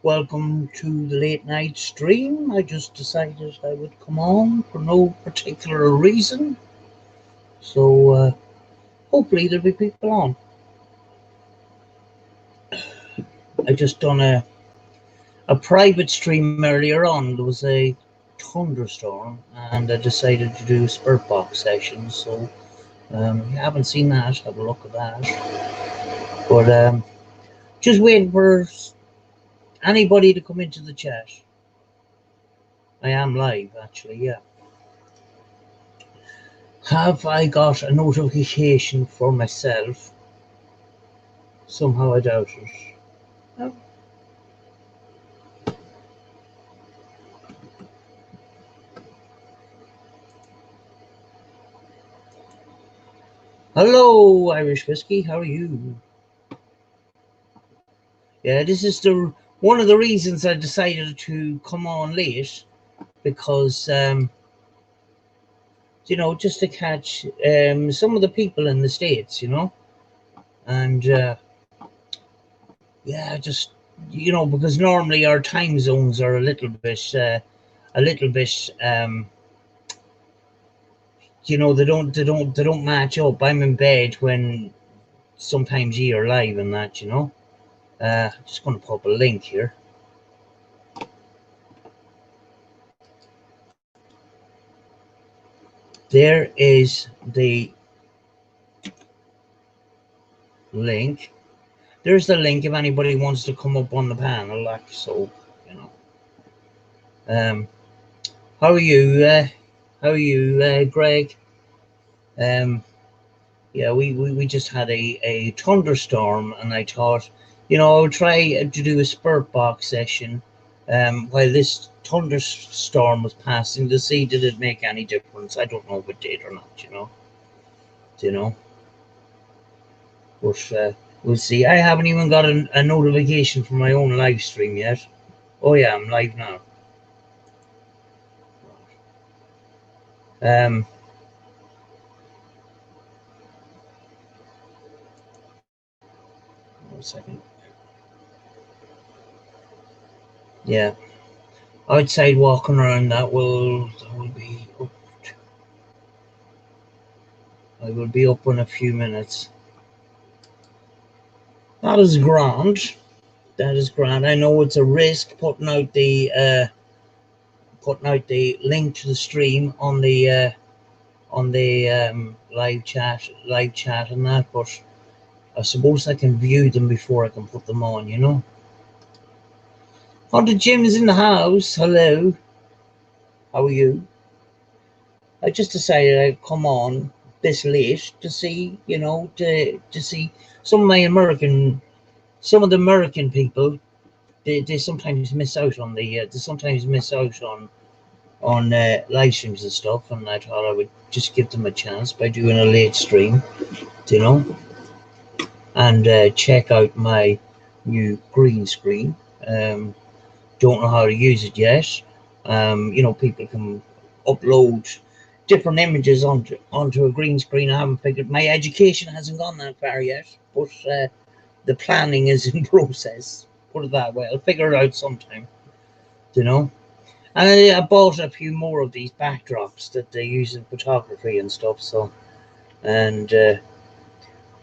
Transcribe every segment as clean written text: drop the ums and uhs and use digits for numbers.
Welcome to the late night stream. I just decided I would come on for no particular reason. So hopefully there'll be people on. I just done a private stream earlier on. There was a thunderstorm and I decided to do a spirit box session. So if you haven't seen that, have a look at that. But just waiting for anybody to come into the chat. I am live, actually, yeah. Have I got a notification for myself? Somehow I doubt it. No. Hello, Irish Whiskey. How are you? Yeah, this is one of the reasons I decided to come on late, because just to catch some of the people in the States, and yeah, just because normally our time zones are a little bit they don't match up. I'm in bed when sometimes you're live and that, just going to pop a link here. There is the link. There's the link if anybody wants to come up on the panel, like so, How are you? Greg? Yeah, we just had a thunderstorm, and I thought, I would try to do a spirit box session while this thunderstorm was passing to see did it make any difference. I don't know if it did or not, But we'll see. I haven't even got a notification from my own live stream yet. Oh yeah, I'm live now. One second. Yeah, outside walking around that will be up. I will be up in a few minutes. That is grand. That is grand. I know it's a risk putting out the link to the stream on the live chat and that, but I suppose I can view them before I can put them on, Hunter Jim is in the house. Hello. How are you? I just decided I'd come on this late to see, to see some of the American people. They sometimes miss out on live streams and stuff, and I thought I would just give them a chance by doing a late stream, and check out my new green screen. Don't know how to use it yet. People can upload different images onto a green screen. I haven't figured. My education hasn't gone that far yet, but the planning is in process. Put it that way. I'll figure it out sometime. And I bought a few more of these backdrops that they use in photography and stuff. So, and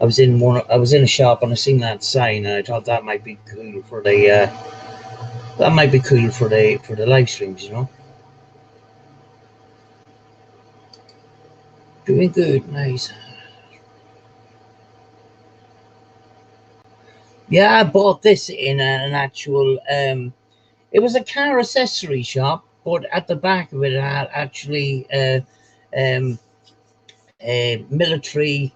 I was in a shop and I seen that sign, and I thought that might be cool for the live streams, Doing good, nice. Yeah, I bought this in an actual. It was a car accessory shop, but at the back of it had actually a military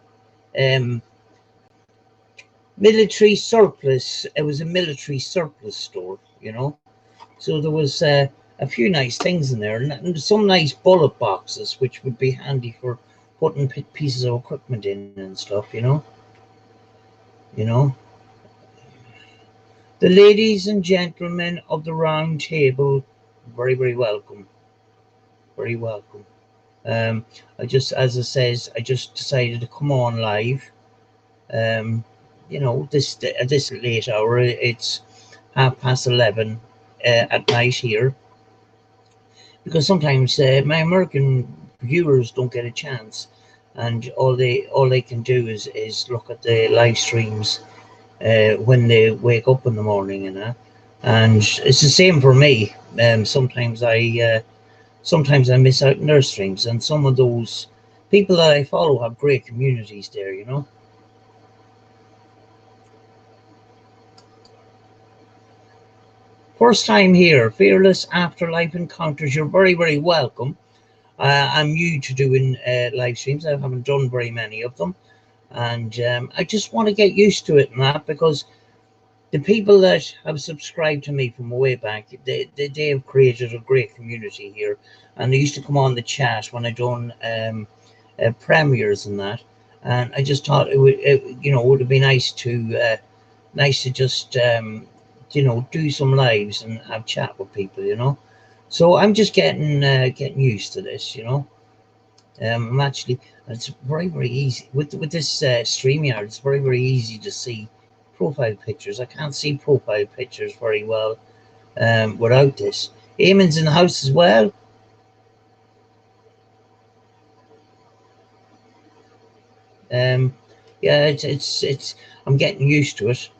surplus. It was a military surplus store, So there was a few nice things in there, and some nice bullet boxes, which would be handy for putting pieces of equipment in and stuff, The ladies and gentlemen of the round table, very, very welcome. Very welcome. I just decided to come on live. This late hour. It's 11:30 at night here, because sometimes my American viewers don't get a chance, and all they can do is look at the live streams when they wake up in the morning, and it's the same for me. Sometimes I miss out on their streams, and some of those people that I follow have great communities there. First time here, Fearless Afterlife Encounters. You're very, very welcome. I'm new to doing live streams. I haven't done very many of them, and I just want to get used to it and that, because the people that have subscribed to me from way back, they have created a great community here, and they used to come on the chat when I done premieres and that, and I just thought it would have been nice to just do some lives and have chat with people. So I'm just getting used to this. I'm actually, it's very, very easy with this StreamYard. It's very, very easy to see profile pictures. I can't see profile pictures very well without this. Eamon's in the house as well. Yeah, it's I'm getting used to it.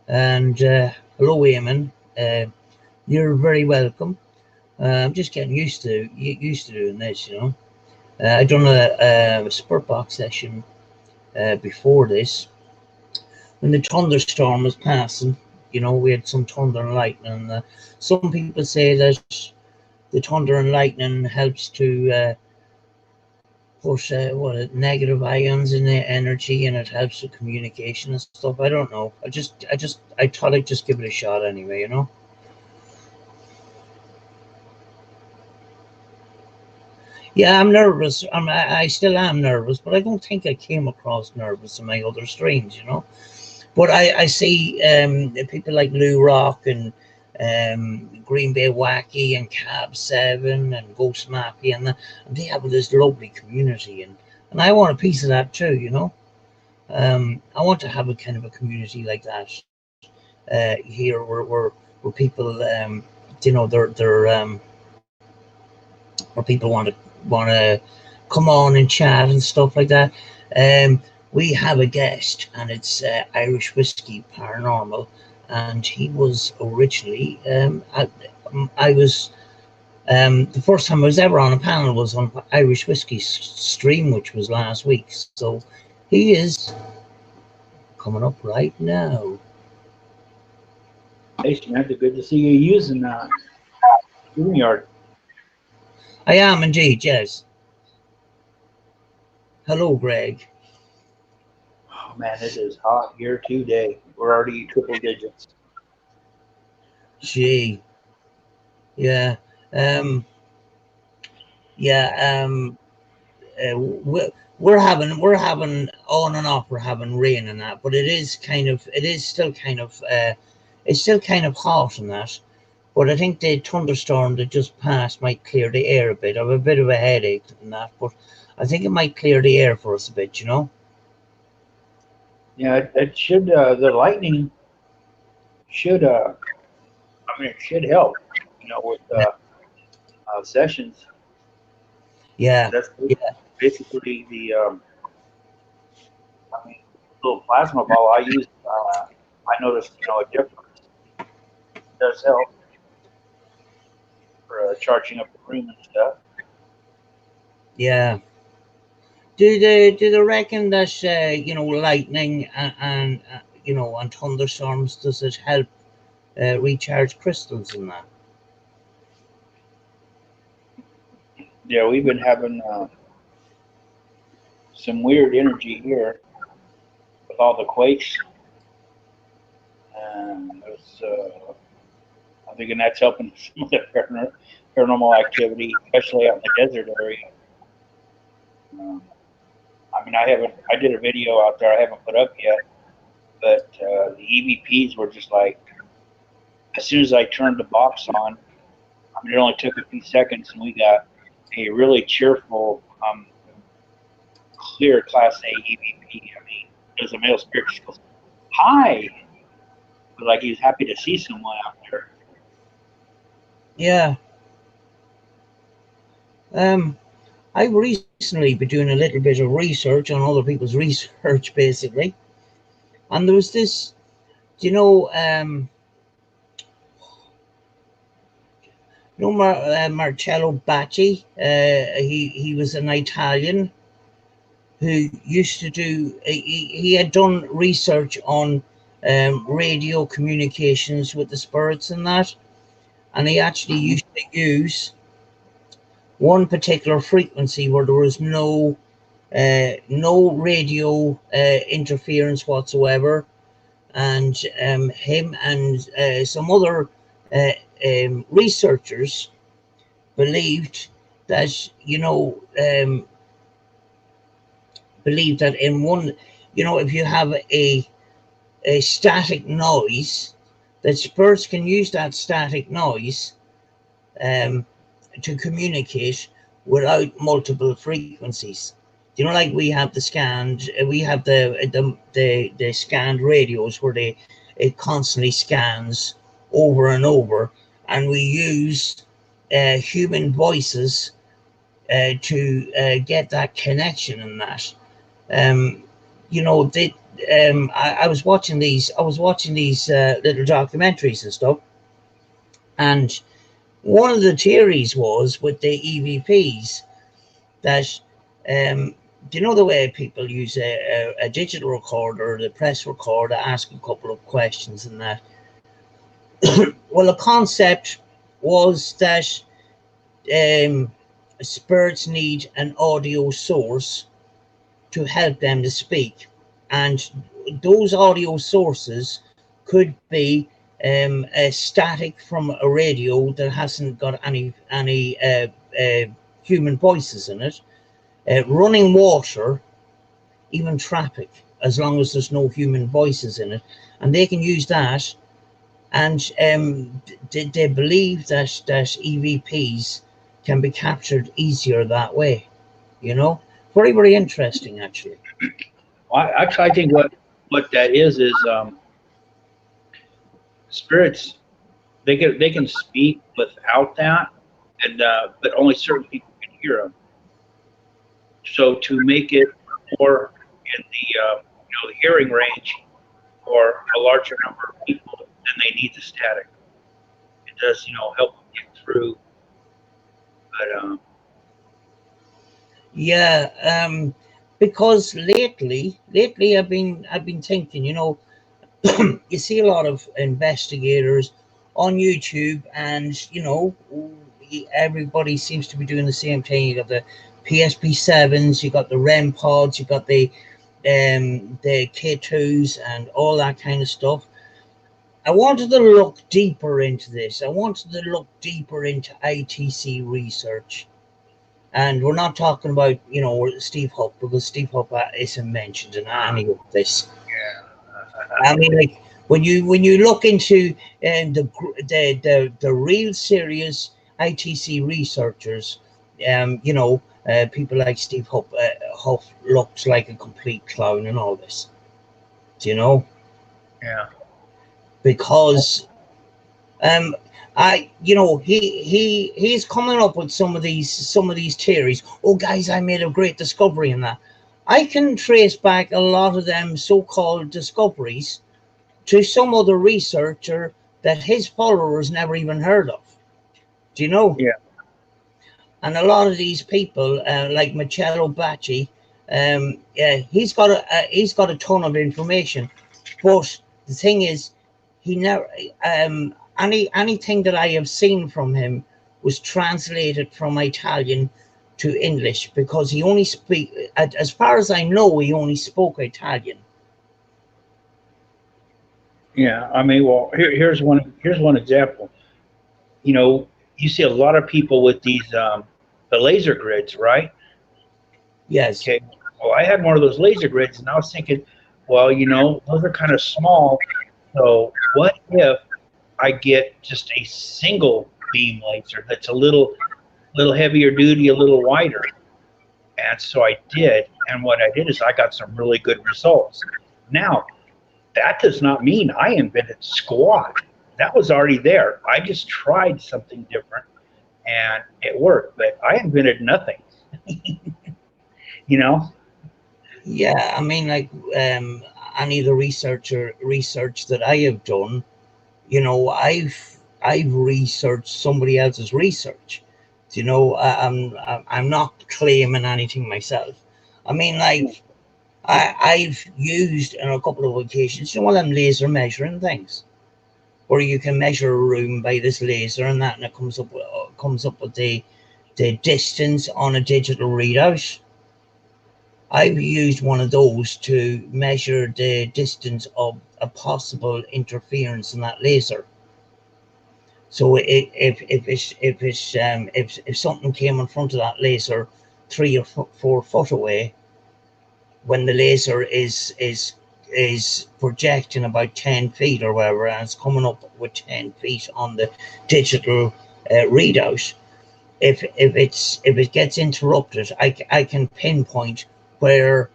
And hello, Eamon. You're very welcome. I'm just getting used to doing this. I done a spurt box session before this, when the thunderstorm was passing. We had some thunder and lightning. Some people say that the thunder and lightning helps to put negative ions in the energy, and it helps with communication and stuff. I don't know. I thought I'd just give it a shot anyway. Yeah, I'm nervous. I still am nervous, but I don't think I came across nervous in my other streams. But I see people like Lou Rock and Green Bay Wacky and Cab 7 and Ghost Mappy, and they have this lovely community, and I want a piece of that too. I want to have a kind of a community like that here, where people where people want to come on and chat and stuff like that. We have a guest, and it's Irish Whiskey Paranormal, and he was originally I was the first time I was ever on a panel was on Irish Whiskey's stream, which was last week. So he is coming up right now. Hey, Samantha, good to see you using StreamYard. I am indeed, yes. Hello, Greg. Oh man, it is hot here today. We're already triple digits. Gee, yeah, um, yeah. We're having on and off. We're having rain and that, but it's still kind of hot and that. But I think the thunderstorm that just passed might clear the air a bit. I have a bit of a headache and that, but I think it might clear the air for us a bit. Yeah, it should. The lightning should. It should help. With sessions. Yeah, That's yeah, basically the. Little plasma ball I use. I noticed, a difference. It does help for charging up the room and stuff. yeah. Do they reckon that lightning and thunderstorms, does it help recharge crystals in that? Yeah, we've been having some weird energy here with all the quakes, and I'm thinking that's helping some of the paranormal activity, especially out in the desert area. Um, I did a video out there I haven't put up yet, but the EVPs were just like, as soon as I turned the box on, it only took a few seconds, and we got a really cheerful, clear Class A EVP. There's a male spirit just goes, "Hi," like he's happy to see someone out there. Yeah. I've recently been doing a little bit of research on other people's research, basically. And there was this, you know, Marcello Bacci. He was an Italian who used to do. He had done research on radio communications with the spirits and that, and he actually used to use one particular frequency where there was no radio interference whatsoever, and him and some other uh, researchers believed that believed that in one, if you have a static noise, that spirits can use that static noise um, to communicate without multiple frequencies. Like we have the scanned, we have the scanned radios where it constantly scans over and over, and we use human voices to get that connection and that. Um, they. I was watching these. I was watching these little documentaries and stuff, and one of the theories was with the EVPs that the way people use a digital recorder, the press recorder, ask a couple of questions and that. Well, the concept was that spirits need an audio source to help them to speak, and those audio sources could be a static from a radio that hasn't got any human voices in it, running water, even traffic, as long as there's no human voices in it, and they can use that. And they believe that EVPs can be captured easier that way. Very, very interesting, actually. Well, actually, I think what that is spirits. They can speak without that, and but only certain people can hear them. So to make it more in the hearing range for a larger number of people, then they need the static. It does help them get through. But Yeah, because lately I've been thinking, you see a lot of investigators on YouTube, and everybody seems to be doing the same thing. You got the PSP 7s, you got the REM pods, you got the K2s, and all that kind of stuff. I wanted to look deeper into this. I wanted to look deeper into ITC research. And we're not talking about, Steve Hupp, because Steve Hupp isn't mentioned in any of this. I mean, like when you look into the real serious ITC researchers, people like Steve Hupp, Hupp looks like a complete clown and all this. Yeah. Because he's coming up with some of these theories. Oh, guys, I made a great discovery in that. I can trace back a lot of them so-called discoveries to some other researcher that his followers never even heard of. Do you know? Yeah. And a lot of these people, like Marcello Bacci, he's got a ton of information, but the thing is, he never anything that I have seen from him was translated from Italian to English, because he only speak, as far as I know, he only spoke Italian. Yeah. I mean, well, here's one example. You see a lot of people with these the laser grids, right? Yes. Okay. Well, I had one of those laser grids, and I was thinking, well, those are kind of small. So what if I get just a single beam laser that's a little heavier duty, a little wider? And so I did, and what I did is I got some really good results. Now, that does not mean I invented squat. That was already there. I just tried something different and it worked, but I invented nothing, you know? Yeah, I mean, like any of the research that I have done, I've researched somebody else's research. I'm not claiming anything myself. I mean, like I've used on a couple of occasions, one of them laser measuring things, where you can measure a room by this laser and that, and it comes up with the distance on a digital readout. I've used one of those to measure the distance of a possible interference in that laser. So if something came in front of that laser 3 or 4 foot away, when the laser is projecting about 10 feet or whatever, and it's coming up with 10 feet on the digital readout, if it gets interrupted, I can pinpoint where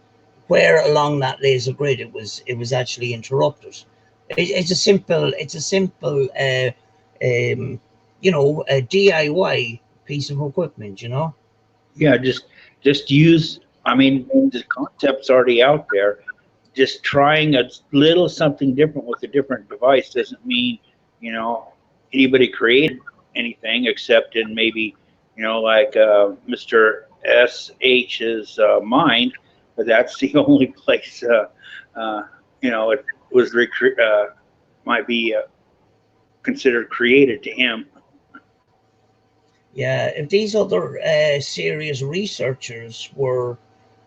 along that laser grid it was actually interrupted. It's a simple a DIY piece of equipment. Yeah, just use. I mean, the concept's already out there. Just trying a little something different with a different device doesn't mean, you know, anybody created anything except in maybe, like Mr. SH's mind, but that's the only place, it was might be considered created to him. Yeah, if these other serious researchers were,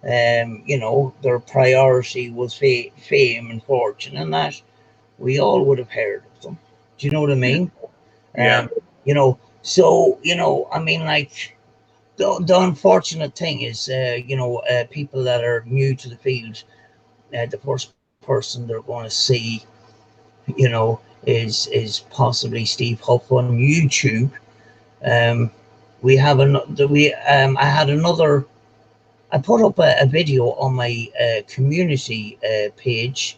their priority was fame and fortune, and that we all would have heard of them. Do you know what I Yeah. mean? Yeah. So I mean, like the unfortunate thing is, people that are new to the field, the first person they're going to see, is possibly Steve Huff on YouTube. Um, we have another. I had another. I put up a video on my community page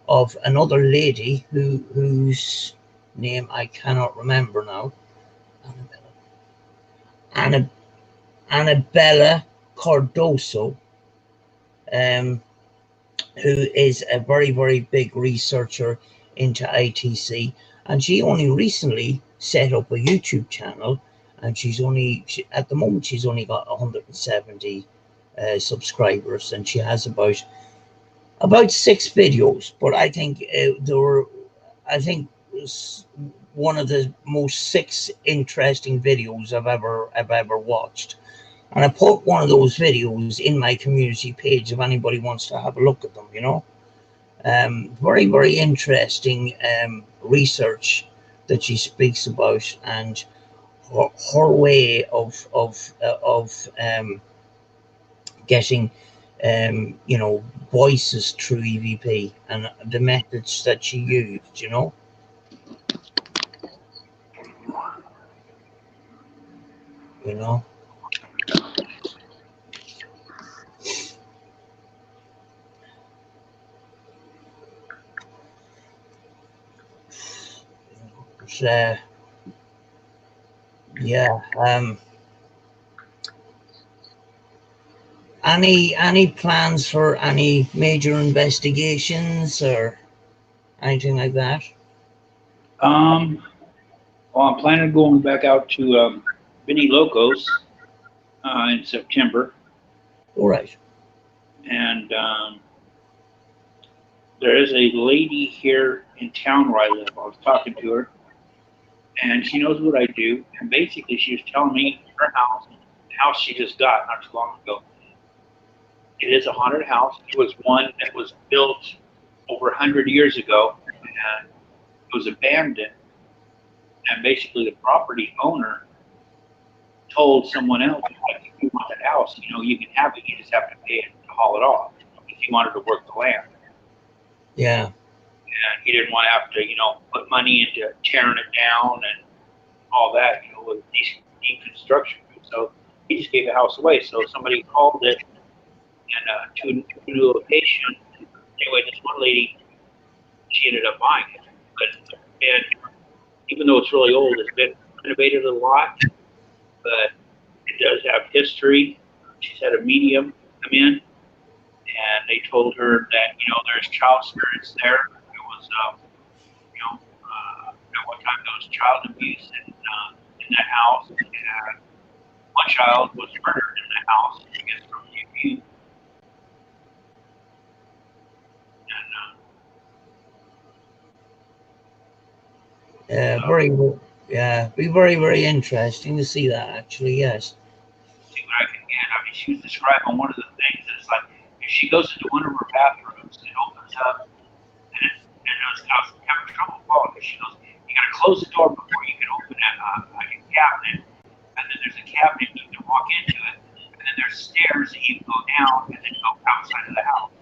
of another lady whose name I cannot remember now. Annabella, Annabella Cardoso, um, who is a very, very big researcher into ITC. And she only recently set up a YouTube channel. And at the moment, she's only got 170 subscribers. And she has about 6 videos. But I think I think one of the most 6 interesting videos I've ever watched. And I put one of those videos in my community page if anybody wants to have a look at them. Very, very interesting research that she speaks about, and her way of getting voices through EVP, and the methods that she used. So, yeah. Any plans for any major investigations or anything like that? Um, well, I'm planning on going back out to Benny Locos in September, All right. and there is a lady here in town where I live. I was talking to her, and she knows what I do. And basically, she was telling me her house, the house she just got not too long ago, it is a haunted house. It was one that was built over 100 years ago, and it was abandoned. And basically, the property owner told someone else, like, if you want that house, you can have it. You just have to pay it to haul it off because he wanted to work the land. Yeah. And he didn't want to have to, put money into tearing it down and all that, with deconstruction. So he just gave the house away. So somebody called it and to a new location. Anyway, this one lady she ended up buying it. And even though it's really old, it's been renovated a lot, but it does have history. She's had a medium come in, and they told her that there's child spirits there. It was at one time there was child abuse in that house, and one child was murdered in the house, I guess from the abuse. And be very, very interesting to see that, actually. Yes. See what I can get. I mean, she was describing one of the things is like if she goes into one of her bathrooms, it opens up, and I was having trouble following because she goes, you got to close the door before you can open a cabinet, and then there's a cabinet you can walk into it, and then there's stairs that you can go down and then go outside of the house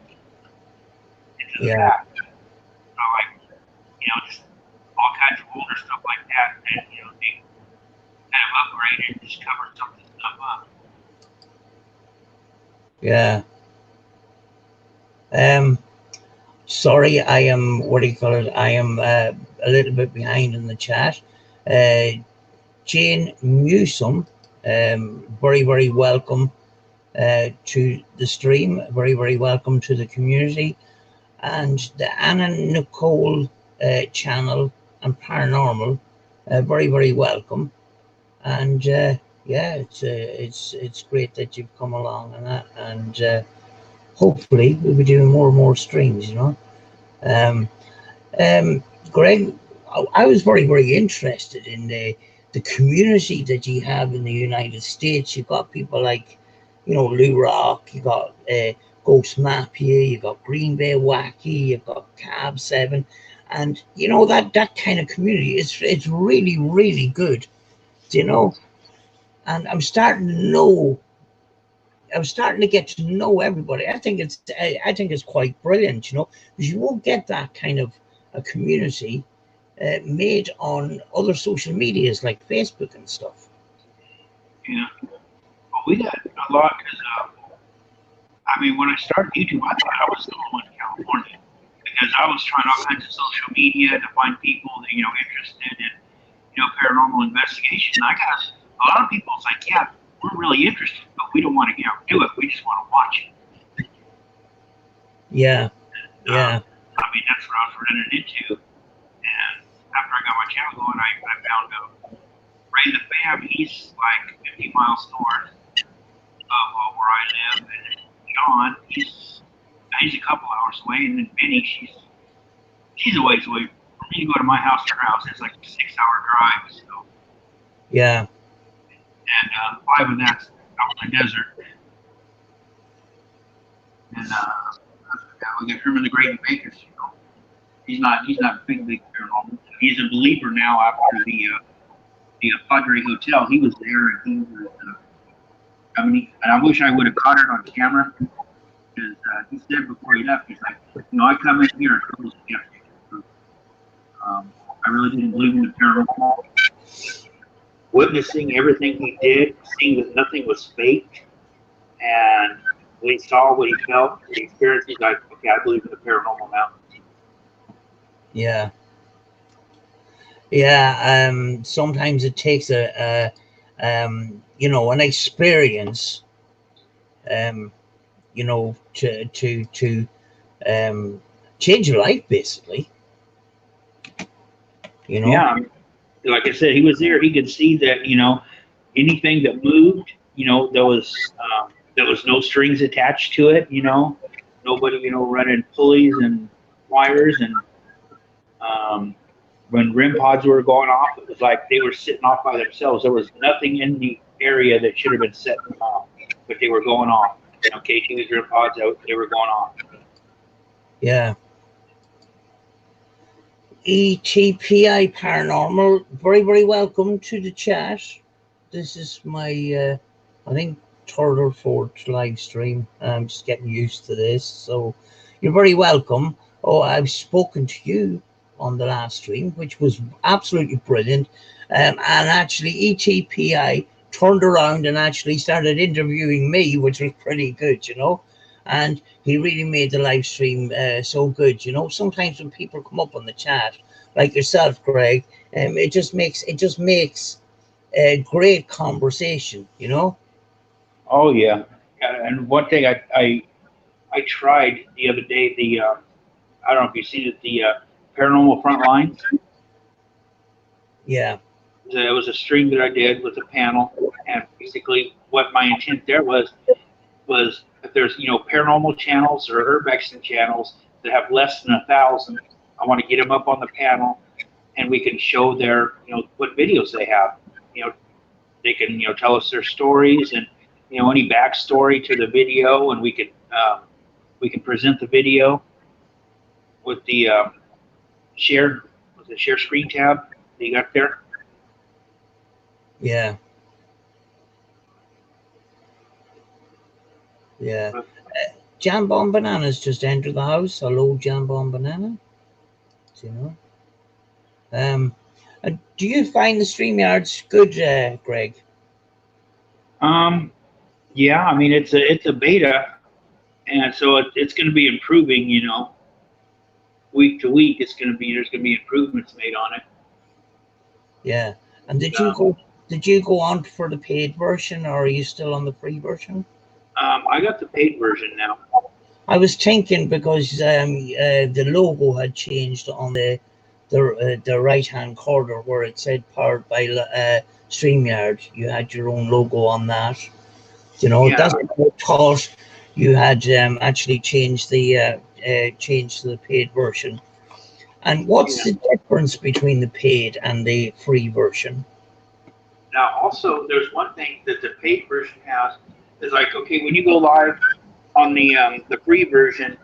into the back. So like, just all kinds of older stuff like that they kind of upgraded and just covered some of the stuff up. Yeah. Sorry, I am, what do you call it? I am a little bit behind in the chat. Jane Newsom, very, very welcome to the stream. Very, very welcome to the community. And the Anna Nicole channel and Paranormal, very, very welcome. And it's great that you've come along and that. And hopefully we'll be doing more and more streams, Greg, I was very, very interested in the community that you have in the United States. You've got people like, Lou Rock, you got Ghost Mafia, you got Green Bay Wacky, you've got Cab 7, and that kind of community, it's really, really good, and I'm starting to get to know everybody. I think it's quite brilliant, because you won't get that kind of a community made on other social medias like Facebook and stuff. Yeah, well, we got a lot because when I started YouTube, I thought I was the only one in California because I was trying all kinds of social media to find people that interested in paranormal investigation. I got a lot of people. It's like, yeah, we're really interested, but we don't want to do it. We just want to watch it. Yeah. That's what I was running into. And after I got my channel going, I found Ray the Fam. He's like 50 miles north of where I live, and John, he's a couple hours away, and then Benny, she's a ways away. For me to go to my house to her house, it's like a 6-hour drive. So. Yeah. And 5 of that's out in the desert. And we got Herman the Great and Baker's. He's not big paranormal. He's a believer now after the Padre Hotel. He was there, and he was. And I wish I would have caught it on camera because he said before he left, he's like, I come in here and trouble skeptic. I really didn't believe in the paranormal. Witnessing everything he did, seeing that nothing was faked, and when he saw what he felt, the experience, he's like, okay, I believe in the paranormal now. Yeah. Sometimes it takes an experience, to change your life, basically. Yeah. Like I said, he was there. He could see that, anything that moved, there was no strings attached to it, nobody, running pulleys and wires. And when REM pods were going off, it was like they were sitting off by themselves. There was nothing in the area that should have been setting off, but they were going off. Casing these REM pods out, they were going off. Yeah. ETPI Paranormal, very, very welcome to the chat. This is my, I think, 3rd or 4th live stream. I'm just getting used to this. So you're very welcome. Oh, I've spoken to you on the last stream, which was absolutely brilliant. And actually, ETPI turned around and actually started interviewing me, which was pretty good, and he really made the live stream so good. You know, sometimes when people come up on the chat, like yourself, Greg, it just makes a great conversation. You know. Oh yeah. And one thing I tried the other day, the I don't know if you've seen it, the Paranormal Front Lines. Yeah. It was a stream that I did with a panel, and basically what my intent there was if there's paranormal channels or urbexing channels that have less than 1,000, I want to get them up on the panel, and we can show their what videos they have. They can tell us their stories and any backstory to the video, and we can present the video with the share with the share screen tab that you got there. Yeah. Yeah. Jam Bomb Banana's just entered the house. Hello, Jam Bomb Banana. Do you know? Do you find the StreamYard's good, Greg? Yeah, I mean it's a beta, and so it's going to be improving. Week to week, there's going to be improvements made on it. Yeah. And did you go on for the paid version, or are you still on the free version? I got the paid version now. I was thinking because the logo had changed on the right hand corner where it said powered by StreamYard. You had your own logo on that. That's what I thought you had actually changed the to the paid version. And what's the difference between the paid and the free version? Now, also, there's one thing that the paid version has is like, okay, when you go live on the free version,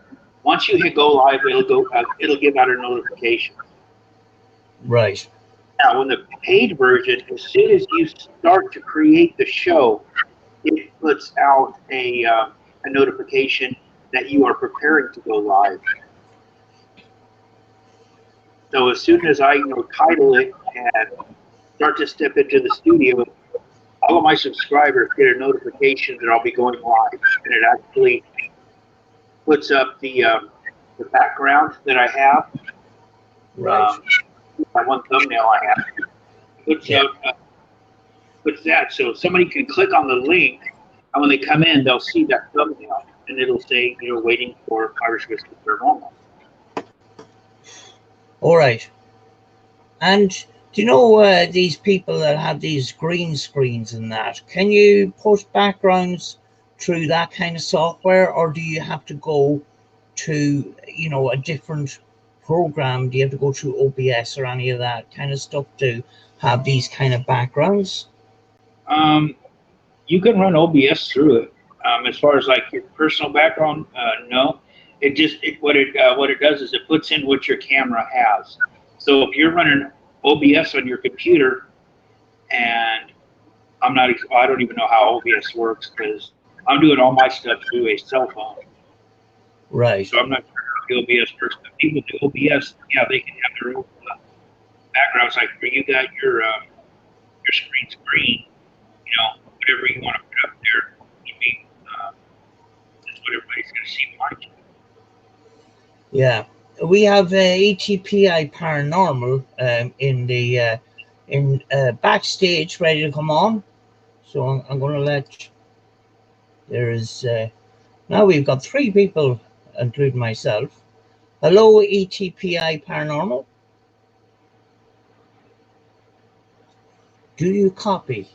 once you hit go live, it'll give out a notification. Right. Now, when the paid version, as soon as you start to create the show, it puts out a notification that you are preparing to go live. So as soon as I title it and start to step into the studio, all of my subscribers get a notification that I'll be going live, and it actually puts up the background that I have. Right. My one thumbnail I have puts that, so somebody can click on the link, and when they come in, they'll see that thumbnail, and it'll say, waiting for Irish Whiskey Paranormal. All right. And do you know these people that have these green screens and that? Can you post backgrounds through that kind of software, or do you have to go to a different program? Do you have to go through OBS or any of that kind of stuff to have these kind of backgrounds? You can run OBS through it. As far as like your personal background, no. What it does is it puts in what your camera has. So if you're running OBS on your computer, and I don't even know how OBS works because I'm doing all my stuff through a cell phone. Right. So I'm not sure how the OBS works. But people do OBS, yeah, they can have their own backgrounds. Like where you got your screen's green, whatever you want to put up there, that's what everybody's going to see behind you. Yeah, we have Etpi Paranormal in backstage, ready to come on. So I'm going to let. There is now we've got 3 people, including myself. Hello, Etpi Paranormal. Do you copy?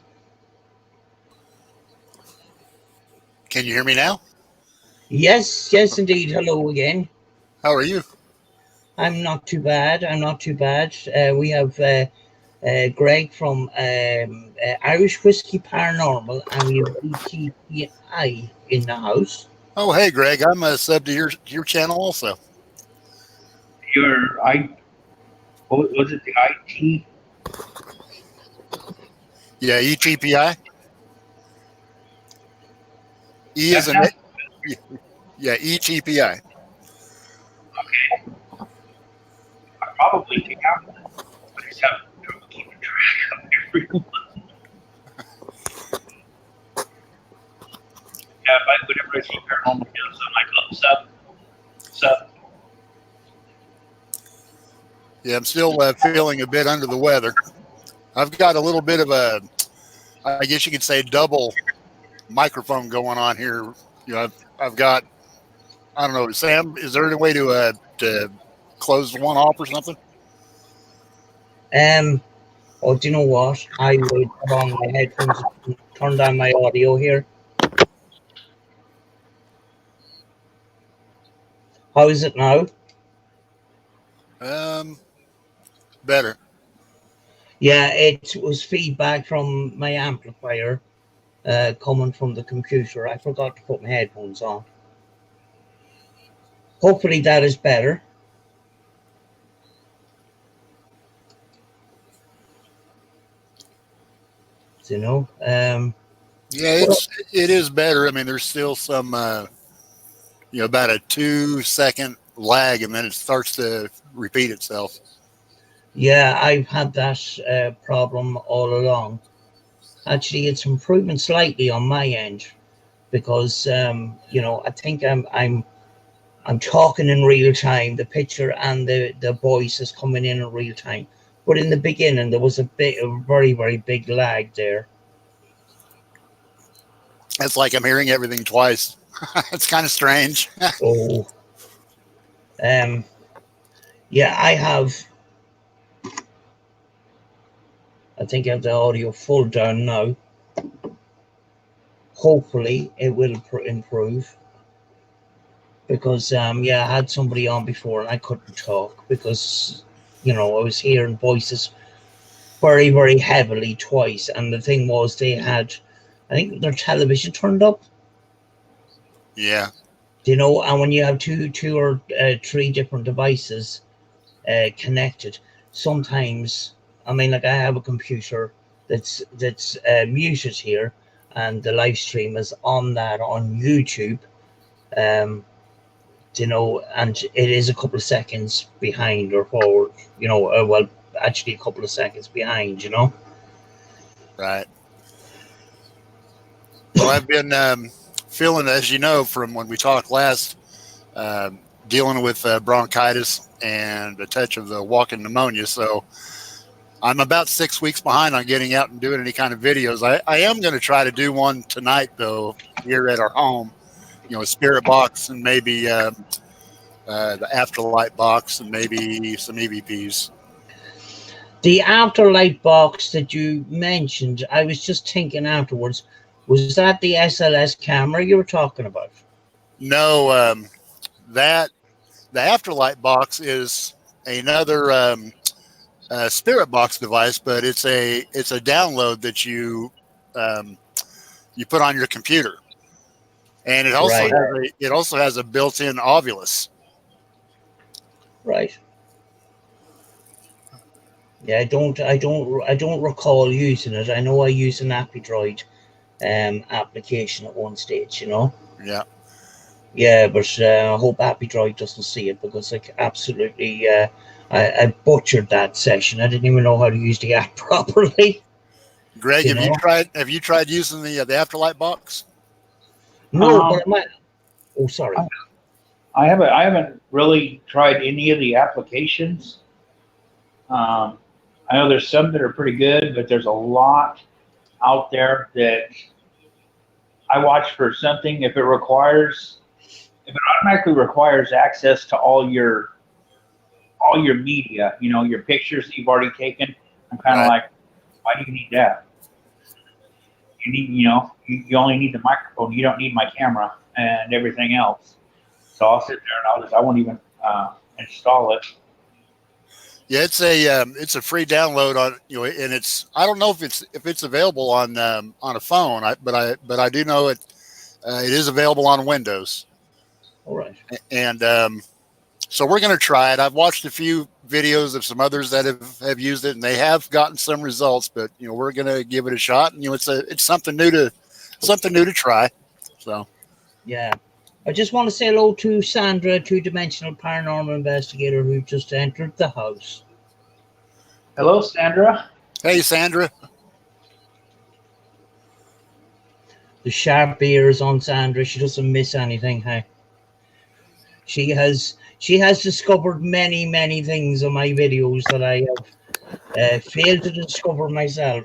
Can you hear me now? Yes, indeed. Hello again. How are you? I'm not too bad. We have Greg from Irish Whiskey Paranormal, and we have Etpi in the house. Oh, hey, Greg. I'm a sub to your channel also. Was it the IT? Yeah, ETPI. E is an yeah, ETPI. Okay. I probably can have that. I just have trouble keeping track of everyone. Yeah, if I would ever Chrissy Paranormal News. I'm like, oh, sup. Yeah, I'm still feeling a bit under the weather. I've got a little bit of a, I guess you could say, double microphone going on here. You know, I've got, I don't know, Sam, is there any way to close one off or something? Oh, do you know what? I would put on my headphones and turn down my audio here. How is it now? Better. Yeah, it was feedback from my amplifier coming from the computer. I forgot to put my headphones on. Hopefully that is better. You know, yeah, it is better. I mean, there's still some, about a 2-second lag, and then it starts to repeat itself. Yeah, I've had that problem all along. Actually, it's improving slightly on my end because I think I'm talking in real time. The picture and the voice is coming in real time. But in the beginning, there was a very, very big lag there. It's like I'm hearing everything twice. It's kind of strange. Oh, yeah, I think I have the audio full down now. Hopefully, it will improve. Because I had somebody on before and I couldn't talk because I was hearing voices very, very heavily twice, and the thing was they had, I think, their television turned up. Yeah. And when you have two or three different devices connected, sometimes, I mean, like I have a computer that's muted here, and the live stream is on YouTube. And it is a couple of seconds behind or forward, well, actually a couple of seconds behind, Right. Well, I've been feeling, as you know, from when we talked last, dealing with bronchitis and a touch of the walking pneumonia. So I'm about 6 weeks behind on getting out and doing any kind of videos. I am going to try to do one tonight, though, here at our home, a spirit box and maybe the Afterlife box and maybe some EVPs. The Afterlife box that you mentioned, I was just thinking afterwards, was that the SLS camera you were talking about? No, the Afterlife box is another spirit box device, but it's a download that you put on your computer, and it also has a built-in Ovilus. Right. Yeah, I don't recall using it. I know I used an Appy application at one stage. Yeah. Yeah, but I hope Appy doesn't see it because absolutely, I butchered that session. I didn't even know how to use the app properly. Greg, have you tried using the Afterlife box? No, but I might. Oh, sorry. I haven't really tried any of the applications. I know there's some that are pretty good, but there's a lot out there that I watch for something. If it automatically requires access to all your media, your pictures that you've already taken, I'm kind of like, why do you need that? You need, you only need the microphone. You don't need my camera and everything else. So I'll sit there and I won't even install it. Yeah, it's a free download on and I don't know if it's available on a phone, but I do know it is available on Windows. All right. And so we're going to try it. I've watched a few videos of some others that have used it, and they have gotten some results. But we're going to give it a shot, and it's something new to try. So yeah. I just want to say hello to Sandra, two-dimensional paranormal investigator who just entered the house. Hello, Sandra. Hey, Sandra. The sharp ears on Sandra. She doesn't miss anything. Hey, she has discovered many things on my videos that I have failed to discover myself.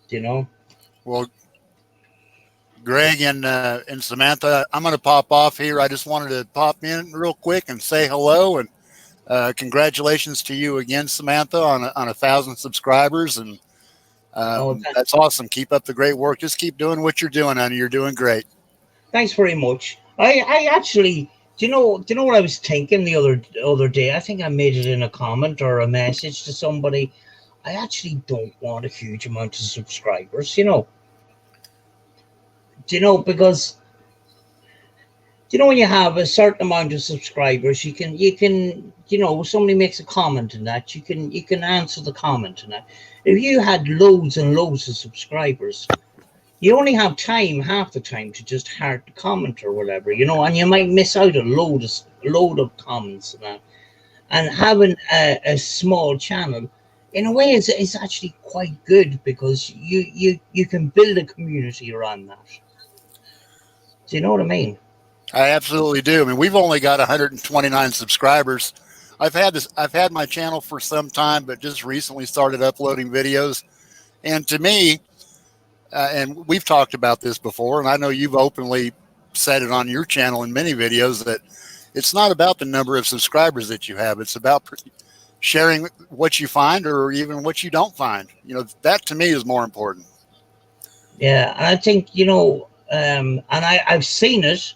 You know. Well, Greg and Samantha, I'm going to pop off here. I just wanted to pop in real quick and say hello and congratulations to you again, Samantha, on 1,000 subscribers. And Oh, that's awesome. Keep up the great work. Just keep doing what you're doing, honey. You're doing great. thanks very much. I actually, do you know what I was thinking the other day? I think I made it in a comment or a message to somebody. I actually don't want a huge amount of subscribers. Because when you have a certain amount of subscribers, you can somebody makes a comment in that you can answer the comment in that. If you had loads and loads of subscribers, you only have time half the time to just heart the comment or whatever, and you might miss out a load of comments and that. And having a small channel, in a way, is actually quite good because you can build a community around that. Do you know what I mean? I absolutely do. I mean, we've only got 129 subscribers. I've had my channel for some time, but just recently started uploading videos. And to me, and we've talked about this before, and I know you've openly said it on your channel in many videos, that it's not about the number of subscribers that you have. It's about sharing what you find or even what you don't find. That to me is more important. Yeah, I think and I've seen it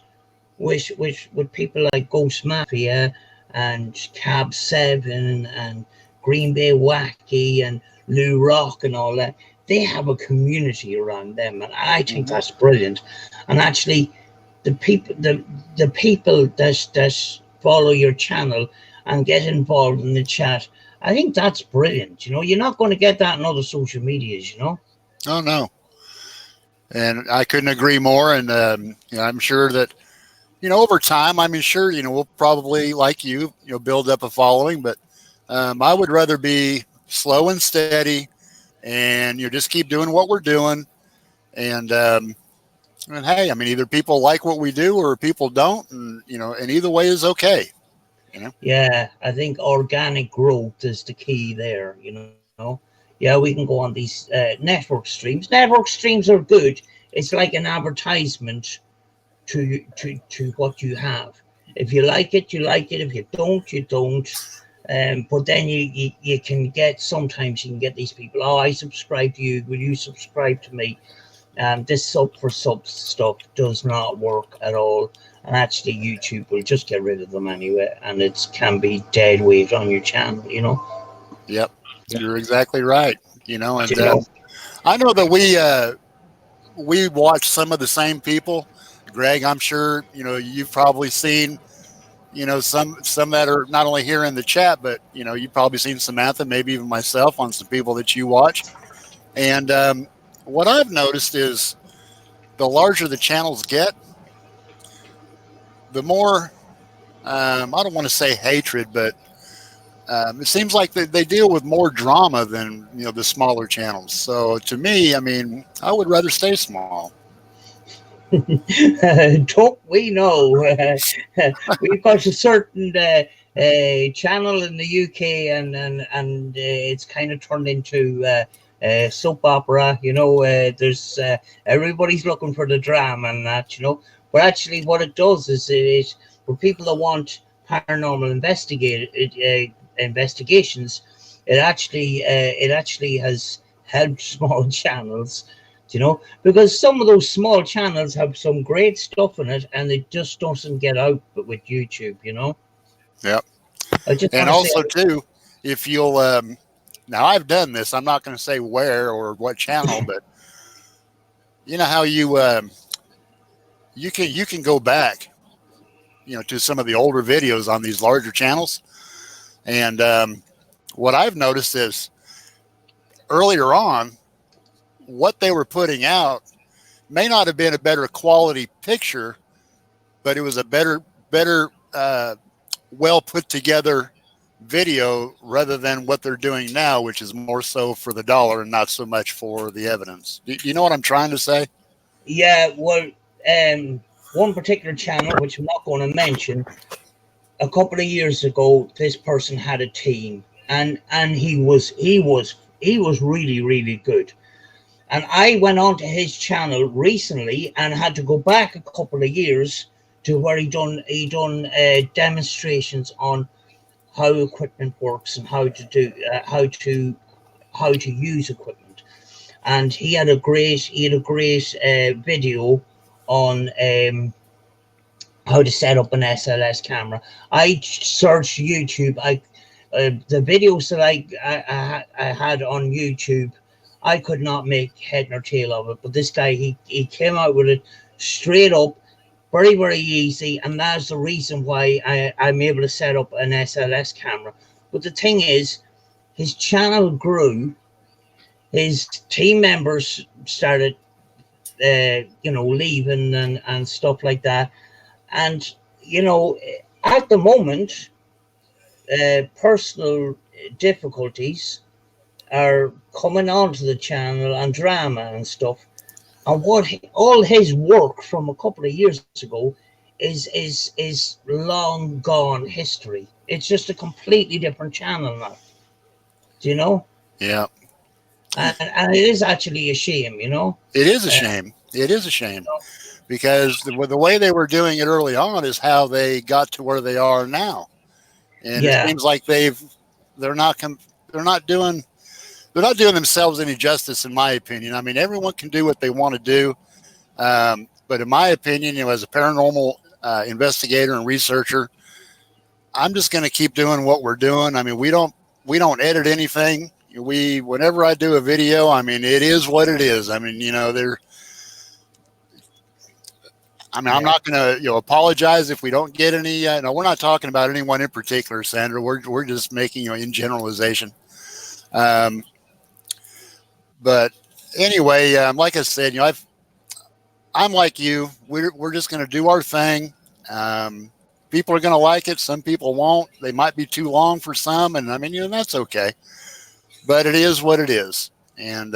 with people like Ghost Mafia and Cab Seven and Green Bay Wacky and Lou Rock and all that. They have a community around them, and I think that's brilliant. And actually, the people that follow your channel and get involved in the chat, I think that's brilliant. You're not going to get that in other social medias. Oh, no. And I couldn't agree more. And I'm sure that, over time, I mean, sure, we'll probably, like build up a following, but I would rather be slow and steady and just keep doing what we're doing. And hey, I mean, either people like what we do or people don't. And either way is okay. Yeah, I think organic growth is the key there. Yeah, we can go on these network streams. Network streams are good. It's like an advertisement to what you have. If you like it, you like it. If you don't, you don't. But then you can get, sometimes you can get these people, oh, I subscribe to you, will you subscribe to me? This sub for sub stuff does not work at all. And actually YouTube will just get rid of them anyway, and it can be dead weight on your channel. Yep, you're exactly right. And I know that we watch some of the same people. Greg, I'm sure you've probably seen some that are not only here in the chat, but you've probably seen Samantha, maybe even myself, on some people that you watch. And what I've noticed is the larger the channels get, the more I don't want to say hatred, but it seems like they deal with more drama than the smaller channels. So to me, I mean, I would rather stay small. Don't we know? We've got a certain channel in the UK, and it's kind of turned into soap opera. There's everybody's looking for the drama and that. But actually, what it does is it for people that want paranormal investigations, it actually has helped small channels. Because some of those small channels have some great stuff in it, and it just doesn't get out with YouTube. Yep. And also too, if you'll now I've done this. I'm not going to say where or what channel, but how you can go back to some of the older videos on these larger channels. And what I've noticed is earlier on, what they were putting out may not have been a better quality picture, but it was a better well put together video rather than what they're doing now, which is more so for the dollar and not so much for the evidence. Do you know what I'm trying to say? Yeah, well, one particular channel, which I'm not going to mention, a couple of years ago, this person had a team, and he was really good. And I went onto his channel recently and had to go back a couple of years to where he done demonstrations on how equipment works and how to use equipment. And he had a great video on how to set up an SLS camera. I searched YouTube. The videos that I had on YouTube, I could not make head nor tail of it. But this guy, he came out with it straight up, very easy, and that's the reason why I'm able to set up an SLS camera. But the thing is, his channel grew. His team members started, leaving and stuff like that. And at the moment, personal difficulties are coming onto the channel and drama and stuff. And all his work from a couple of years ago is long gone history. It's just a completely different channel now. Do you know? Yeah. And it is actually a shame, It is a shame. It is a shame because the way they were doing it early on is how they got to where they are now. And it seems like they're not doing themselves any justice, in my opinion. I mean, everyone can do what they want to do. But in my opinion, as a paranormal investigator and researcher, I'm just going to keep doing what we're doing. I mean, we don't edit anything. Whenever I do a video, I mean, it is what it is. I mean, I'm not going to, apologize if we don't get any. No, we're not talking about anyone in particular, Sandra. We're just making, in generalization. But anyway, like I said, I'm like you. We're just going to do our thing. People are going to like it. Some people won't. They might be too long for some, and I mean, that's okay. But it is what it is, and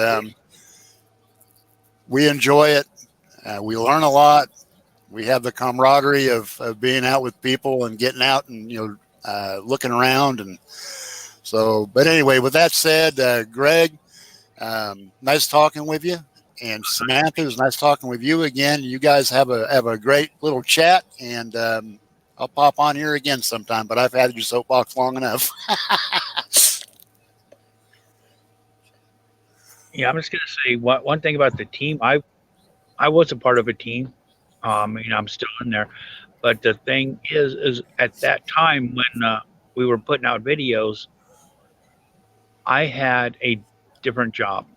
we enjoy it. We learn a lot. We have the camaraderie of being out with people and getting out and looking around, and so. But anyway, with that said, Greg, nice talking with you, and Samantha, it was nice talking with you again. You guys have a great little chat, and I'll pop on here again sometime. But I've had your soapbox long enough. Yeah, I'm just gonna say one thing about the team. I was a part of a team. I'm still in there, but the thing is at that time when we were putting out videos, I had a different job.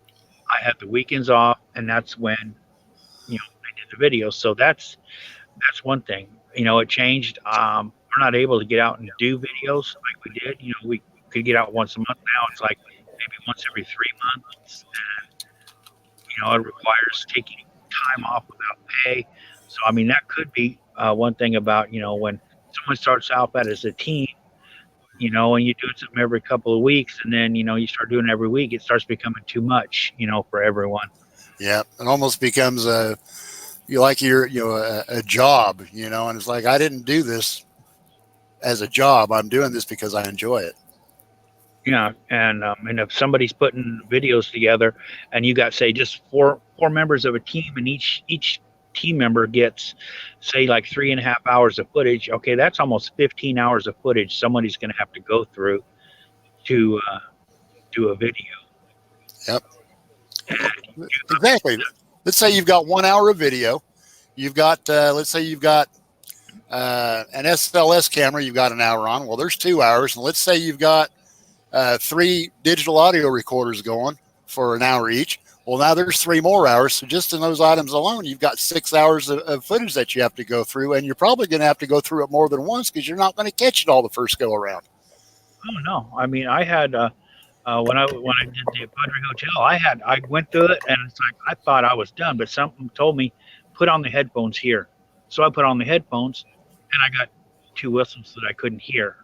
I had the weekends off, and that's when I did the videos. So that's one thing. It changed. We're not able to get out and do videos like we did. We could get out once a month. Now it's like maybe once every 3 months. And, it requires taking time off without pay. So, I mean, that could be one thing about, when someone starts out that as a team, and you're doing something every couple of weeks, and then, you start doing it every week, it starts becoming too much, for everyone. Yeah. It almost becomes a job, and it's like, I didn't do this as a job. I'm doing this because I enjoy it. Yeah, and if somebody's putting videos together, and you got say just four members of a team, and each team member gets say like 3.5 hours of footage. Okay, that's almost 15 hours of footage somebody's going to have to go through to do a video. Yep, exactly. Let's say you've got 1 hour of video. You've got let's say you've got an SLS camera. You've got an hour on. Well, there's 2 hours, and let's say you've got 3 digital audio recorders going for an hour each. Well, now there's 3 more hours. So just in those items alone, you've got 6 hours of footage that you have to go through, and you're probably going to have to go through it more than once because you're not going to catch it all the first go around. Oh no! I mean, I had when I did the Padre Hotel, I went through it, and it's like I thought I was done, but something told me put on the headphones here. So I put on the headphones, and I got 2 whistles that I couldn't hear.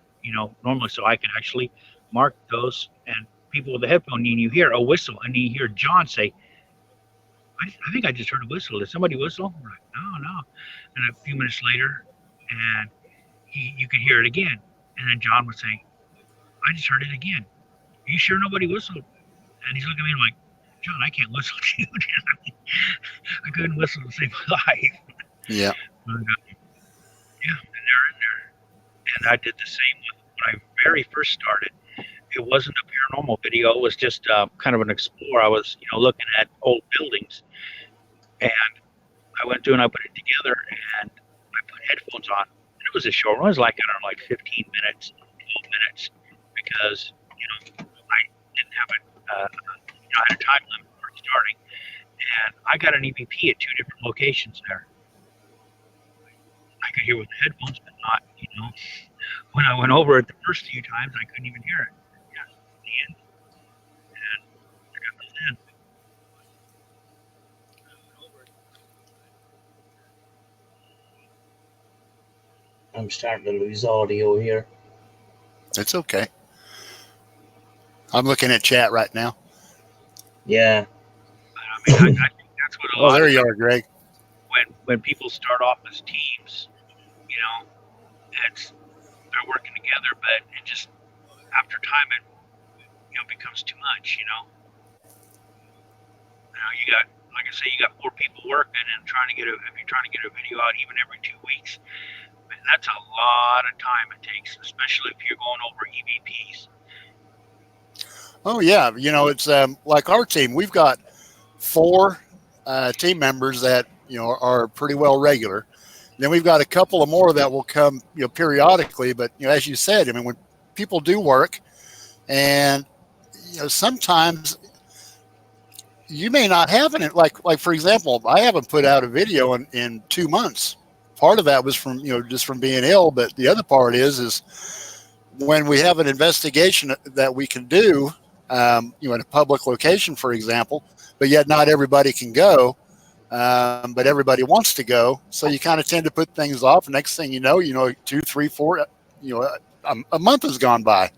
normally, so I can actually mark those. And people with the headphone, and you hear a whistle, and you hear John say, I think I just heard a whistle. Did somebody whistle? I'm like, no. And a few minutes later, and you could hear it again. And then John would say, I just heard it again. Are you sure nobody whistled? And he's looking at me and I'm like, John, I can't whistle, dude. I couldn't whistle to save my life. Yeah. But, yeah, and they're in there. And I did the same when I very first started. It wasn't a paranormal video. It was just kind of an explore. I was, looking at old buildings. And I went through and I put it together and I put headphones on. And it was a short one. It was like, I don't know, like 15 minutes, 12 minutes. Because, I didn't have it, I had a time limit for starting. And I got an EVP at 2 different locations there. I could hear with the headphones, but not, when I went over it the first few times, I couldn't even hear it. Yeah, the end. And I got those in. I'm starting to lose audio here. It's okay. I'm looking at chat right now. Yeah. I think that's what a lot there of you are, Greg. when people start off as teams, they're working together, but it just after time it becomes too much. You got, like I say, you got 4 people working and if you're trying to get a video out even every 2 weeks, man, that's a lot of time it takes, especially if you're going over EVPs. Oh yeah, it's like our team. We've got 4 team members that are pretty well regular. Then we've got a couple of more that will come periodically. But as you said, I mean, when people do work, and sometimes you may not have it. Like for example, I haven't put out a video in 2 months. Part of that was from just from being ill, but the other part is when we have an investigation that we can do, in a public location, for example, but yet not everybody can go, but everybody wants to go. So you kind of tend to put things off. Next thing you know, 2, 3, 4, a month has gone by,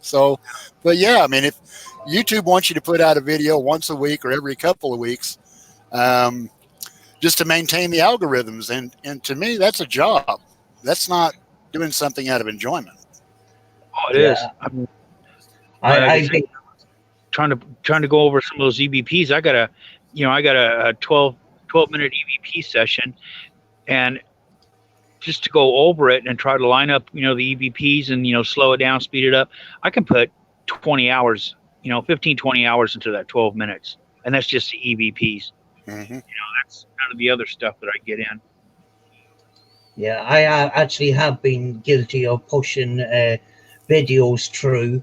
So, but yeah, I mean, if YouTube wants you to put out a video once a week or every couple of weeks, just to maintain the algorithms, and to me, that's a job. That's not doing something out of enjoyment. Oh, it is. I think trying to go over some of those EVPs. I got a 12-minute EVP session, and just to go over it and try to line up, the EVPs and, slow it down, speed it up. I can put 20 hours, 15, 20 hours into that 12 minutes. And that's just the EVPs. Mm-hmm. That's none of the other stuff that I get in. Yeah, I actually have been guilty of pushing videos through,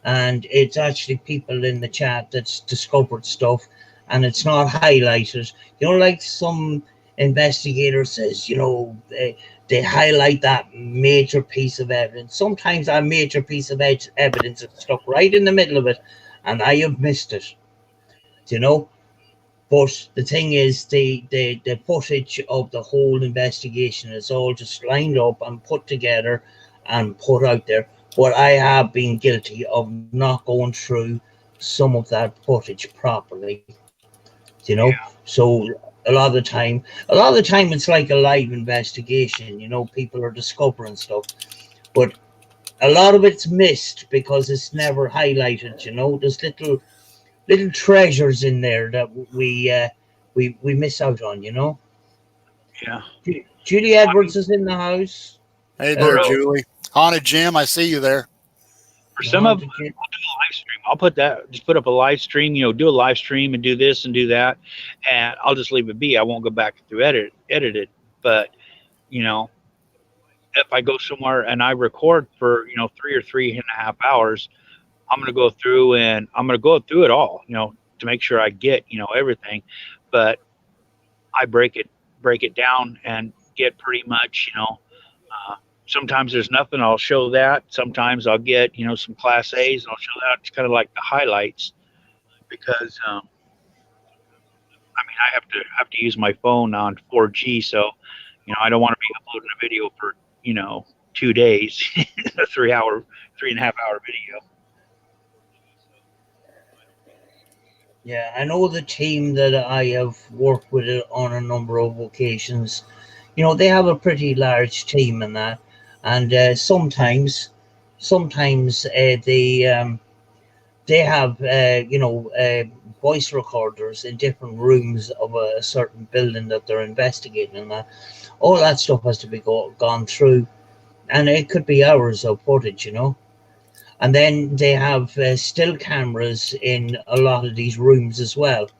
and it's actually people in the chat that's discovered stuff, and it's not highlighted. Like some investigator says, they highlight that major piece of evidence. Sometimes that major piece of evidence is stuck right in the middle of it, and I have missed it. But the thing is, the footage of the whole investigation is all just lined up and put together and put out there. But I have been guilty of not going through some of that footage properly. Yeah. So a lot of the time it's like a live investigation. People are discovering stuff, but a lot of it's missed because it's never highlighted. There's little treasures in there that we miss out on. Yeah. Julie Edwards is in the house. Hey there, Julie. Haunted Jim, I see you there. For some of them, I'll do a live stream. I'll just put up a live stream, do a live stream and do this and do that. And I'll just leave it be. I won't go back through edit it. But, if I go somewhere and I record for, 3 or 3.5 hours, I'm going to go through it all, to make sure I get, everything. But I break it down and get pretty much, sometimes there's nothing, I'll show that. Sometimes I'll get, some class A's and I'll show that. It's kind of like the highlights because, I have to use my phone on 4G. So, I don't want to be uploading a video for, 2 days, a 3.5 hour video. Yeah, I know the team that I have worked with it on a number of occasions. They have a pretty large team in that, and sometimes they have voice recorders in different rooms of a certain building that they're investigating, and that all that stuff has to be gone through, and it could be hours of footage. And then they have still cameras in a lot of these rooms as well.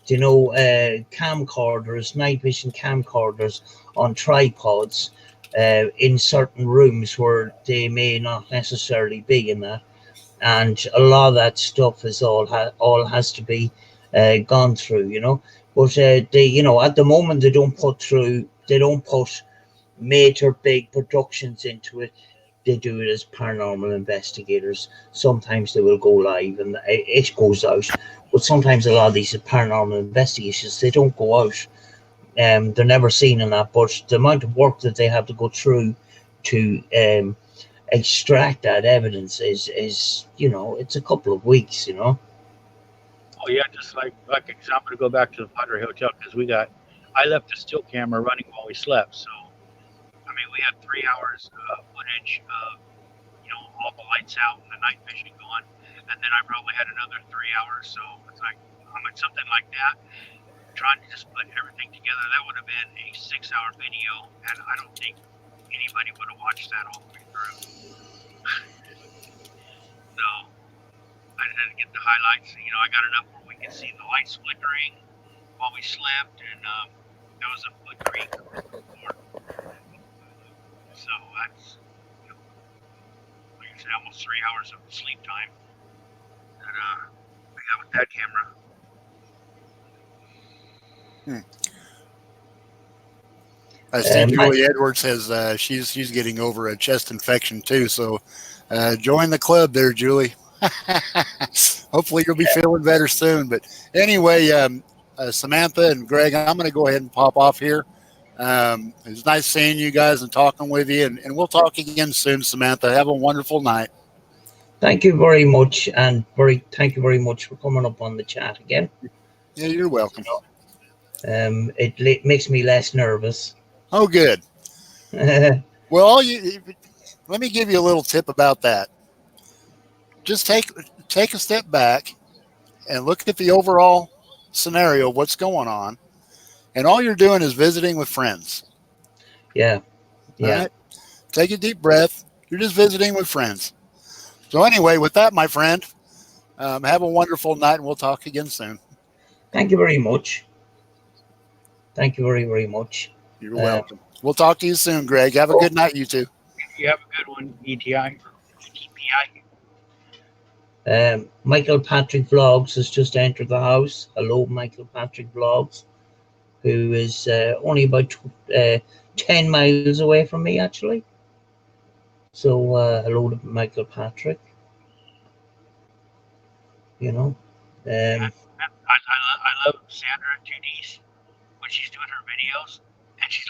Camcorders, night vision camcorders on tripods in certain rooms where they may not necessarily be in that. And a lot of that stuff is all has to be gone through. But they, at the moment they don't put major big productions into it. They do it as paranormal investigators. Sometimes they will go live and it goes out, but sometimes a lot of these paranormal investigations, they don't go out. They're never seen in that, but the amount of work that they have to go through to extract that evidence is it's a couple of weeks. Oh yeah, just like I'm going to go back to the Padre Hotel because I left the still camera running while we slept. So I mean, we had 3 hours footage of all the lights out and the night vision going, and then I probably had another 3 hours. So it's like something like that. Trying to just put everything together, that would have been a 6-hour video, and I don't think anybody would have watched that all the way through. So I just had to get the highlights. I got enough where we could see the lights flickering while we slept, and that was a foot creek. So that's, like I said, almost 3 hours of sleep time that we got with that camera. I see Julie Edwards has she's getting over a chest infection too. So join the club there, Julie. Hopefully you'll be feeling better soon. But anyway, Samantha and Greg, I'm going to go ahead and pop off here. It's nice seeing you guys and talking with you, and we'll talk again soon, Samantha. Have a wonderful night. Thank you very much, and thank you very much for coming up on the chat again. Yeah, you're welcome. It makes me less nervous. Oh, good. Well, let me give you a little tip about that. Just take a step back and look at the overall scenario, what's going on, and all you're doing is visiting with friends. Yeah. Right? Take a deep breath. You're just visiting with friends. So anyway, with that, my friend, have a wonderful night, and we'll talk again soon. Thank you very much. Thank you very, very much. You're welcome. We'll talk to you soon, Greg. Have a good night, you two. You have a good one, ETI. Michael Patrick Vlogs has just entered the house. Hello, Michael Patrick Vlogs, who is only about 10 miles away from me, actually. So, hello to Michael Patrick. I love Sandra 2D's when she's doing her videos, and she's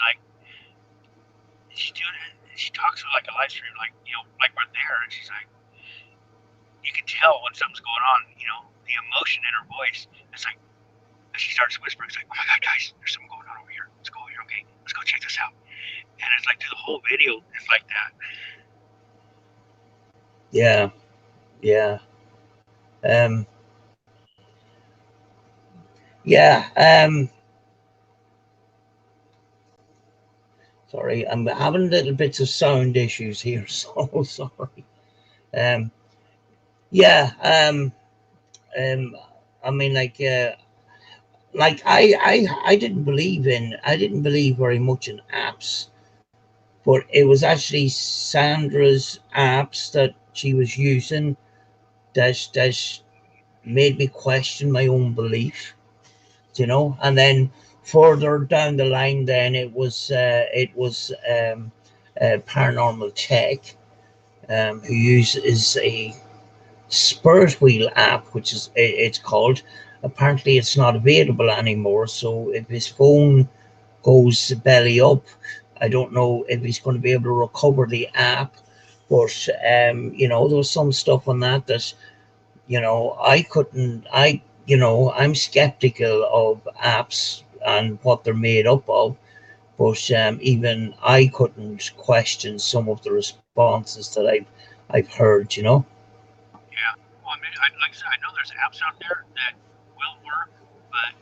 doing it, and she talks like a live stream, like we're there, and she's like, you can tell when something's going on, the emotion in her voice. It's like, and she starts whispering, it's like, oh my God, guys, there's something going on over here. Let's go over here, okay? Let's go check this out. And it's like through the whole video, it's like that. Yeah. Sorry, I'm having little bits of sound issues here, so sorry. I mean, I didn't believe very much in apps, but it was actually Sandra's apps that she was using that made me question my own belief, and then further down the line, then it was Paranormal Tech, who uses a Spirit Wheel app, which is it's called. Apparently, it's not available anymore. So if his phone goes belly up I don't know if he's going to be able to recover the app, but there was some stuff on that I couldn't. I'm skeptical of apps and what they're made up of, but even I couldn't question some of the responses that I've heard. Yeah. Well, I mean, like I said, I know there's apps out there that will work, but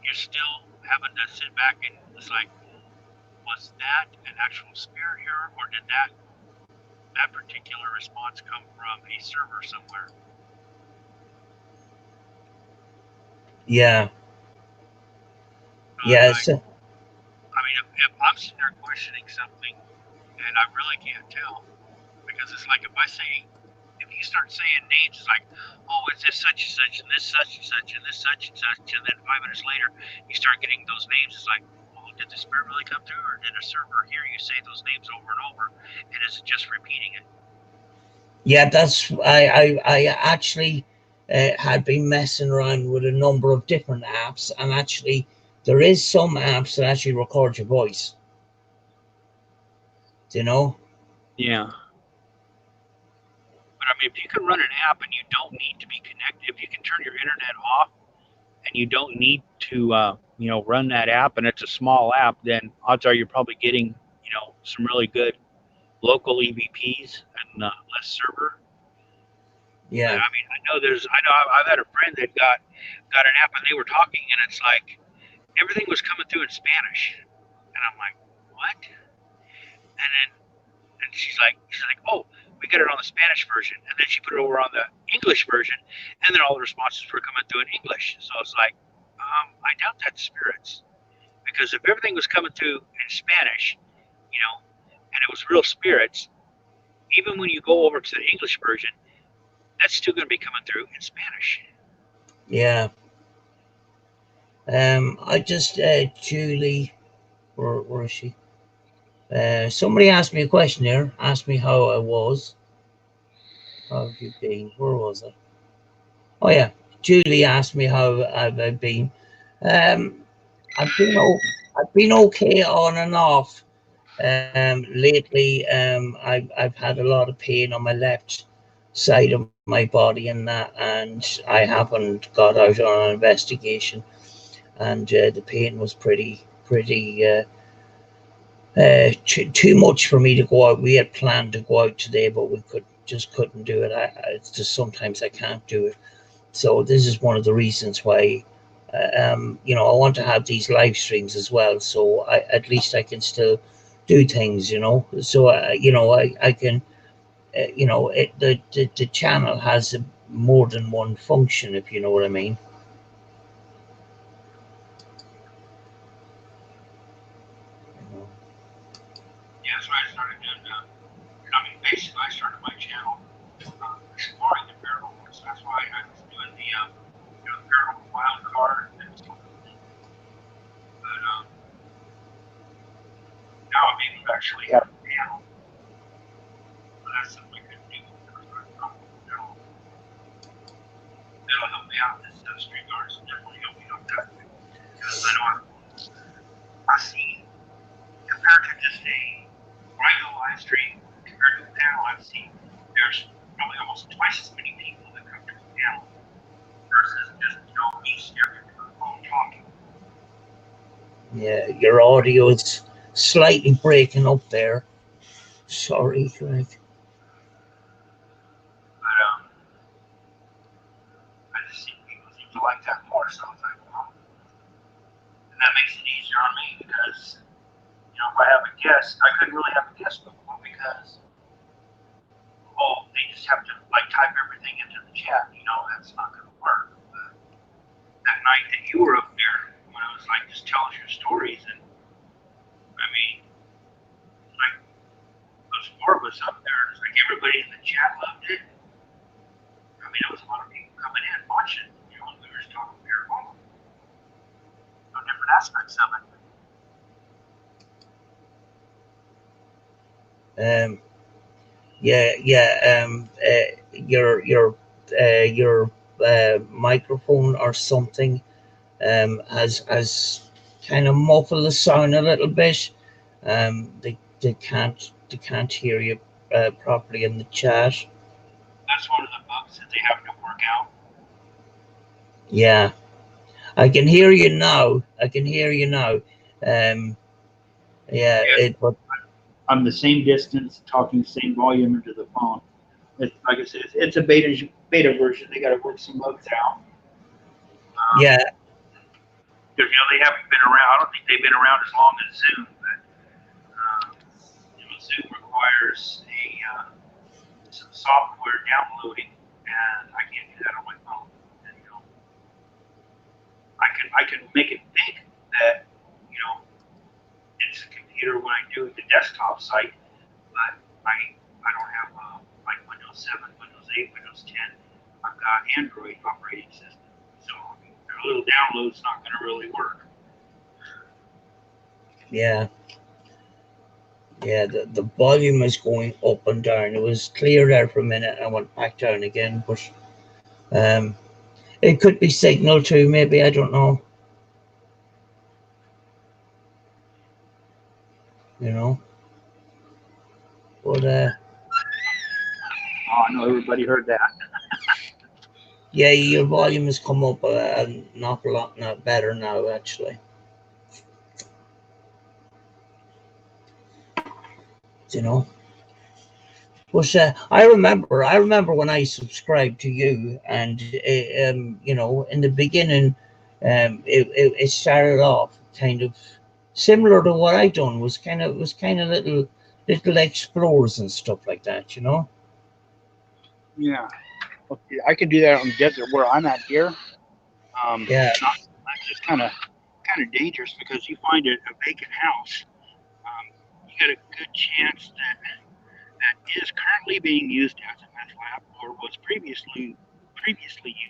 you're still having to sit back and it's like, was that an actual spirit here, or did that particular response come from a server somewhere? Yeah, So it's yeah, like, I mean, if I'm sitting there questioning something and I really can't tell, because it's like if you start saying names, it's like, oh, it's this such and such, and this such and such, and this such and such, and then 5 minutes later, you start getting those names. It's like, well, did the spirit really come through, or did a server hear you say those names over and over, and is it just repeating it? yeah. That's I actually had been messing around with a number of different apps, and actually there is some apps that actually record your voice. Do you know? Yeah. But I mean, if you can run an app and you don't need to be connected, if you can turn your internet off and you don't need to, run that app, and it's a small app, then odds are you're probably getting, some really good local EVPs and less server. But Yeah, I mean, I've had a friend that got an app and they were talking, and it's like everything was coming through in Spanish, and I'm like, what? And then and she's like, oh, we got it on the Spanish version, and then she put it over on the English version, and then all the responses were coming through in English. So it's like, I doubt that's spirits, because if everything was coming through in Spanish, and it was real spirits, even when you go over to the English version, that's still going to be coming through in Spanish. yeah. I just Julie, where is she? Somebody asked me a question here. Asked me how I was. How have you been? Where was it? Oh yeah, Julie asked me how I've been. Um, I've been okay on and off. Lately, I've had a lot of pain on my left side of my body and that, and I haven't got out on an investigation, and the pain was too much for me to go out. We had planned to go out today, but we couldn't do it. It's just sometimes I can't do it. So this is one of the reasons why, I want to have these live streams as well. So at least I can still do things. So I can, the channel has more than one function, if you know what I mean. Yeah, that's why I started doing. Basically, I started my channel exploring the paranormal. So that's why I was doing the paranormal wild card and stuff. But now I'm able to actually have a panel. But that's something I couldn't do. That'll help me out. This street guards definitely help me out that way. Because I know I see, compared to just a regular live stream, compared to the panel I've seen, there's probably almost twice as many people that come to the panel versus just me staring at the phone talking. Yeah, your audio is slightly breaking up there. Sorry, Greg. But I just see people seem to like that more, so it's like, and that makes it easier on me because if I have a guest, I couldn't really have a guest before because they just have to type everything into the chat. That's not going to work. But that night that you were up there, when I was just telling your stories, and I mean, those four of us up there, it's like everybody in the chat loved it. I mean, there was a lot of people coming in watching. We were just talking paranormal, different aspects of it. Your microphone or something has kind of muffled the sound a little bit. They can't hear you properly in the chat. That's one of the bugs that they have to work out. Yeah, I can hear you now. I can hear you now. Um, yeah, Yeah, but I'm the same distance, talking same volume into the phone. Like I said, it's a beta version. They got to work some bugs out. yeah, because they haven't been around. I don't think they've been around as long as Zoom, but Zoom requires some software downloading, and I can't do that on my phone. And, I can make it think that it's a computer when I do the desktop site, but I don't have like Windows 7, Windows 8, Windows 10. I've got Android operating system, so a little download's not going to really work. yeah, yeah. The volume is going up and down. It was clear there for a minute, and I went back down again. But um, it could be signal too. Maybe I don't know. You know, but Oh, I know everybody heard that. yeah, your volume has come up an awful lot now, better now actually. You know. But I remember when I subscribed to you, and in the beginning, it started off kind of similar to what I done. Was kind of little explorers and stuff like that. Yeah. Okay, I could do that on the desert where I'm at here. Yeah, That's just kind of dangerous because you find a vacant house. You got a good chance that is currently being used as a meth lab or was previously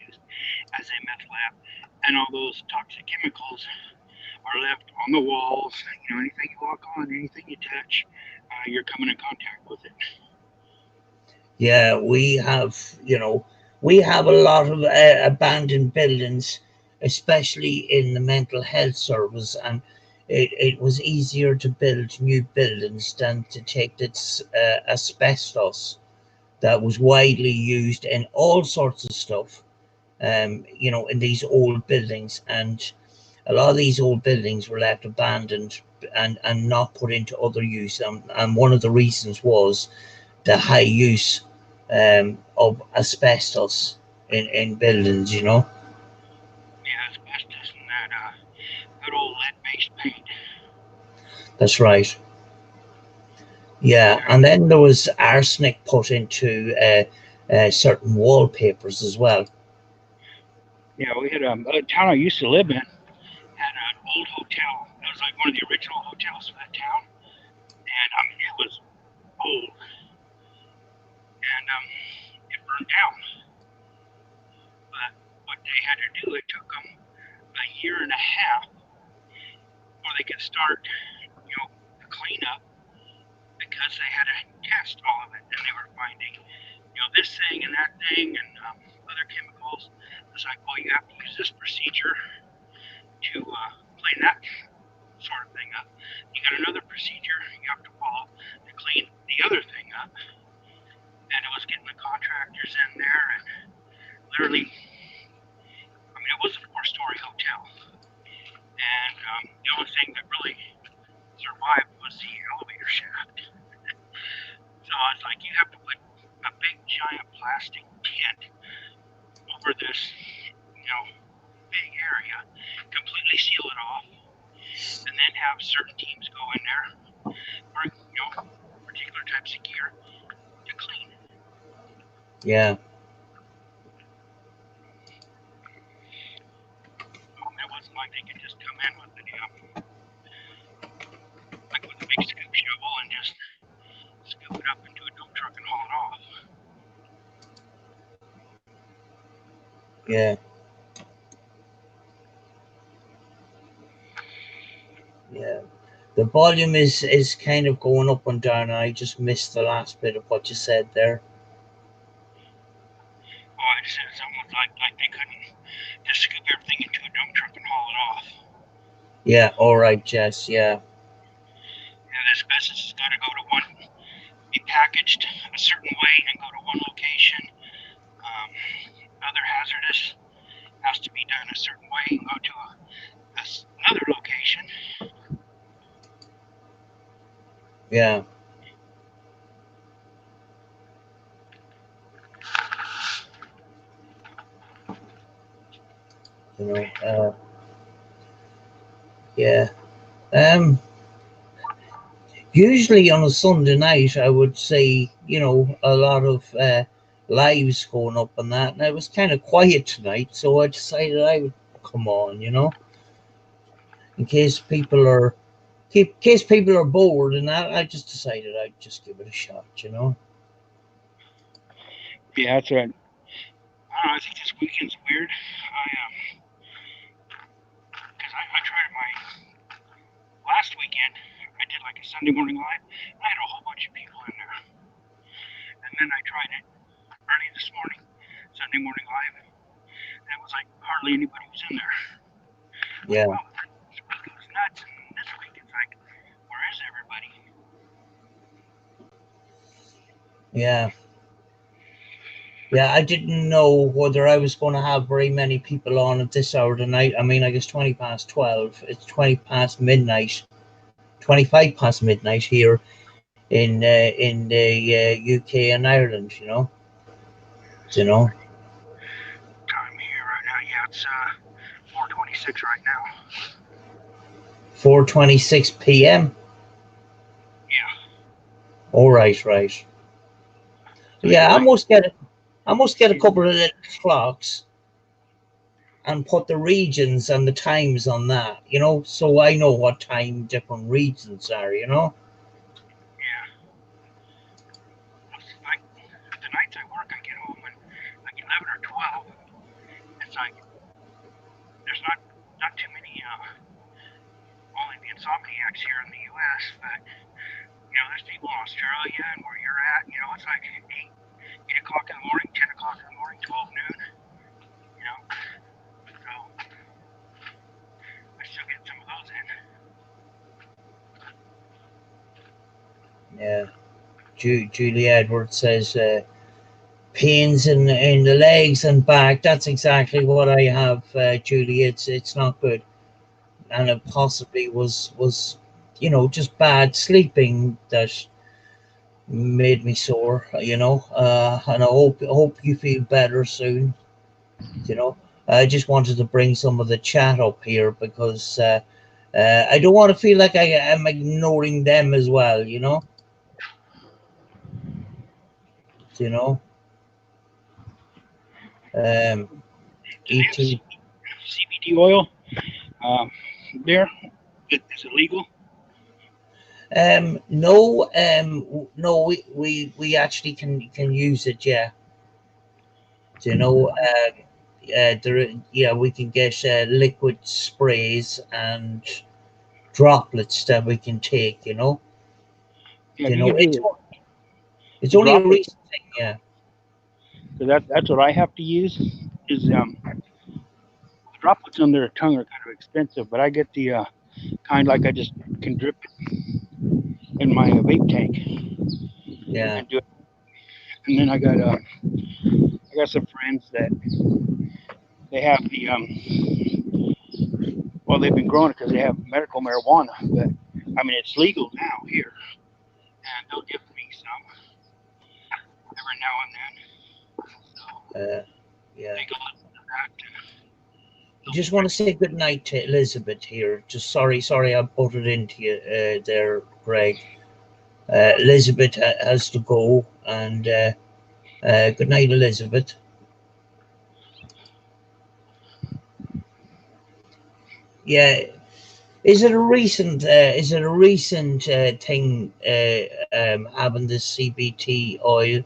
used as a meth lab, and all those toxic chemicals are left on the walls. Anything you walk on, anything you touch, you're coming in contact with it. yeah. We have a lot of abandoned buildings, especially in the mental health service, and it was easier to build new buildings than to take this asbestos that was widely used in all sorts of stuff, in these old buildings. And a lot of these old buildings were left abandoned and not put into other use. And one of the reasons was the high use of asbestos in buildings. Yeah, asbestos and that good old lead-based paint. That's right. Yeah, and then there was arsenic put into certain wallpapers as well. Yeah, we had a town I used to live in had an old hotel. It was like one of the original hotels for that town, and it was old, and it burned down. But what they had to do, it took them a year and a half before they could start, the cleanup because they had to test all of it, and they were finding, this thing and that thing and other chemicals. It's like, well, you have to use this procedure to clean that sort of thing up. You got another procedure you have to follow to clean the other thing up. And it was getting the contractors in there, and literally, it was a 4-story hotel. And the only thing that really survived was the elevator shaft. So it's like you have to put a big giant plastic tent over this, big area, completely seal it off, and then have certain teams go in there for, particular types of gear to clean. Yeah. It wasn't like they could just come in with with a big scoop shovel and just scoop it up into a dump truck and haul it off. Yeah. Yeah. The volume is kind of going up and down. I just missed the last bit of what you said there. Oh, it's almost like they couldn't just scoop everything into a dump truck and haul it off. Yeah. All right, Jess. Yeah. Yeah, the asbestos has got to go to one, be packaged a certain way and go to one location. Other hazardous has to be done a certain way and go to another location. Yeah. You know, yeah. Usually on a Sunday night, I would say, you know, a lot of lives going up and that, and it was kind of quiet tonight, so I decided I would come on, you know, in case people are bored and that. I just decided I'd just give it a shot, you know. Yeah, that's right. I think this weekend's weird. Because I tried my last weekend. I did like a Sunday morning live. I had a whole bunch of people in there, and then I tried it early this morning, Sunday morning live, and it was like hardly anybody was in there. Yeah. Wow, this week it was nuts, and this week it's like, where is everybody? Yeah. Yeah, I didn't know whether I was going to have very many people on at this hour tonight. I mean, I guess 20 past 12. It's 20 past midnight, 25 past midnight here in the UK and Ireland, you know. You know. Time here right now, yeah, it's 4:26 right now. 4:26 p.m. Yeah. All right, right. So Yeah, I must get a Excuse couple of little clocks and put the regions and the times on that, you know, so I know what time different regions are, you know. Yeah. Like the nights I work, I get home and like 11 or 12. It's like there's not too many only the insomniacs here in the U.S., but you know there's people in Australia and where you're at. You know, it's like 8 o'clock in the morning, 10 o'clock in the morning, 12 noon. You know, so I still get some of those in. Yeah. Julie Edwards says pains in the legs and back. That's exactly what I have, Julie. It's not good, and it possibly was you know, just bad sleeping that made me sore, you know. And I hope you feel better soon, you know. I just wanted to bring some of the chat up here because I don't want to feel like I am ignoring them as well, you know. You know. Et CBD oil there? Is it legal? no, no, we actually can use it, yeah. You know, there, yeah, we can get liquid sprays and droplets that we can take. You know, Yeah, you you know, can do it's the only a droplets. recent thing, yeah. So that's what I have to use. Is the droplets on their tongue are kind of expensive, but I get the kind like I just can drip it in my vape tank Yeah, and do it. And then I got some friends that they have the well they've been growing it because they have medical marijuana, but I mean it's legal now here, and they'll give me some every now and then. So yeah. take a look at that. I just want to say good night to Elizabeth here. Just sorry, I butted into you there, Greg. Elizabeth has to go, and good night, Elizabeth. Yeah, is it a recent? Thing? Having this CBT oil?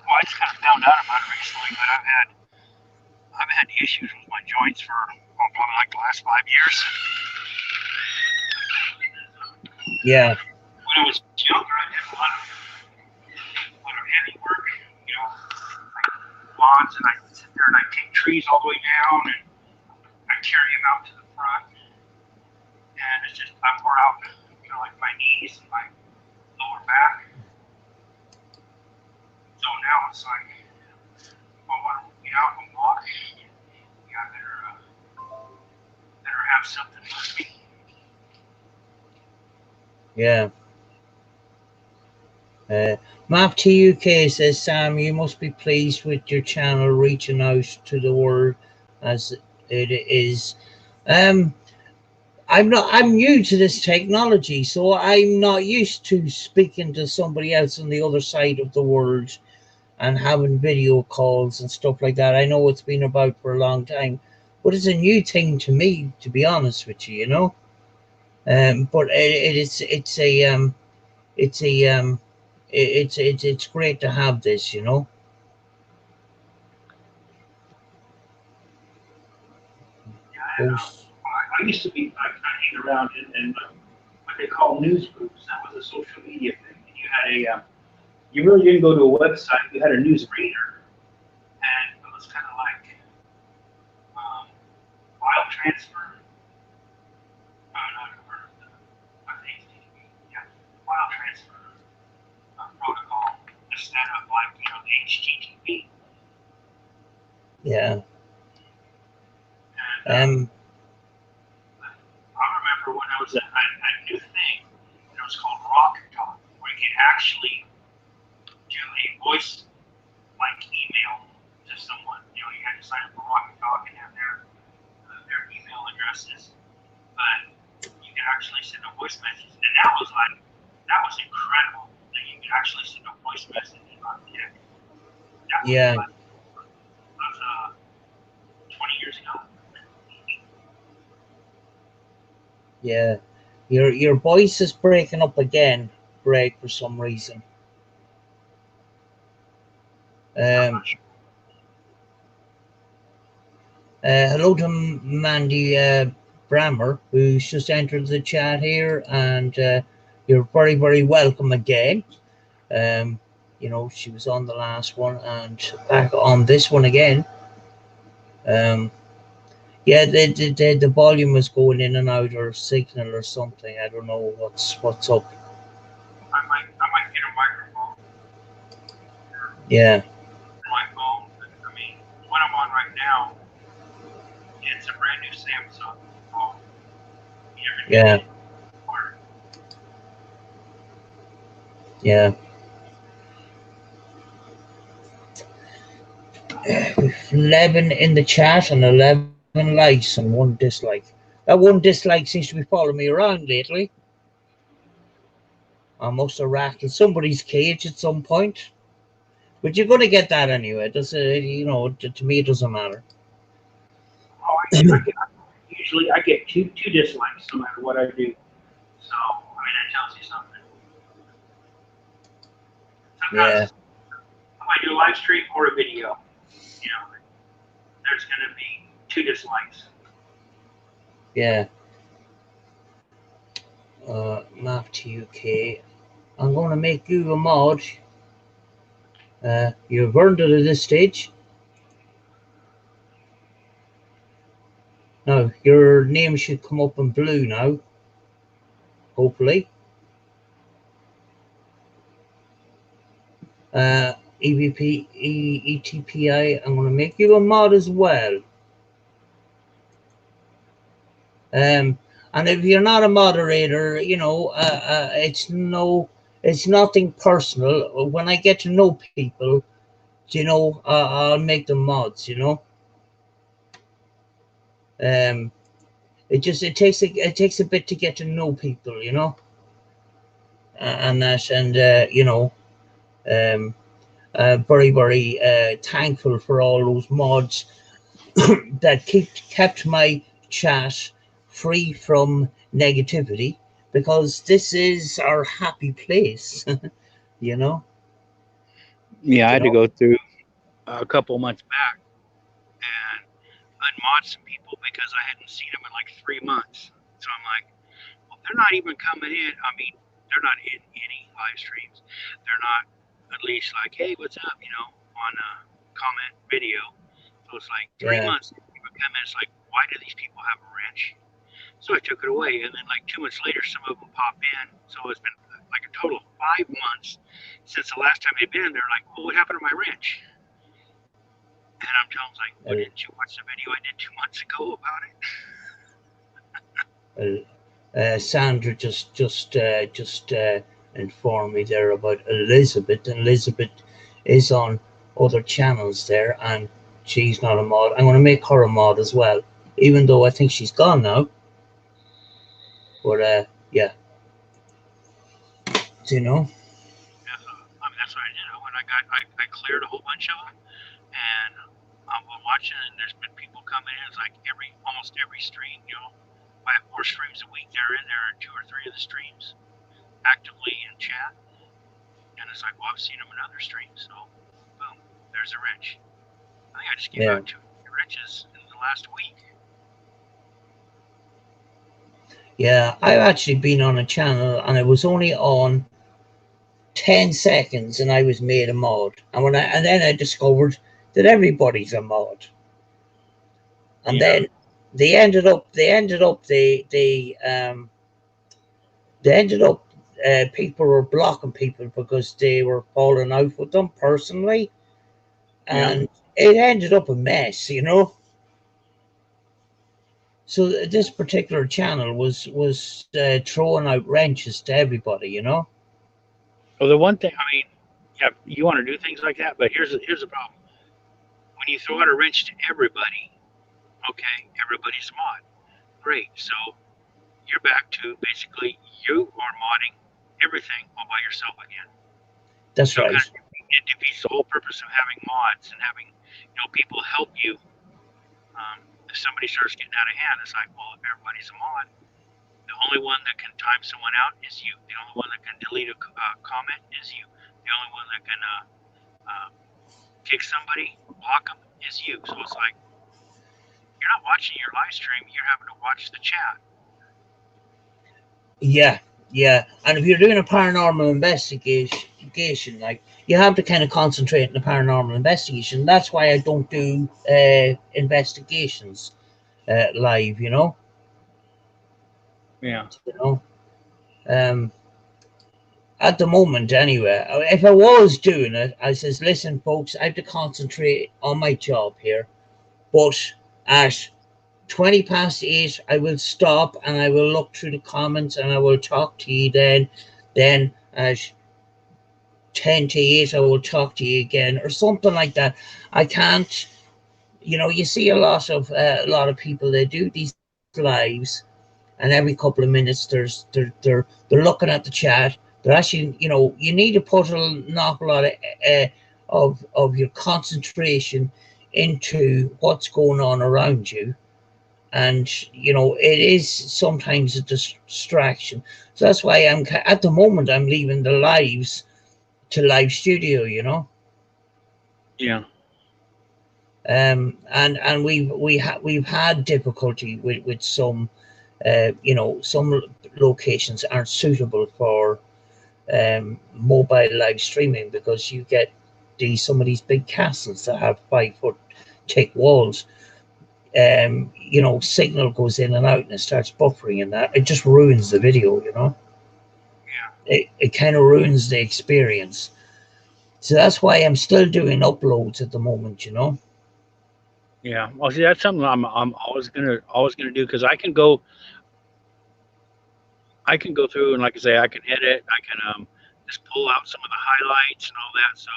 Well, I just kind of found out about it recently, but I've had issues with my joints for probably like the last 5 years. Yeah, When I was younger, I did a lot of heavy work, you know, like lawns, and I sit there and I take trees all the way down and I carry them out to the front. I wore out kind of like my knees and my lower back. So now it's like, if I want to get out and walk, yeah, better have something with me. Yeah. Map TUK says, Sam, you must be pleased with your channel reaching out to the world as it is. I'm new to this technology, so I'm not used to speaking to somebody else on the other side of the world and having video calls and stuff like that. I know it's been about for a long time, but it's a new thing to me, to be honest with you, you know. But it's a it's great to have this, you know. Yeah, and I used to be, I hang around in what they call news groups. That was a social media thing. And you had you really didn't go to a website. You had a news reader, and it was kind of like file transfer. I think, yeah, file transfer protocol instead of like the HTTP. Yeah. And I remember when there was a new thing, and it was called Rock Talk, where you could actually do a voice like email to someone. You had to sign up for Rock Talk and have their email addresses, but you could actually send a voice message, and that was incredible that you could actually send a voice message on text. That was Yeah. like, that was 20 years ago. Yeah. Your voice is breaking up again, Greg, for some reason. Hello to Mandy Brammer, who's just entered the chat here, and you're very, very welcome again. She was on the last one and back on this one again. Yeah, the volume was going in and out, or signal or something. I don't know what's up. I might get a microphone. Yeah. My phone. I mean, what I'm on right now, it's a brand new Samsung phone. Yeah. Yeah. 11 in the chat and 11 likes and 1 dislike. That 1 dislike seems to be following me around lately. I must have rattled somebody's cage at some point. But you're going to get that anyway. To me, it doesn't matter. Oh, usually I get two dislikes no matter what I do. So, I mean, that tells you something. Sometimes if I do a live stream or a video, there's going to be 2 dislikes. Yeah. Map to UK. I'm going to make you a mod. You've earned it at this stage. Now, your name should come up in blue now. Hopefully. EVP, ETPI, I'm going to make you a mod as well. And if you're not a moderator, it's nothing personal. When I get to know people, I'll make them mods. It takes a bit to get to know people, and very, very thankful for all those mods that kept my chat free from negativity, because this is our happy place. Yeah, I had to go through a couple months back and unmod some people because I hadn't seen them in like 3 months. So I'm like, well, they're not even coming in. I mean, they're not in any live streams. They're not at least like, hey, what's up, on a comment video. So it's like 3 months. People come in, it's like, why do these people have a wrench? So I took it away, and then like 2 months later, some of them pop in. So it's been like a total of 5 months since the last time they've been. They're like, "Well, what happened to my wrench?" And I'm telling them like, "Well, didn't you watch the video I did 2 months ago about it?" Sandra just informed me there about Elizabeth, and Elizabeth is on other channels there, and she's not a mod. I'm going to make her a mod as well, even though I think she's gone now. But yeah, do you know? Yeah, so, I mean, that's what I did. I cleared a whole bunch of them, and I'm watching, and there's been people coming in. It's like almost every stream, you know. I have 4 streams a week. They're in there, 2 or 3 of the streams actively in chat, and it's like, well, I've seen them in other streams, so boom, there's a wrench. I think I just gave out 2 wrenches in the last week. Yeah, I've actually been on a channel, and I was only on 10 seconds, and I was made a mod. And then I discovered that everybody's a mod. And then they ended up people were blocking people because they were falling out with them personally, and it ended up a mess, you know. So this particular channel was throwing out wrenches to everybody, you know. Well, the one thing, I mean, yeah, you want to do things like that, but here's the problem. When you throw out a wrench to everybody, okay, everybody's a mod. Great. So you're back to basically you are modding everything all by yourself again. That's right. It defeats the whole purpose of having mods and having, you know, people help you. If somebody starts getting out of hand, it's like, well, if everybody's a mod, the only one that can time someone out is you. The only one that can delete a comment is you. The only one that can kick somebody, block them, is you. So it's like, you're not watching your live stream, you're having to watch the chat. Yeah. And if you're doing a paranormal investigation, like, you have to kind of concentrate on the paranormal investigation. That's why I don't do investigations live, you know. Yeah. You know, at the moment, anyway. If I was doing it, I says, listen, folks, I have to concentrate on my job here. But at 20 past 8, I will stop and I will look through the comments and I will talk to you then. Then at 10 to 8, I will talk to you again, or something like that. I can't, you know, you see a lot of people, they do these lives, and every couple of minutes they're looking at the chat. They're actually, you know, you need to put an awful lot of your concentration into what's going on around you. And, you know, it is sometimes a distraction. So that's why at the moment, I'm leaving the lives to live studio, you know. Yeah. And we've had difficulty with some, you know, some locations aren't suitable for mobile live streaming, because you get some of these big castles that have 5-foot thick walls. You know, signal goes in and out and it starts buffering, and that it just ruins the video, you know. It kind of ruins the experience. So that's why I'm still doing uploads at the moment, you know. Yeah. Well, see, that's something I'm always gonna do, because I can go through and, like I say, I can edit, I can just pull out some of the highlights and all that. So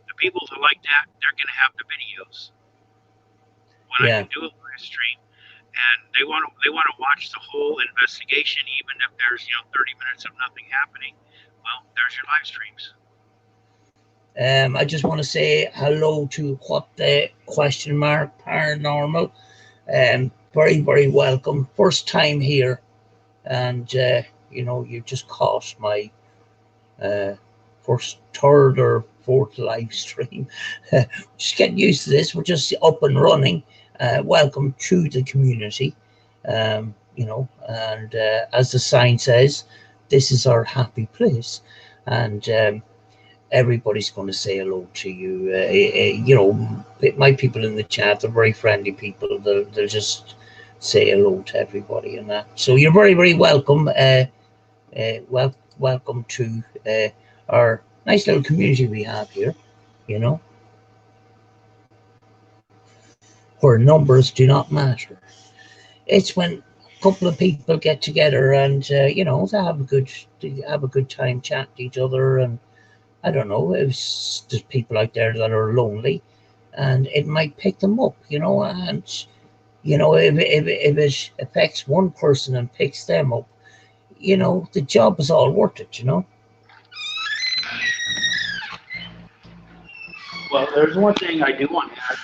the people who like that, they're gonna have the videos. When I can do a live stream, and they want to watch the whole investigation, even if there's 30 minutes of nothing happening. Well, there's your live streams. I just want to say hello to what the question mark paranormal. Very, very welcome. First time here, and you know, you just caught my first, third, or fourth live stream. Just getting used to this. We're just up and running. Welcome to the community. You know, and as the sign says, this is our happy place, and everybody's going to say hello to you. You know, my people in the chat, they're very friendly people. They'll just say hello to everybody and that. So you're very, very welcome. Welcome to our nice little community we have here, you know, where numbers do not matter. It's when a couple of people get together and you know, they have a good time chatting to each other, and I don't know, if there's people out there that are lonely, and it might pick them up, you know, and you know, if it affects one person and picks them up, you know, the job is all worth it, you know. Well, there's one thing I do want to add.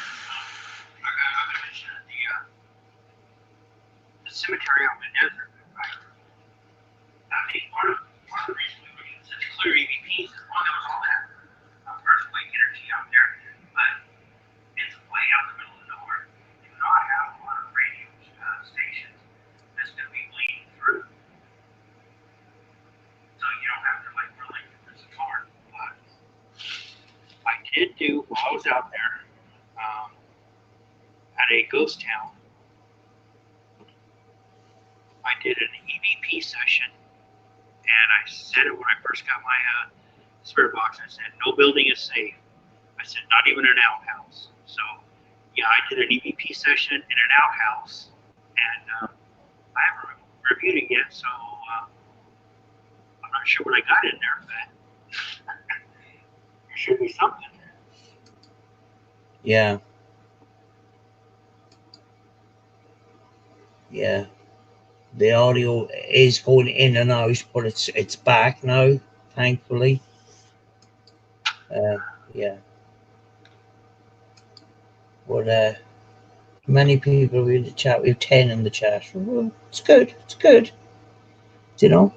I mentioned the cemetery out in the desert. Right? I think part of the reason we were getting such clear EVPs is one, there was all that earthquake energy out there, but it's way out in the middle of nowhere. You do not have a lot of radio stations that's going to be bleeding through. So you don't have to like really use a car. But I did do while I was out there at a ghost town. I did an EVP session, and I said it when I first got my spirit box. I said, no building is safe. I said, not even an outhouse. So, yeah, I did an EVP session in an outhouse, and I haven't reviewed it yet, so I'm not sure what I got in there, but there should be something. Yeah. Yeah. The audio is going in and out, but it's back now, thankfully. Yeah. But many people in the chat. We have 10 in the chat. Well, it's good. It's good. You know,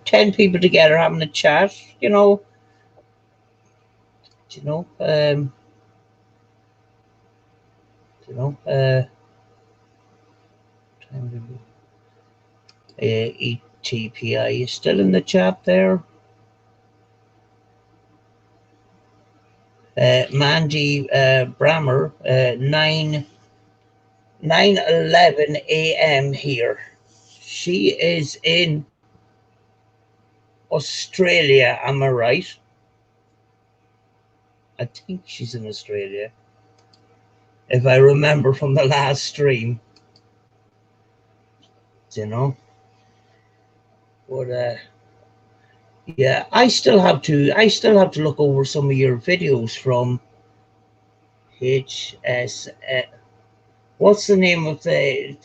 10 people together having a chat. You know. You know. You know. Etpi, are you still in the chat there? Mandy Brammer, 9:11 a.m. here. She is in Australia, am I right? I think she's in Australia, if I remember from the last stream. You know, but yeah, I still have to look over some of your videos from HS. What's the name of the?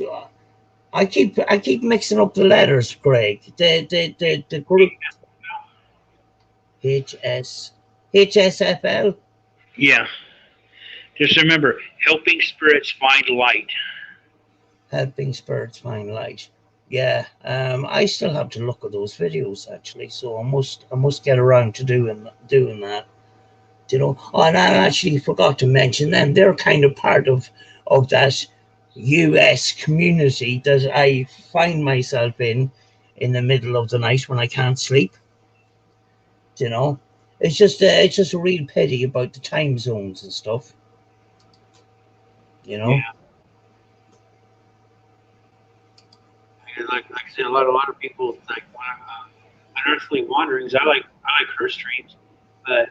I keep mixing up the letters, Greg. The group HSFL. Yeah. Just remember, helping spirits find light. Helping spirits find light. Yeah. I still have to look at those videos actually, so I must get around to doing that. You know, and I actually forgot to mention them. They're kind of part of that US community that I find myself in the middle of the night when I can't sleep. You know, it's just a real pity about the time zones and stuff. You know. Yeah. Like I said, a lot of people like unearthly wanderings. I like her streams, but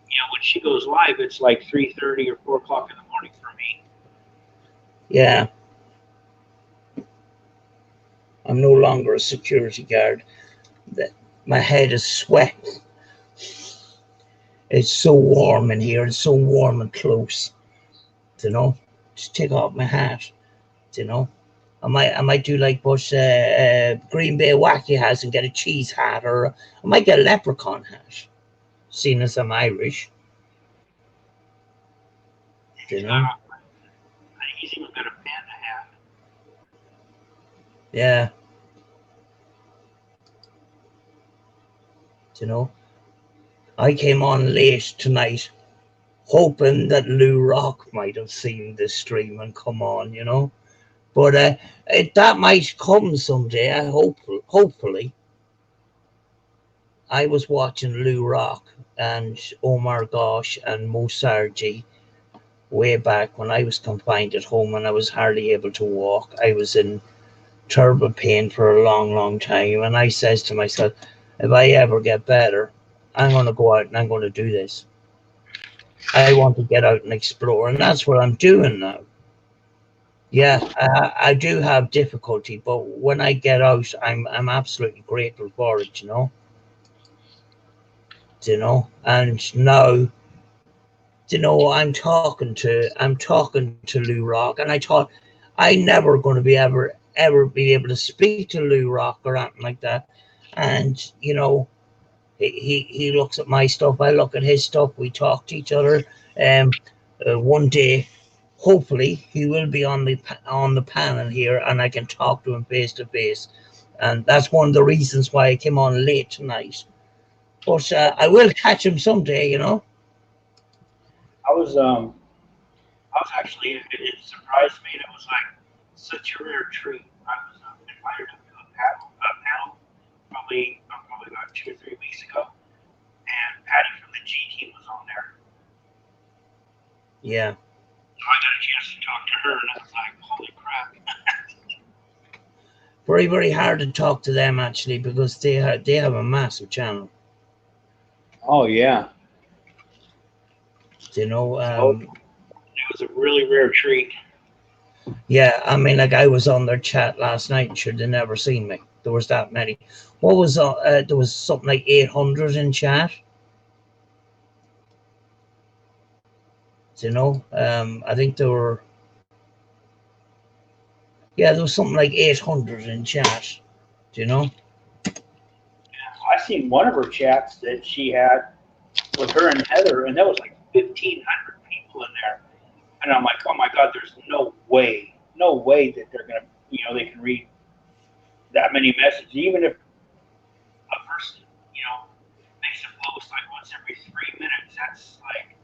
you know when she goes live, it's like 3:30 or 4 o'clock in the morning for me. Yeah. I'm no longer a security guard. My head is sweating. It's so warm in here. It's so warm and close. You know, just take off my hat. You know, I might do like what Green Bay Wacky has and get a cheese hat, or I might get a leprechaun hat, seeing as I'm Irish. You know. He's even got a panda hat. Yeah. You know, I came on late tonight, hoping that Lou Rock might have seen this stream and come on, you know. But that might come someday. I hopefully. I was watching Lou Rock and Omar Gosh and Mo Sargi way back when I was confined at home and I was hardly able to walk. I was in terrible pain for a long, long time. And I says to myself, if I ever get better, I'm going to go out and I'm going to do this. I want to get out and explore. And that's what I'm doing now. Yeah, I do have difficulty, but when I get out, I'm absolutely grateful for it, And now, I'm talking to Lou Rock, and I thought I never going to be ever be able to speak to Lou Rock or anything like that, and he looks at my stuff, I look at his stuff, we talk to each other. One day, hopefully, he will be on the panel here, and I can talk to him face to face. And that's one of the reasons why I came on late tonight. But I will catch him someday. I was actually, it surprised me. It was like such a rare treat. I was invited to a panel probably about 2 or 3 weeks ago, and Patty from the G team was on there. Yeah. So I got a chance to talk to her, and I was like, holy crap. Very, very hard to talk to them actually, because they have a massive channel. Oh yeah. You know, it was a really rare treat. Yeah, I mean, like I was on their chat last night, and sure, they never seen me. There was that many. What was there was something like 800 in chat. I think there were. Yeah, there was something like 800 in chat. I seen one of her chats that she had with her and Heather, and that was like 1,500 people in there. And I'm like, oh my God, there's no way that they're gonna, they can read that many messages, even if a person, makes a post like once every 3 minutes. That's like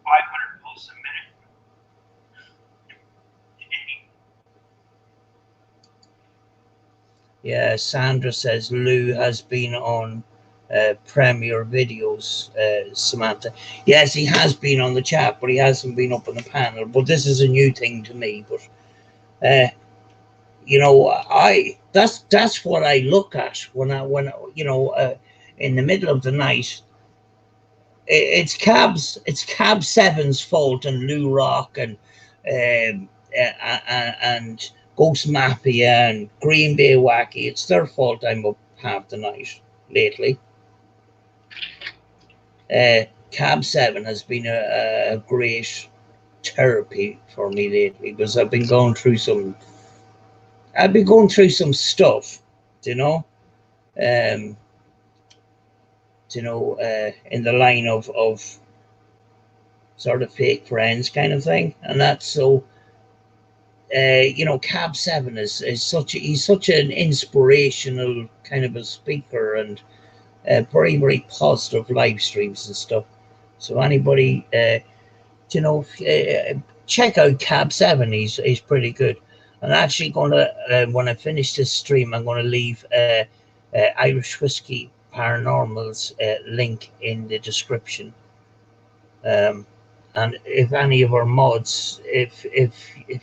500 posts a minute. Yeah, Sandra says Lou has been on Premiere Videos, Samantha. Yes, he has been on the chat, but he hasn't been up on the panel. But this is a new thing to me. But that's what I look at when in the middle of the night. It's Cab Seven's fault, and Lou Rock and Ghost Mafia and Green Bay Wacky. It's their fault I'm up half the night lately. Cab 7 has been a great therapy for me lately, because I've been going through some stuff, um, in the line of sort of fake friends kind of thing, and that's so. Cab 7 is he's such an inspirational kind of a speaker, and very, very positive live streams and stuff. So anybody, check out Cab 7. He's pretty good. I'm actually gonna when I finish this stream, I'm gonna leave Irish Whiskey Paranormal's link in the description. And if any of our mods, if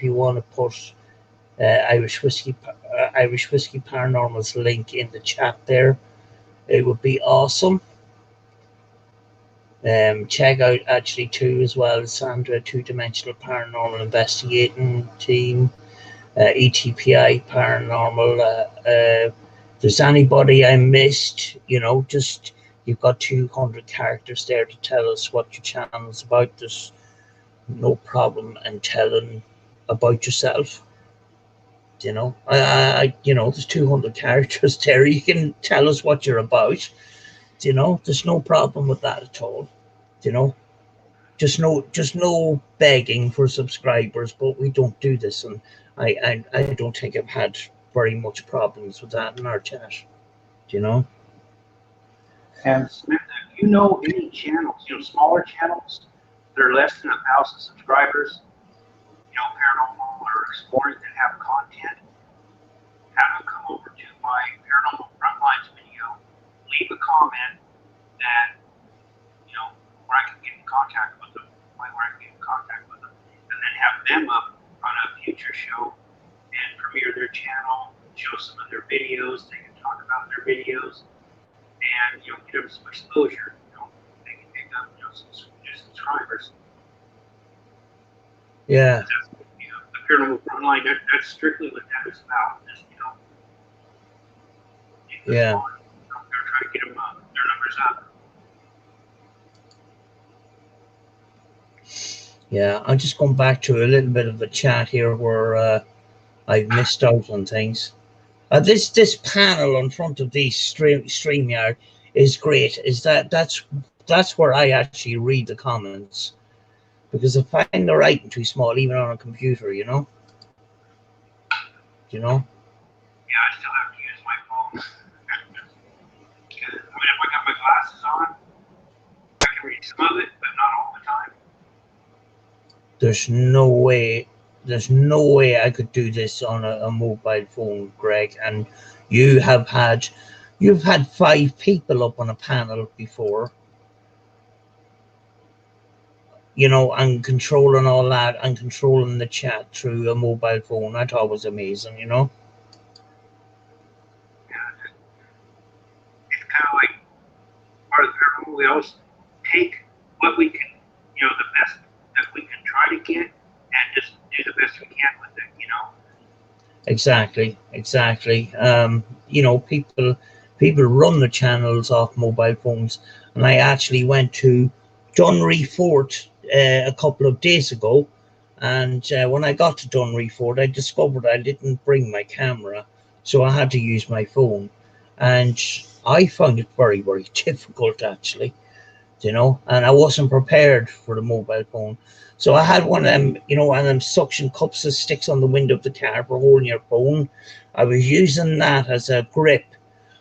you want to put Irish Whiskey Paranormal's link in the chat there, it would be awesome. Check out actually too as well, Sandra, Two Dimensional Paranormal Investigating Team, ETPI Paranormal. If there's anybody I missed, just you've got 200 characters there to tell us what your channel's about. There's no problem in telling about yourself. There's 200 characters there. You can tell us what you're about. There's no problem with that at all. Just no begging for subscribers, but we don't do this, and I don't think I've had very much problems with that in our chat. And Samantha, if you know any channels, smaller channels that are less than 1,000 subscribers, paranormal or exploring, that have content, have them come over to my Paranormal Frontlines video, leave a comment, and where I can get in contact with them, where I can get in contact videos, they can talk about their videos, and get them some exposure. They can pick up some new subscribers. Yeah. The Paranormal Frontline, that's strictly what that is about. Just Yeah. They're trying to get them their numbers up. Yeah, I'm just going back to a little bit of the chat here where I missed out on things. This panel in front of the StreamYard is great. That's where I actually read the comments, because I find the writing too small even on a computer. Yeah, I still have to use my phone. If I got my glasses on, I can read some of it, but not all the time. There's no way I could do this on a mobile phone, Greg. And you've had 5 people up on a panel before, and controlling all that and controlling the chat through a mobile phone. I thought it was amazing, Yeah, it's kind of like part of the Paranormal. We always take what we can, the best that we can try to get, and just do the best we can with it. Exactly. People run the channels off mobile phones, and I actually went to Dunree Fort a couple of days ago, and when I got to Dunree Fort, I discovered I didn't bring my camera, so I had to use my phone, and I found it very, very difficult actually, and I wasn't prepared for the mobile phone. So I had one of them, one of them suction cups that sticks on the window of the car for holding your phone. I was using that as a grip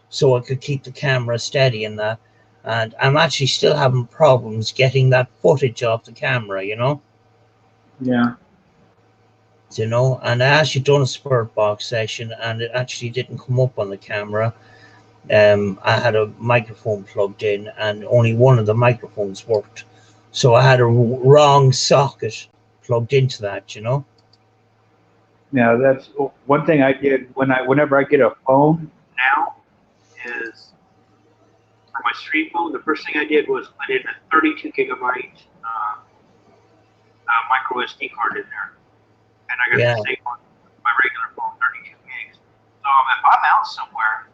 so I could keep the camera steady in that. And I'm actually still having problems getting that footage off the camera, Yeah. And I actually done a Spirit Box session and it actually didn't come up on the camera. I had a microphone plugged in and only one of the microphones worked. So I had a wrong socket plugged into that, Yeah, that's one thing I did whenever I get a phone Now is for my stream phone. The first thing I did was put in a 32 gigabyte micro SD card in there, and I got the same on my regular phone, 32 gigs. So if I'm out somewhere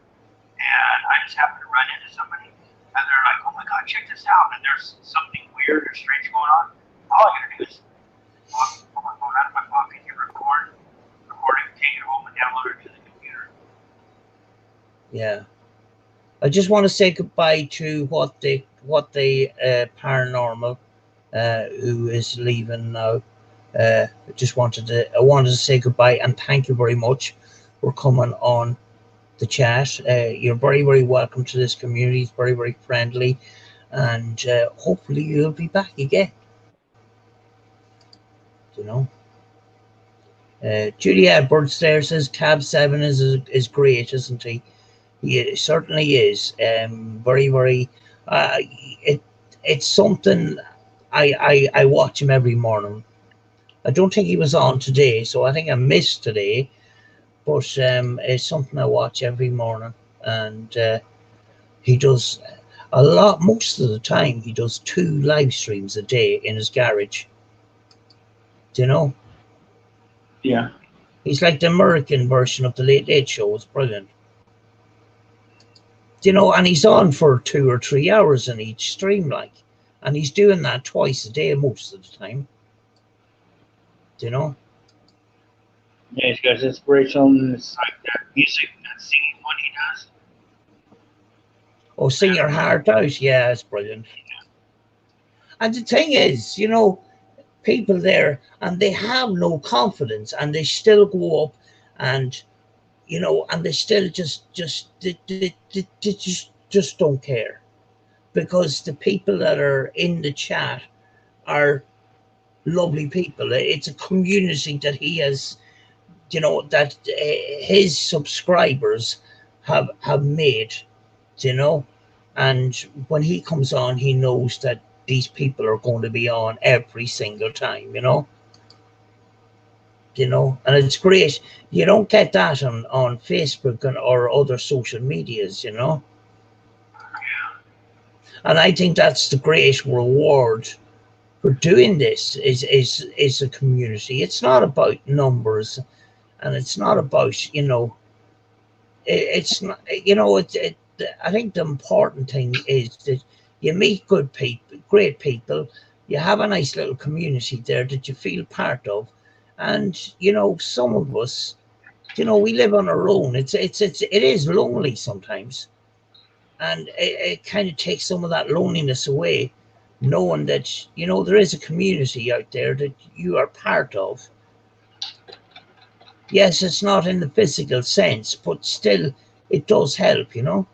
and I just happen to run into somebody and they're like, "Oh my God, check this out!" and there's something weird or strange going on, all I gotta do is pull my phone out of my pocket, hit recording, take it home, and download it to the computer. Yeah. I just want to say goodbye to what the Paranormal, who is leaving now. I wanted to say goodbye and thank you very much for coming on the chat. You're very, very welcome to this community. It's very, very friendly, and hopefully you'll be back again. Judy Edwards there says Cab 7 is great, isn't he? He certainly is. Very, very. It's something I watch him every morning. I don't think he was on today, so I think I missed today. But it's something I watch every morning, and he does a lot. Most of the time, he does 2 live streams a day in his garage. Yeah. He's like the American version of the Late Late Show. It's brilliant. And he's on for 2 or 3 hours in each stream, and he's doing that twice a day most of the time. Yeah, he's got his inspiration. It's like that music, that singing one he does. Oh, Sing Your Heart Out. Yeah, it's brilliant. And the thing is, people there, and they have no confidence, and they still go up, and and they still just don't care, because the people that are in the chat are lovely people. It's a community that he has, that his subscribers have made, and when he comes on, he knows that these people are going to be on every single time, you know, and it's great. You don't get that on Facebook or other social medias, you know. And I think that's the great reward for doing this is a community. It's not about numbers, and it's not about, you know, it's not, you know, I think the important thing is that you meet good people, great people. You have a nice little community there that you feel part of, and you know, some of us, you know, we live on our own. It is lonely sometimes, and it kind of takes some of that loneliness away, knowing that, you know, there is a community out there that you are part of. Yes, it's not in the physical sense, but still, it does help, you know.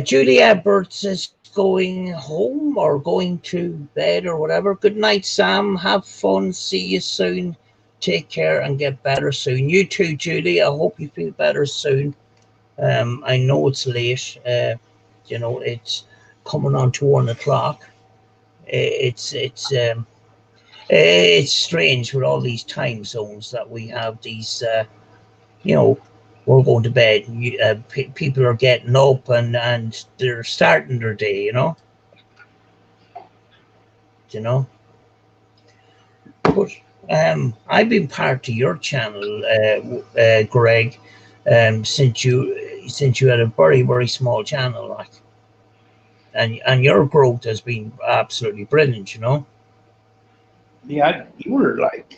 Julie Edwards is going home or going to bed or whatever. Good night, Sam. Have fun. See you soon. Take care and get better soon. You too, Julie. I hope you feel better soon. I know it's late. You know, it's coming on to 1 o'clock. It's strange with all these time zones that we have. These, you know, we're going to bed. People are getting up and they're starting their day. You know. You know. But I've been part of your channel, Greg, since you had a very small channel, like, and your growth has been absolutely brilliant. You know. Yeah, you were like way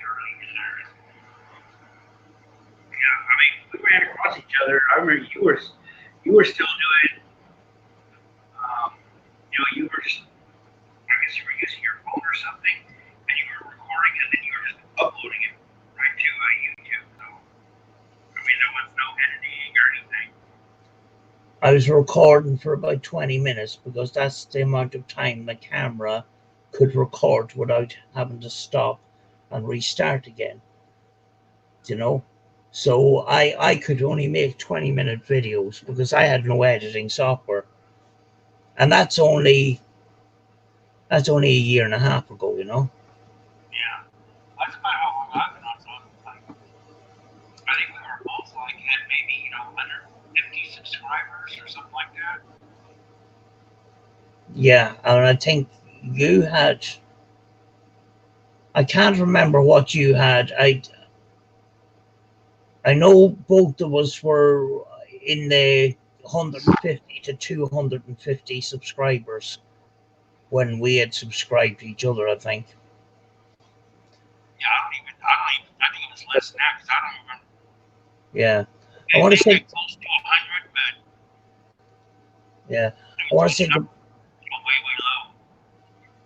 early in there. Yeah, I mean, we ran across each other. I remember you were still doing, you know, you were just, I guess you were using your phone or something, and you were recording, and then you were just uploading it right to YouTube. So, I mean, there was no editing or anything. I was recording for about 20 minutes because that's the amount of time the camera could record without having to stop and restart again. You know? So I could only make 20-minute videos because I had no editing software. And that's only a year and a half ago, you know? Yeah, that's about how long I've been on something. Like, I think we were both like had maybe, you know, under 50 subscribers or something like that. Yeah, and I think you had, I can't remember what you had. I know both of us were in the 150 to 250 subscribers when we had subscribed to each other, I think. Yeah, I think it was less than that because I don't remember. Yeah. I It want to may say, get close to 100, but yeah. I I want to say, way low.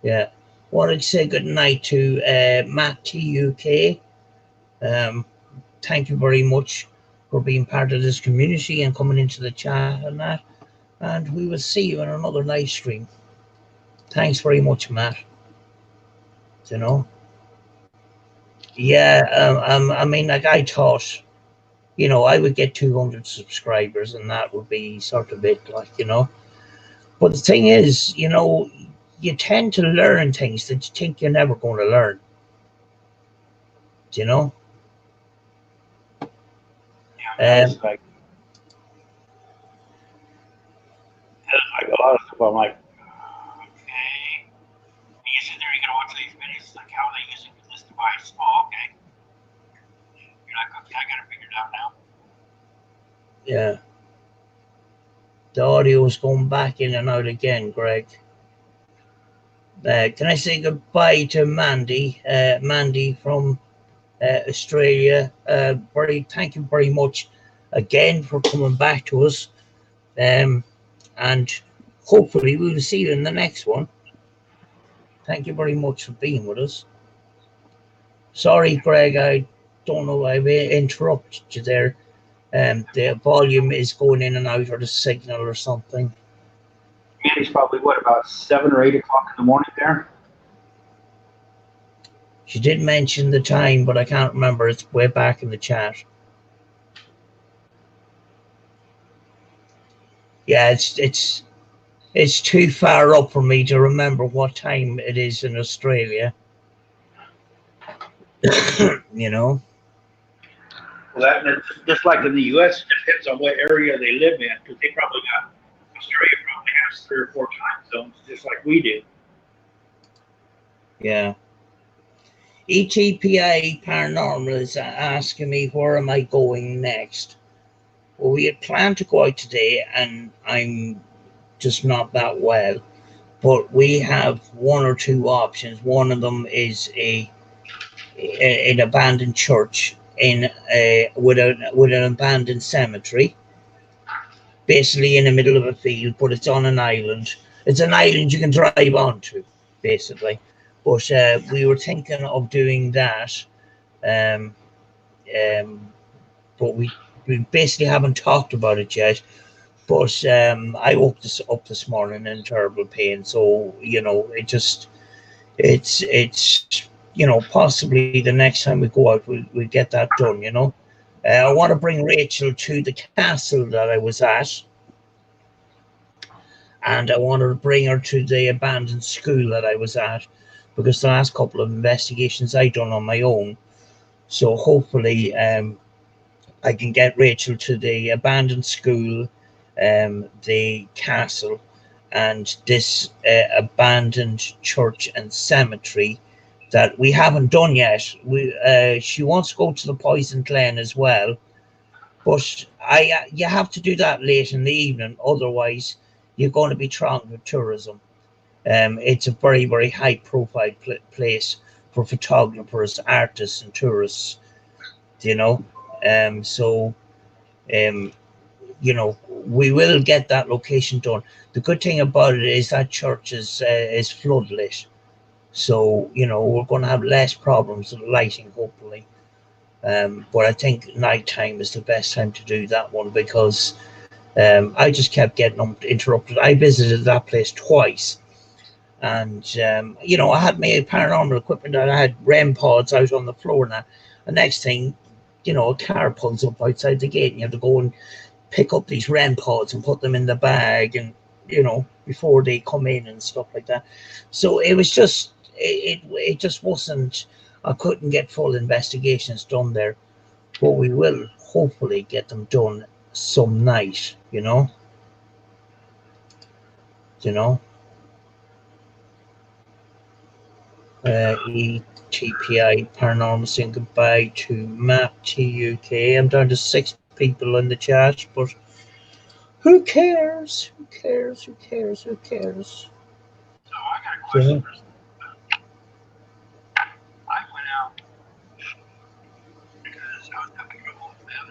yeah. I want to say good night to Matt TUK. Thank you very much for being part of this community and coming into the chat and that. And we will see you in another live stream. Thanks very much, Matt. You know? Yeah, I mean, like I thought, you know, I would get 200 subscribers and that would be sort of it, like, you know. But the thing is, you know, you tend to learn things that you think you're never going to learn. You know? yeah, it's like a lot of stuff. I'm like, Okay. And you sit there, you gotta watch these videos, like how they using this device. Oh, okay. You're like, okay, I got it figured out now. Yeah. The audio is going back in and out again, Greg. Can I say goodbye to Mandy? Mandy from Australia. Thank you very much again for coming back to us. And hopefully we will see you in the next one. Thank you very much for being with us. Sorry, Greg, I don't know, I've interrupted you there. The volume is going in and out, or the signal or something. Mandy's probably what, about 7 or 8 o'clock in the morning there. She did mention the time, but I can't remember. It's way back in the chat. Yeah, it's It's too far up for me to remember what time it is in Australia. You know. Well, that and it's just like in the U.S., it depends on what area they live in, because they probably got Australia probably has 3 or 4 time zones, just like we do. Yeah. ETPA Paranormal is asking me where am I going next. Well, we had planned to go out today, and I'm just not that well. But we have one or two options. One of them is an abandoned church in with an abandoned cemetery, basically in the middle of a field, but it's on an island. It's an island you can drive onto, basically. But we were thinking of doing that, um, um, but we basically haven't talked about it yet. But I woke up this morning in terrible pain, so you know it's possibly the next time we go out we'll get that done. I want to bring Rachel to the castle that I was at, and I wanted to bring her to the abandoned school that I was at, because the last couple of investigations I done on my own. So hopefully I can get Rachel to the abandoned school, the castle, and this abandoned church and cemetery that we haven't done yet. She wants to go to the Poison Glen as well, but you have to do that late in the evening, otherwise you're going to be thronged with tourism. It's a very, very high profile place for photographers, artists, and tourists. You know, so um, we will get that location done. The good thing about it is that church is floodlit, so we're going to have less problems with lighting, hopefully. But I think nighttime is the best time to do that one, because I just kept getting interrupted. I visited that place twice, and I had my paranormal equipment, and I had REM pods out on the floor. Now, the next thing, a car pulls up outside the gate, and you have to go and pick up these REM pods and put them in the bag, and before they come in and stuff like that. So it was just it just wasn't. I couldn't get full investigations done there, but we will hopefully get them done some night. You know. ETPI Paranormal saying goodbye to Matt TUK. I'm down to 6 people in the chat, but who cares? Who cares? Who cares? Who cares? So I got a question. I went out because I was having trouble with them.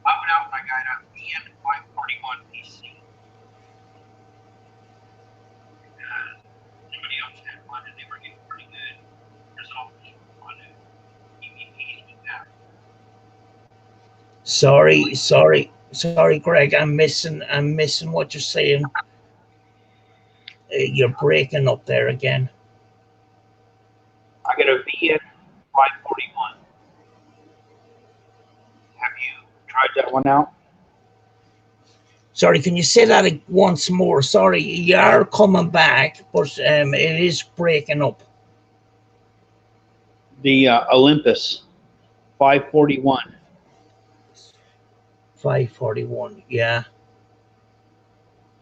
I went out and I got a EN541 PC. And somebody else had one, and they were getting pretty good results on EVPs with that. Sorry, Greg. I'm missing what you're saying. You're breaking up there again. I got a VN541. Have you tried that one out? Sorry, can you say that once more? Sorry, you are coming back, but it is breaking up. The Olympus 541. 541, yeah.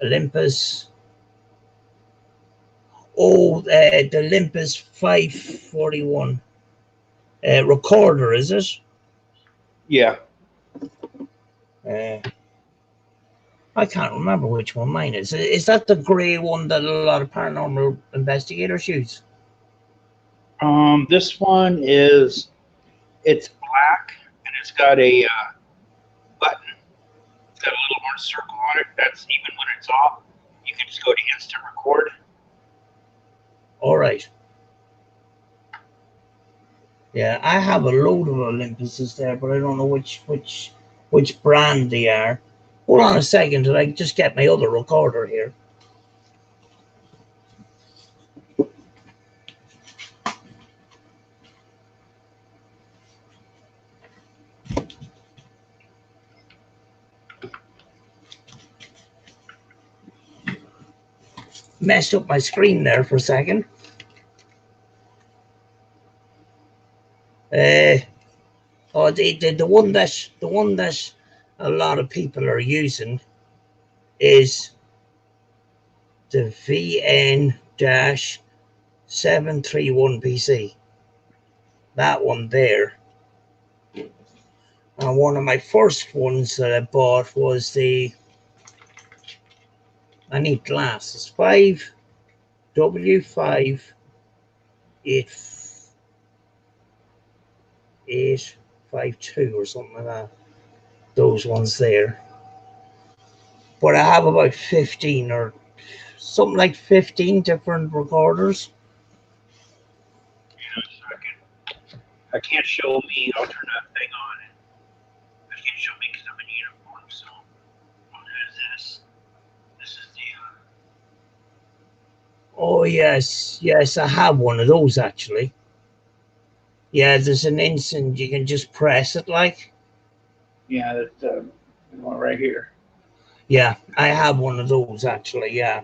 Olympus. Oh, the Olympus 541 recorder, is it? Yeah. I can't remember which one mine is. Is that the grey one that a lot of paranormal investigators use? This one it's black, and it's got a button. It's got a little orange circle on it. That's even when it's off. You can just go to instant record. All right. Yeah, I have a load of Olympuses there, but I don't know which brand they are. Hold on a second, did I just get my other recorder here? messed up my screen there for a second. The one that a lot of people are using is the VN-731 PC. That one there. And one of my first ones that I bought was the, I need glasses, 5W5852 or something like that. Those ones there. But I have about 15 or something like 15 different recorders. I can't show me. I'll turn that thing on. I can't show me because I'm in uniform. So what is this? This is the. Oh yes, I have one of those actually. Yeah, there's an instant you can just press it like. Yeah, that's the one right here. Yeah, I have one of those actually. Yeah,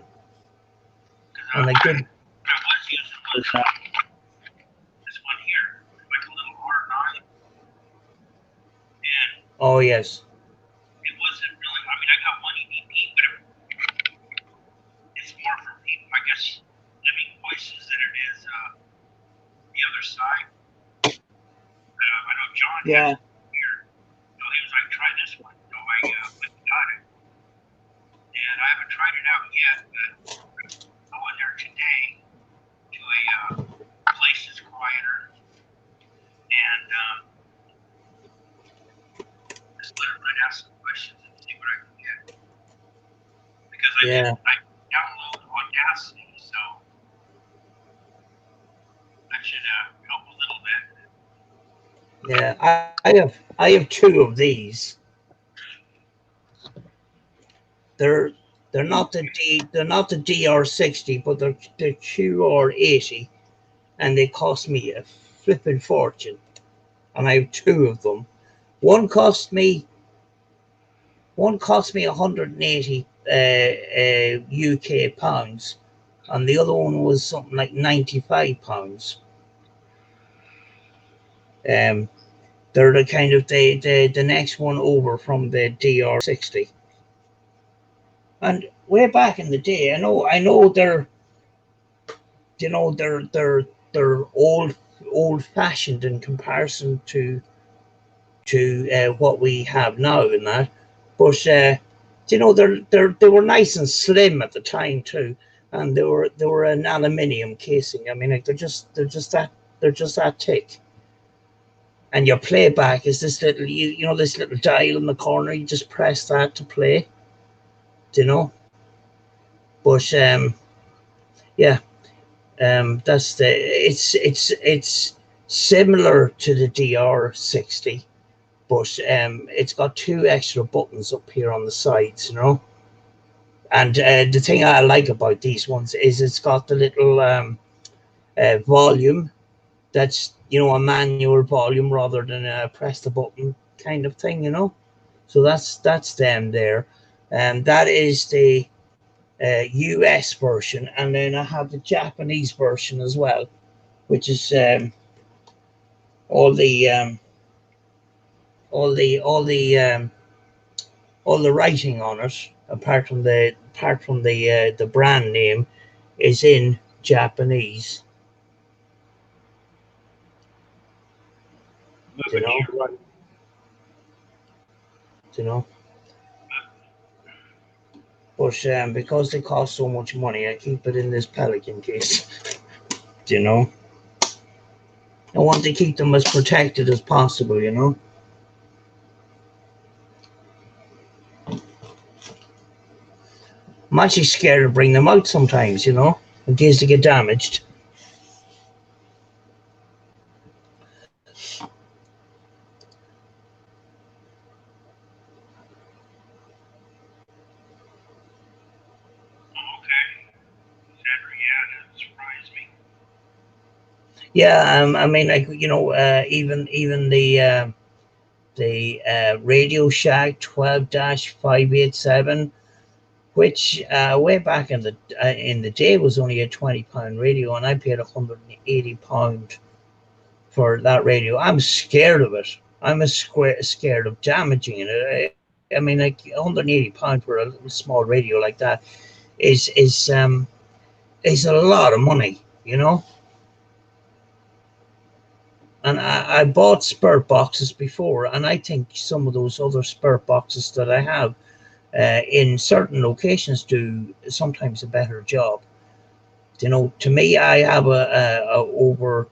and I did. I was using was this one here, like a little R9. And Oh yes. it wasn't really. I mean, I got one EVP, but it's more for people, I guess, living voices than it is the other side. I know John Yeah. has it here, so he was like, "Try this one." So I went and got it, and I haven't tried it out yet. But I went there today to a place that's quieter, and just let it ask some questions and see what I can get. Because I download Audacity, so that should help a little bit. Yeah, I have two of these. They're not the DR60, but they're the QR80, and they cost me a flipping fortune. And I have two of them. One cost me 180 UK pounds, and the other one was something like 95 pounds. They're the kind of the next one over from the DR60. And way back in the day, I know they're old fashioned in comparison to what we have now and that, but they were nice and slim at the time too, and they were an aluminium casing. I mean, like they're just that thick. And your playback is this little this little dial in the corner. You just press that to play. But that's it's similar to the DR60, but it's got two extra buttons up here on the sides, And the thing I like about these ones is it's got the little volume. That's a manual volume rather than a press the button kind of thing, So that's them there, and that is the US version, and then I have the Japanese version as well, which is all the writing on it, apart from the brand name, is in Japanese. But because they cost so much money, I keep it in this Pelican case. I want to keep them as protected as possible, I'm actually scared to bring them out sometimes, in case they get damaged. Yeah, I mean, like even the Radio Shack 12-587. which way back in the day was only a £20 radio, and I paid £180 for that radio. I'm scared of it. I'm scared of damaging it. I mean, like £180 for a little small radio like that is is a lot of money, you know. And I bought spurt boxes before, and I think some of those other spurt boxes that I have in certain locations do sometimes a better job. You know, to me, I have over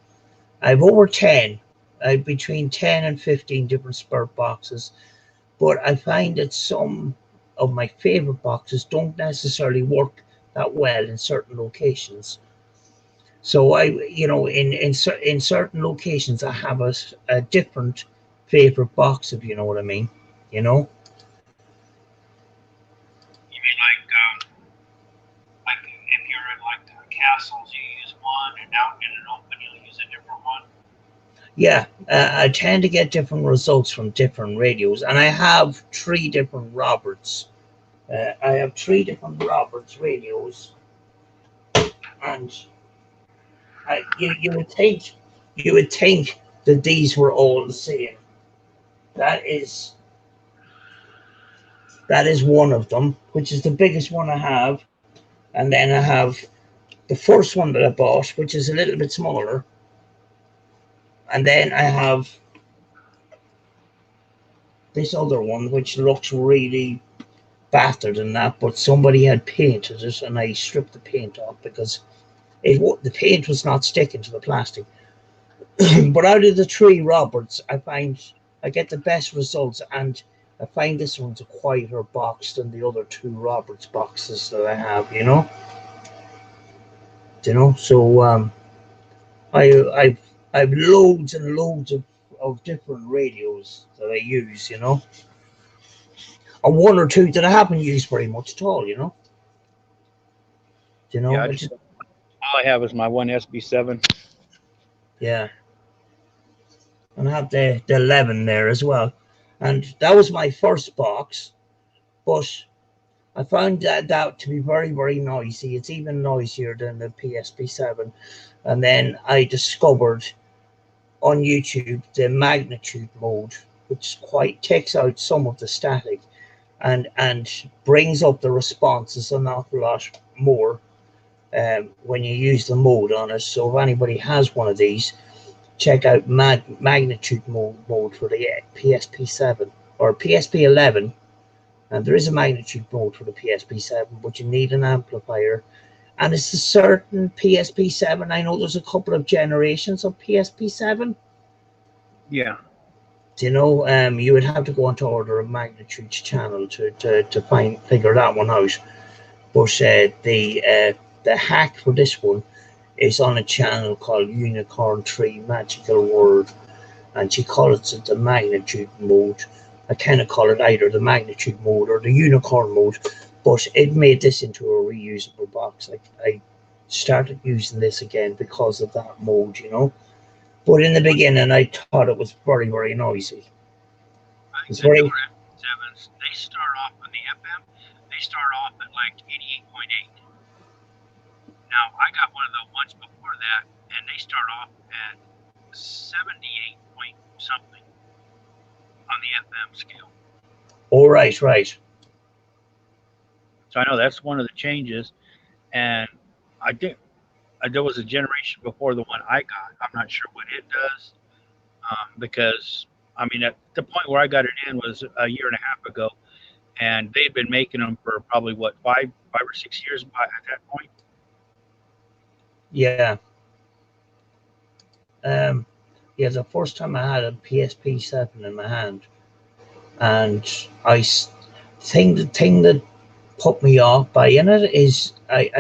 10, between 10 and 15 different spurt boxes, but I find that some of my favorite boxes don't necessarily work that well in certain locations. So in certain locations, I have a different favorite box, if you know what I mean. You know. You mean like if you're in like the castles, you use one, and out in an open, you'll use a different one? Yeah, I tend to get different results from different radios, and I have three different Roberts. I have three different Roberts radios, and you would think that these were all the same. That is that is one of them, which is the biggest one I have, and then I have the first one that I bought, which is a little bit smaller, and then I have this other one, which looks really battered and that, but somebody had painted it, and I stripped the paint off because the paint was not sticking to the plastic. But out of the three Roberts, I find I get the best results, and I find this one's a quieter box than the other two Roberts boxes that I have. So I've loads and loads of different radios that I use. Or one or two that I haven't used very much at all. Yeah, all I have is my one SB7. Yeah. And I have the 11 there as well. And that was my first box, but I found that to be very, very noisy. It's even noisier than the PSP7. And then I discovered on YouTube the magnitude mode, which quite takes out some of the static and brings up the responses an awful lot more when you use the mode on it. So if anybody has one of these, check out magnitude mode for the PSP7 or PSP11. And there is a magnitude mode for the PSP7, but you need an amplifier. And it's a certain PSP7. I know there's a couple of generations of PSP7. Yeah. You would have to go onto Order of Magnitude's channel to figure that one out. But the hack for this one is on a channel called Unicorn 3 Magical World, and she calls it the magnitude mode. I kind of call it either the magnitude mode or the unicorn mode, but it made this into a reusable box. I started using this again because of that mode, But in the beginning, I thought it was very, very noisy. It's very. They start off on the FM. They start off at like 88.8. Now I got one of the ones before that, and they start off at 78 point something on the FM scale. Oh, right. So I know that's one of the changes, and I think there was a generation before the one I got. I'm not sure what it does, because I mean at the point where I got it in was a year and a half ago, and they'd been making them for probably what 5 or 6 years at that point. Yeah. The first time I had a PSP7 in my hand, and the thing that put me off buying it is I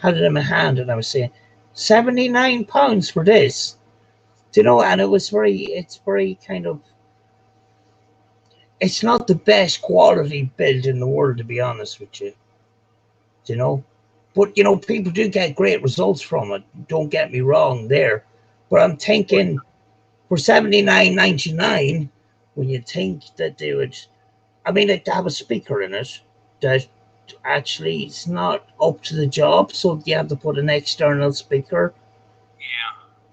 had it in my hand, and I was saying £79 for this, and it's very kind of, it's not the best quality build in the world, to be honest with you, but people do get great results from it. Don't get me wrong there, but I'm thinking for $79.99, when you think that they would, I mean, like, to have a speaker in it that actually it's not up to the job, so you have to put an external speaker. Yeah.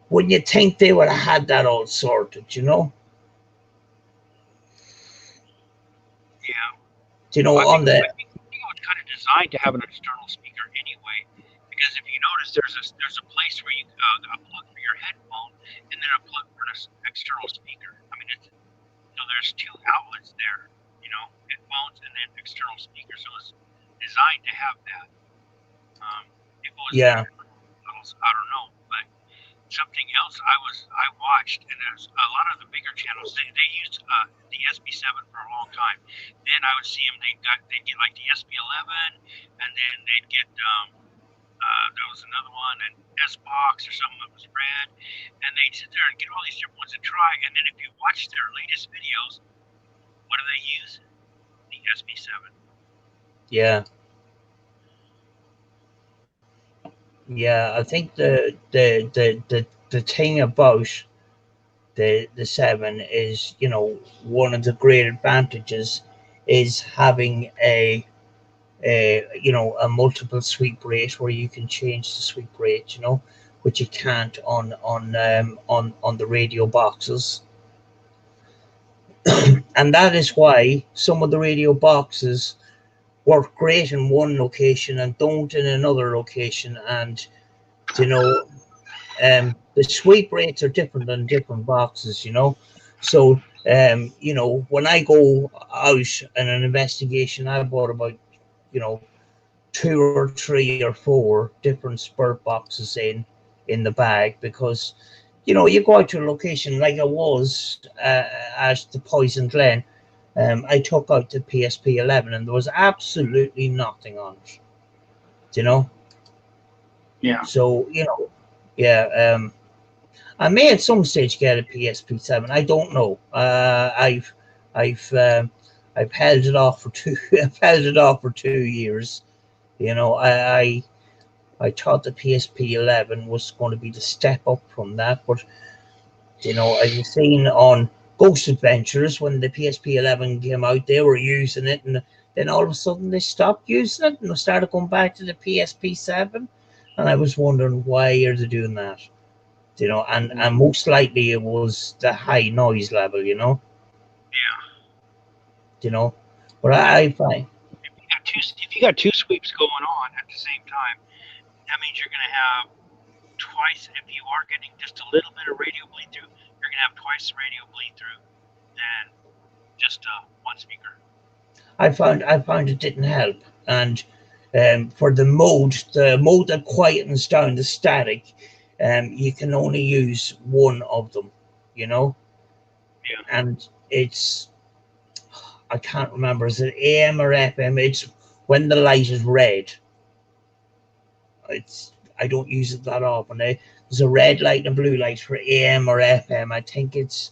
Wouldn't you think they would have had that all sorted, you know? Yeah. You know, Well, on the I think it was kind of designed to have an external speaker anyway, because if you notice, there's a place where you a plug for your headphone and then a plug for an external speaker. I mean, it's, there's two outlets there, headphones and then external speakers. So it's designed to have that. If it was yeah, I don't know, but something else I watched, and there's a lot of the bigger channels. They used the SB7 for a long time. Then I would see them. They'd get like the SB11, and then they'd get there was another one, an S box or something that was red, and they'd sit there and get all these different ones and try. And then if you watch their latest videos, what do they use? The SB7. yeah, yeah. I think the thing about the 7 is, one of the great advantages is having a multiple sweep rate where you can change the sweep rate, which you can't on the radio boxes. And that is why some of the radio boxes work great in one location and don't in another location. And the sweep rates are different on different boxes, so when I go out in an investigation, I bought about 2 or 3 or 4 different spurt boxes in the bag, because you go out to a location like I was at the Poison Glen. I took out the PSP 11 and there was absolutely nothing on it, Yeah. so yeah. I may at some stage get a PSP 7. I don't know. I've held it off for I've held it off for 2 years. I thought the PSP 11 was going to be the step up from that, but I've seen on Ghost Adventures when the PSP 11 came out, they were using it, and then all of a sudden they stopped using it and they started going back to the PSP 7, and I was wondering why are they doing that, and most likely it was the high noise level, Yeah. but I find. If you got two sweeps going on at the same time, that means you're going to have twice. If you are getting just a little bit of radio bleed through, you're going to have twice the radio bleed through than just one speaker. I found it didn't help, and for the mode that quietens down the static, you can only use one of them, Yeah. and it's, I can't remember, is it AM or FM? It's when the light is red. I don't use it that often. There's a red light and a blue light for AM or FM. I think it's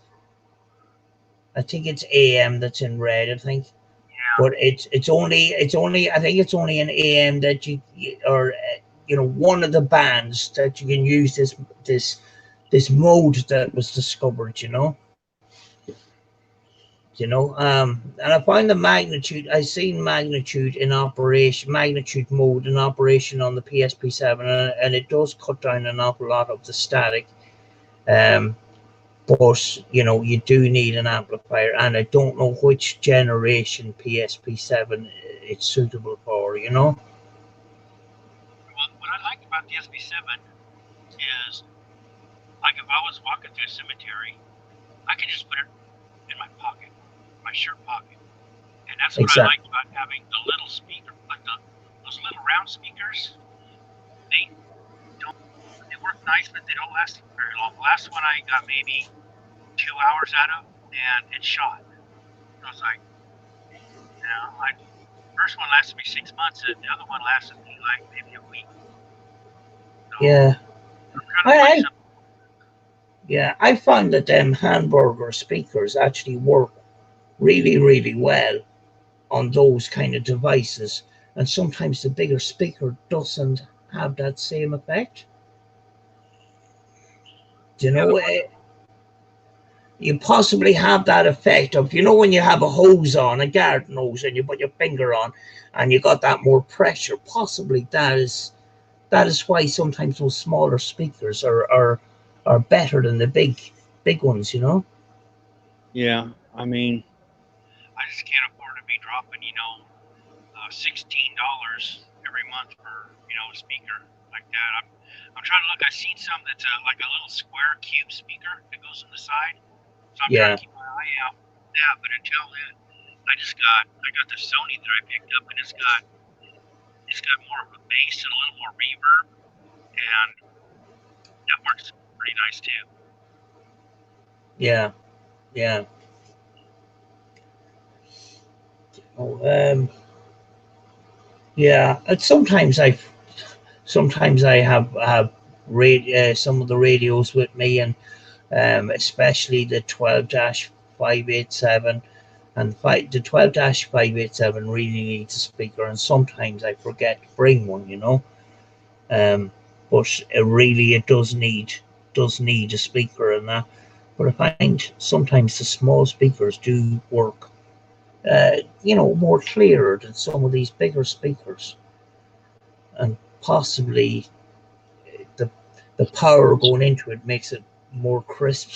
AM that's in red, I think. Yeah. But it's only I think it's only an AM that you or one of the bands that you can use this mode that was discovered, and I find the magnitude. I seen magnitude mode in operation on the PSP 7, and it does cut down an awful lot of the static. But you do need an amplifier, and I don't know which generation PSP 7 it's suitable for. Well, what I like about the SB7 is, like, if I was walking through a cemetery, I can just put it in my pocket, my shirt pocket, and that's what I like about having the little speaker, like those little round speakers. They work nice, but they don't last very long. The last one I got maybe 2 hours out of, and it shot. So it's like, like, first one lasted me 6 months, and the other one lasted me like maybe a week. So Yeah. I find that them hamburger speakers actually work really, really well on those kind of devices, and sometimes the bigger speaker doesn't have that same effect. You possibly have that effect of, when you have a hose on, a garden hose, and you put your finger on, and you got that more pressure. Possibly that is why sometimes those smaller speakers are better than the big ones, you know. Yeah, I mean, I just can't afford to be dropping, $16 every month for, a speaker like that. I'm trying to look. I seen some that's like a little square cube speaker that goes on the side. So I'm trying Yeah, to keep my eye out for that. But until then, I got the Sony that I picked up, and it's got more of a bass and a little more reverb, and that works pretty nice too. yeah, yeah. Oh, yeah. And sometimes I have some of the radios with me, and especially the 12-587, and the 12-587 really needs a speaker, and sometimes I forget to bring one, you know. Um, but it does need a speaker and that. But I find sometimes the small speakers do work, more clearer than some of these bigger speakers, and possibly the the power going into it makes it more crisp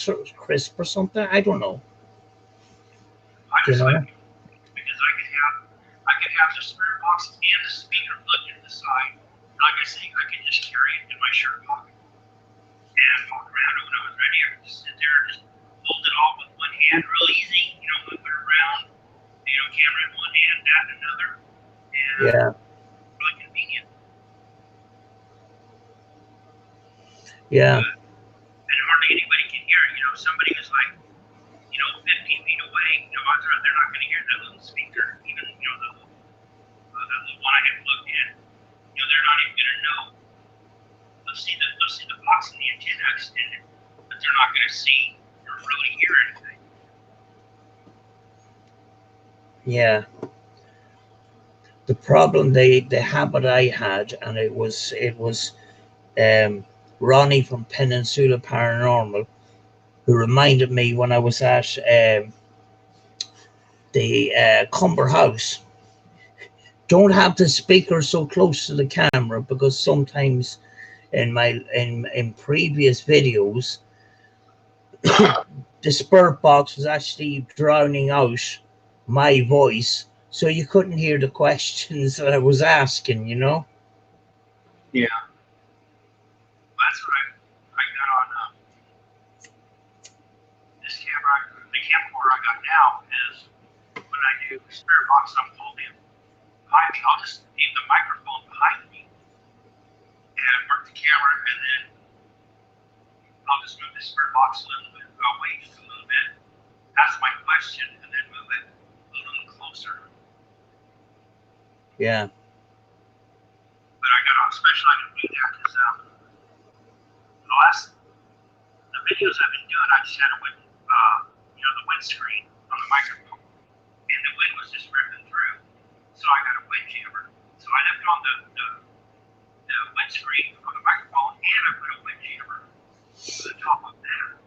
or something. I don't know. I You just like know? it because I could have the spare box and the speaker plugged into the side. Like I say, I could just carry it in my shirt pocket and walk around. And when I was ready, I could just sit there and just hold it all with one hand, real easy. Move it around. Camera in one hand, that in another, and Yeah, really convenient. yeah, But and hardly anybody can hear it. Somebody who's like 15 feet away. They're not going to hear that little speaker, even the one I had plugged in. They're not even going to know. They'll see the box and the antenna extended, but they're not going to see or really hear anything. yeah. The problem, the habit I had, and it was Ronnie from Peninsula Paranormal who reminded me when I was at the Cumber House. Don't have the speaker so close to the camera, because sometimes in previous videos the spirit box was actually drowning out my voice, so you couldn't hear the questions that I was asking, you know. Yeah, that's what I got on this camera. The camcorder I got now is when I do spirit box, I'm holding behind me. I'll just leave the microphone behind me and work the camera, and then I'll just move the spirit box a little bit. I'll wait just a little bit, ask my question, and then move it a little closer. Yeah, But I got on special. I didn't do that because the videos I've been doing, I just had it with the windscreen on the microphone, and the wind was just ripping through. So I got a wind jammer. So I left on the windscreen on the microphone, and I put a wind jammer to the top of that.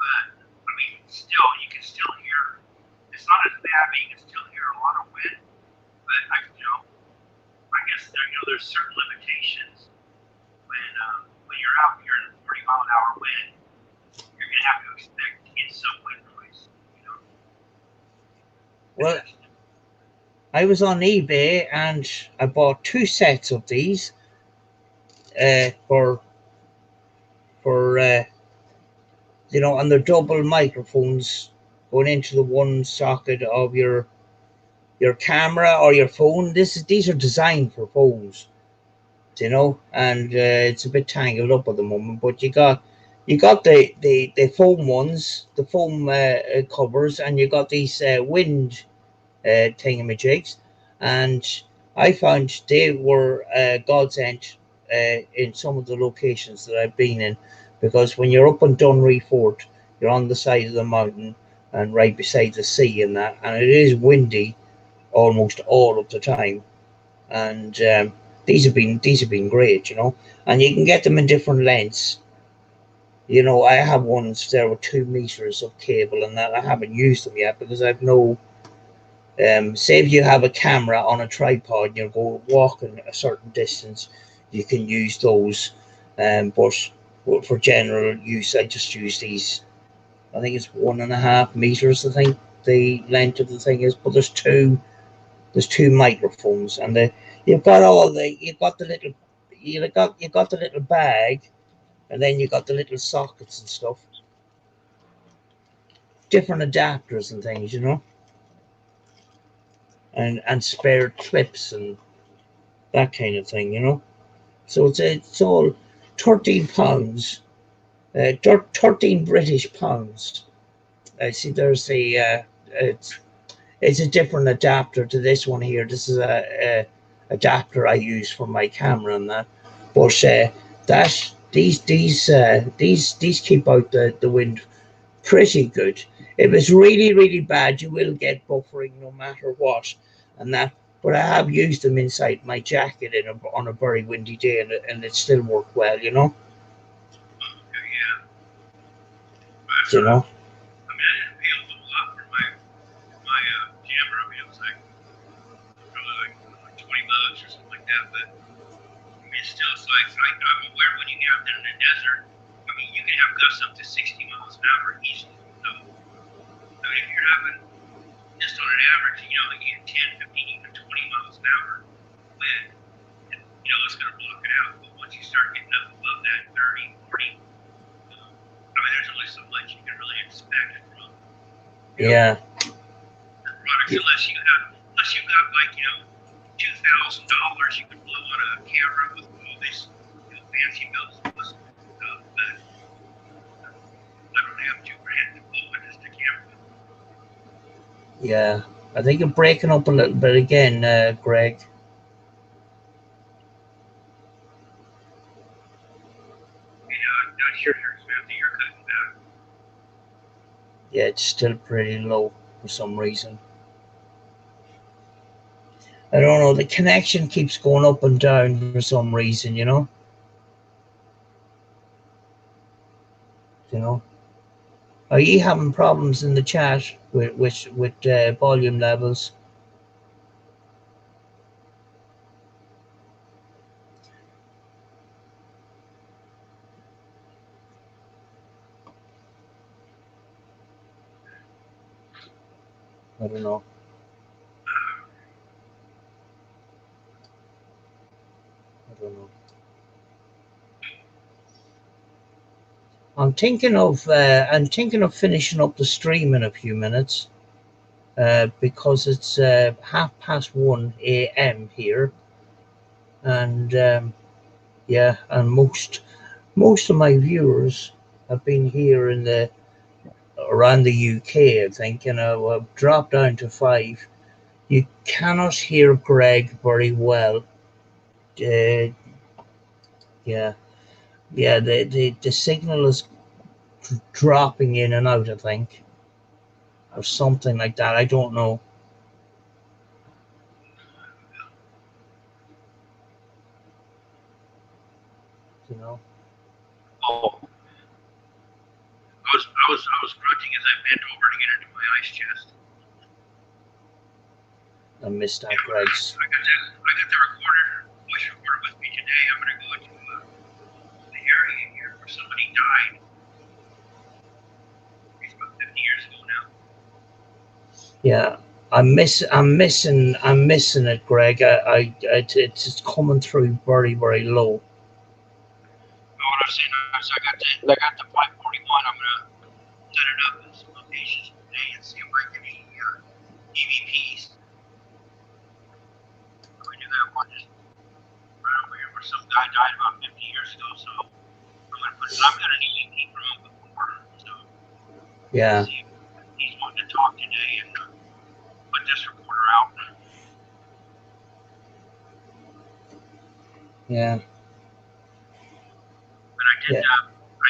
But I mean, still, you can still hear. It's not as bad, but you can still hear a lot of wind. But I guess there's certain limitations when you're out here in a 40-mile-an-hour wind. You're gonna have to expect to get some wind noise. well, I was on eBay and I bought 2 sets of these for and they're double microphones going into the one socket of your camera or your phone. These are designed for phones, and it's a bit tangled up at the moment. But you got the foam ones, the foam covers, and you got these wind thingamajigs, and I found they were godsend in some of the locations that I've been in, because when you're up on Dunree Fort, you're on the side of the mountain and right beside the sea and that, and it is windy almost all of the time. And these have been great, and you can get them in different lengths. I have ones there with 2 meters of cable, and that I haven't used them yet because Say if you have a camera on a tripod, you go walking a certain distance, you can use those. But for general use, I just use these. I think it's 1.5 meters. I think the length of the thing is, but there's two microphones, and you've got the little you got the little bag, and then you got the little sockets and stuff, different adapters and things, and spare clips and that kind of thing. So it's all £13, 13 British pounds. I see there's it's a different adapter to this one here. This is a adapter I use for my camera and that. But that these keep out the wind pretty good. If it's really really bad, you will get buffering no matter what, and that. But I have used them inside my jacket on a very windy day, and it still worked well. Yeah. You know. I mean, I didn't pay a whole lot for my camera. I mean, it was probably like $20 or something like that. But I mean, still, it's like I'm aware when you get out there in the desert. I mean, you can have gusts up to 60 miles an hour easily. So, I mean, if you're having just on an average, like you get 10, 15, even 20 miles an hour wind, it's going to block it out. But once you start getting up above that 30, 40, I mean, there's only so much you can really expect from Yeah. products unless you've got like $2,000 you can blow on a camera with all this fancy bells and whistles and stuff. But I don't have $2,000 to blow on just a camera. Yeah. I think you're breaking up a little bit again, Greg. Not sure, Samantha, you're cutting back. Yeah, it's still pretty low for some reason. I don't know. The connection keeps going up and down for some reason. Are you having problems in the chat with volume levels? I don't know. I'm thinking of finishing up the stream in a few minutes, because it's 1:30 a.m. here, and yeah, and most of my viewers have been here around the UK, I think, I've dropped down to 5. You cannot hear Greg very well. Yeah, the signal is dropping in and out, I think, or something like that. I don't know. Oh, I was grunting as I bent over to get into my ice chest. I missed that, Greg's. I got the voice recorder with me today. I'm going to go into the area here where somebody died. It's about 50 years ago now. Yeah, I'm missing it, Greg. It's coming through very, very low. What I'm saying is I got the 541. I'm going to set it up in some locations today and see if I can get any EVPs. We do that one just right over here where some guy died about 50 years ago, so I'm going to need EVP from him before. So yeah. See if he's wanting to talk today and put this recorder out. Yeah. But I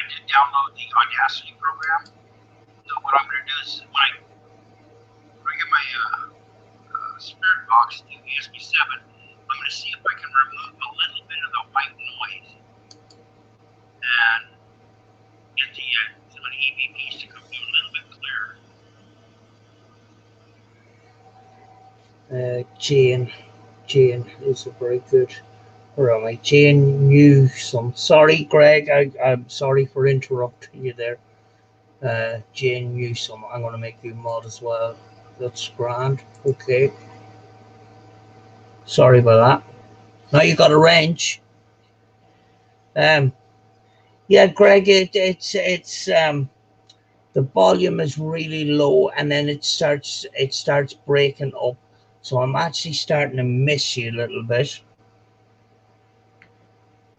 did download the Audacity program. So what I'm going to do is when I get my Spirit Box to USB 7, I'm going to see if I can remove a little bit of the white noise and get some of the EVPs to come through a little bit clearer. Jane is a very good. Where am I? Jane Newsome. Sorry, Greg. I'm sorry for interrupting you there. Jane Newsome. I'm going to make you mod as well. That's grand. Okay. Sorry about that. Now you got a wrench. Yeah, Greg. It's the volume is really low, and then it starts breaking up. So I'm actually starting to miss you a little bit.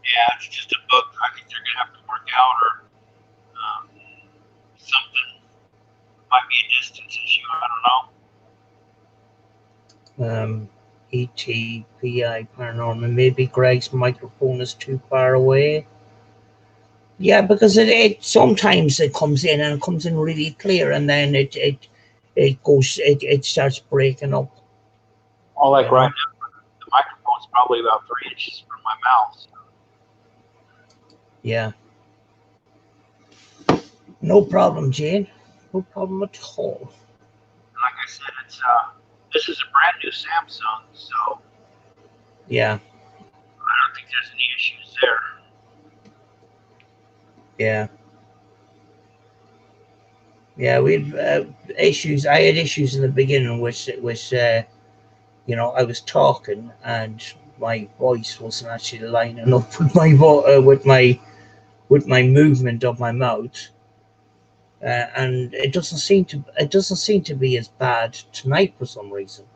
Yeah, it's just a bug I think they're gonna have to work out, or something. Might be a distance issue. I don't know. Etpi Paranormal. Maybe Greg's microphone is too far away. Yeah, because it sometimes it comes in and it comes in really clear, and then it starts breaking up. Well, like right now, the microphone's probably about 3 inches from my mouth. So. Yeah. No problem, Jane. No problem at all. Like I said, it's this is a brand new Samsung, so yeah. I don't think there's any issues there. Yeah. Yeah, we had issues. I had issues in the beginning, which you know, I was talking and my voice wasn't actually lining up with my with my movement of my mouth. And it doesn't seem to be as bad tonight for some reason.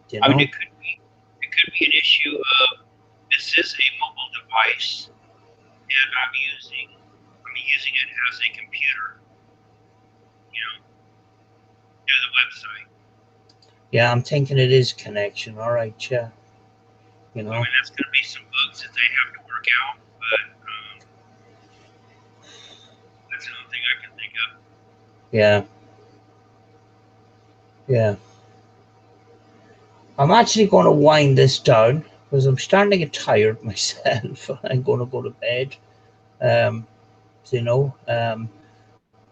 You know? I mean, it could be an issue of this is a mobile device, and I'm using it as a computer. You know, through the website. Yeah, I'm thinking it is connection. All right, yeah. You know, I mean, that's going to be some bugs that they have to work out, but that's the only thing I can think of. Yeah. Yeah. I'm actually going to wind this down because I'm starting to get tired myself. I'm going to go to bed. You know,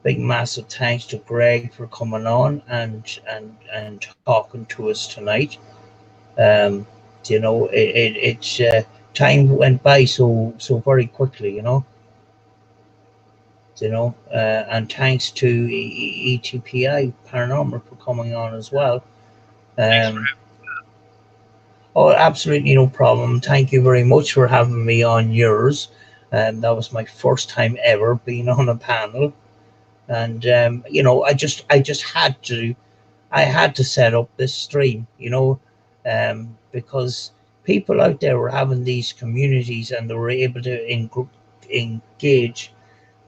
big massive thanks to Greg for coming on and talking to us tonight. You know, it's time went by so very quickly. You know, and thanks to ETPI Paranormal for coming on as well. Oh, absolutely no problem. Thank you very much for having me on yours. That was my first time ever being on a panel, and you know, I just had to. I had to set up this stream, you know, because people out there were having these communities and they were able to engage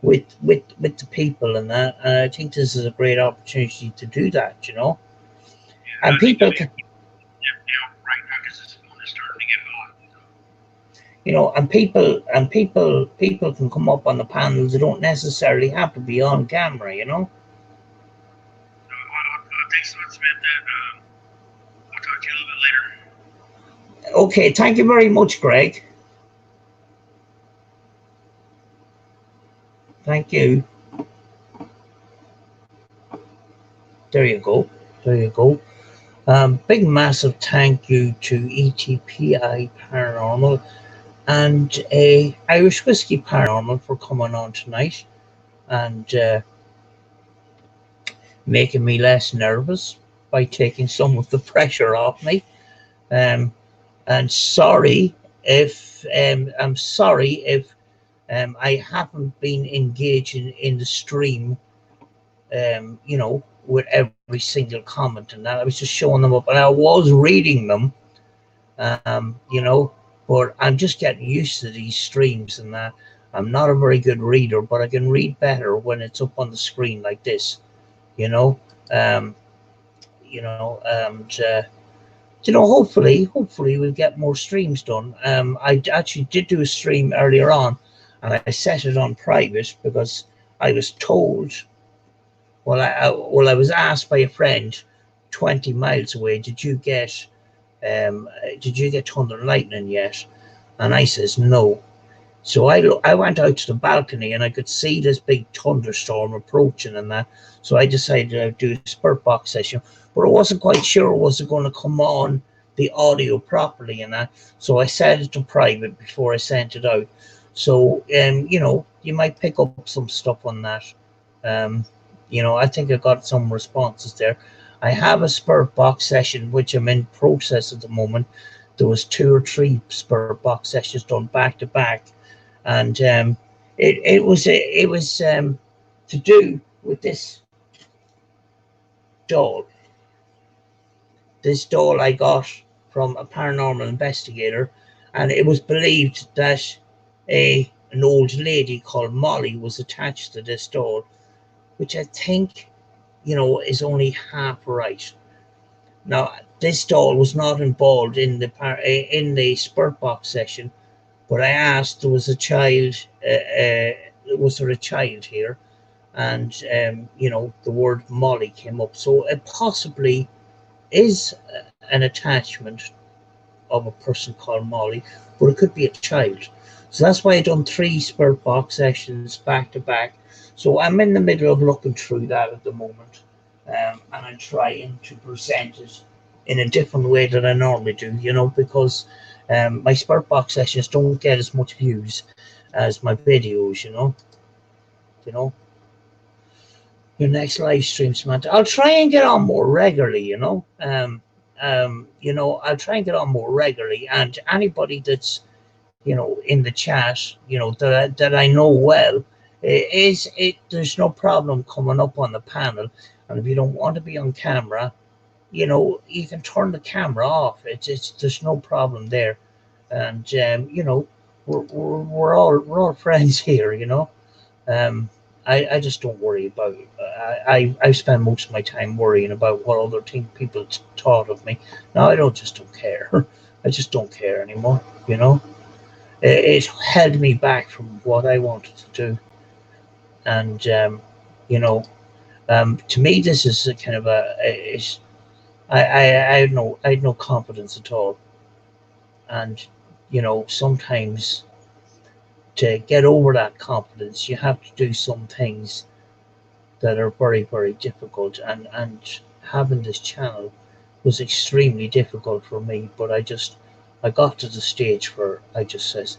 with the people and that. And I think this is a great opportunity to do that, you know. Yeah, and people can. Right now, because this phone is starting to get hot. You know, and people can come up on the panels. They don't necessarily have to be on camera, you know. So thanks so much, Samantha. I'll talk to you a little bit later. Okay, thank you very much, Greg. Thank you. There you go. There you go. Big massive thank you to ETPI Paranormal and Irish Whiskey Paranormal for coming on tonight and making me less nervous by taking some of the pressure off me. And sorry if I'm sorry if I haven't been engaging in the stream, you know, with every single comment and that. I was just showing them up and I was reading them, you know, but I'm just getting used to these streams and that. I'm not a very good reader, but I can read better when it's up on the screen like this, you know. You know, and you know, hopefully we'll get more streams done. I actually did do a stream earlier on, and I set it on private because I was told. Well, I was asked by a friend, 20 miles away, did you get Thunder and Lightning yet? And I says no. So I went out to the balcony and I could see this big thunderstorm approaching and that. So I decided I'd do a spurt box session, but I wasn't quite sure was it going to come on the audio properly and that. So I set it to private before I sent it out. So you know, you might pick up some stuff on that. Um, you know, I think I got some responses there. I have a spurt box session which I'm in process at the moment. There was 2 or 3 spurt box sessions done back to back, and it was to do with this doll. This doll I got from a paranormal investigator, and it was believed that an old lady called Molly was attached to this doll, which I think, you know, is only half right. Now, this doll was not involved in the spurt box session, but I asked, there was a child, was there a child here? And, you know, the word Molly came up. So it possibly is an attachment of a person called Molly, but it could be a child. So that's why I done 3 spurt box sessions back to back. So I'm in the middle of looking through that at the moment, and I'm trying to present it in a different way than I normally do, you know, because my spurt box sessions don't get as much views as my videos, you know. Your next live stream, Samantha. I'll try and get on more regularly, you know. You know, I'll try and get on more regularly, and anybody that's, you know, in the chat, you know, that I know well, there's no problem coming up on the panel, and if you don't want to be on camera, you know, you can turn the camera off. It's there's no problem there, and you know, we're all friends here, you know. I just don't worry about it. I spend most of my time worrying about what other people thought of me. Now I don't care. I just don't care anymore. You know, it held me back from what I wanted to do, and you know, to me this is a kind of I had no confidence at all, and you know, sometimes to get over that confidence, you have to do some things that are very, very difficult. And having this channel was extremely difficult for me. But I got to the stage where I just says,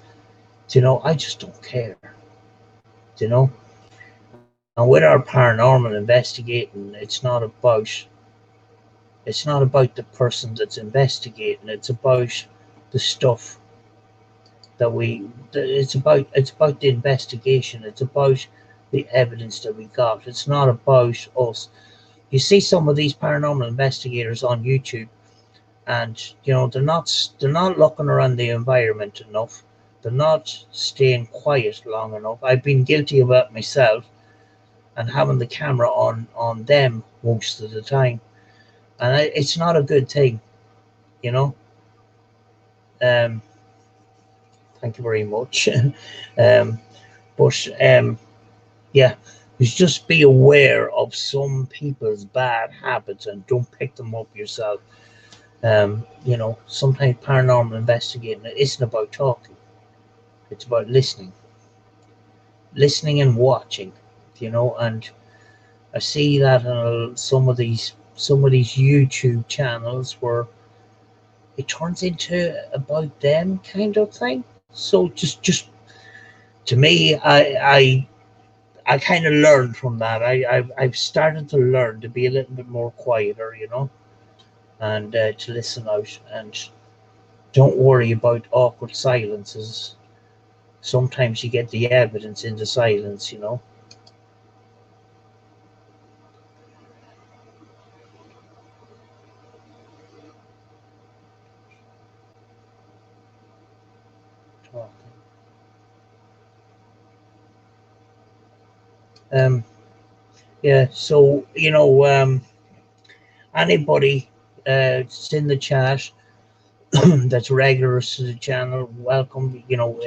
you know, I just don't care. You know, and with our paranormal investigating, it's not about the person that's investigating. It's about the stuff it's about the investigation. It's about the evidence that we got. It's not about us. You see some of these paranormal investigators on YouTube, and you know, they're not looking around the environment enough. They're not staying quiet long enough. I've been guilty of that myself, and having the camera on them most of the time, and it's not a good thing, you know. Thank you very much. But yeah, just be aware of some people's bad habits and don't pick them up yourself. You know, sometimes paranormal investigating it isn't about talking; it's about listening and watching. You know, and I see that on some of these YouTube channels where it turns into about them kind of thing. So just to me, I kind of learned from that. I've started to learn to be a little bit more quieter, you know, and to listen out and don't worry about awkward silences. Sometimes you get the evidence in the silence, you know. Yeah, so you know, anybody that's in the chat that's regular to the channel, welcome. You know,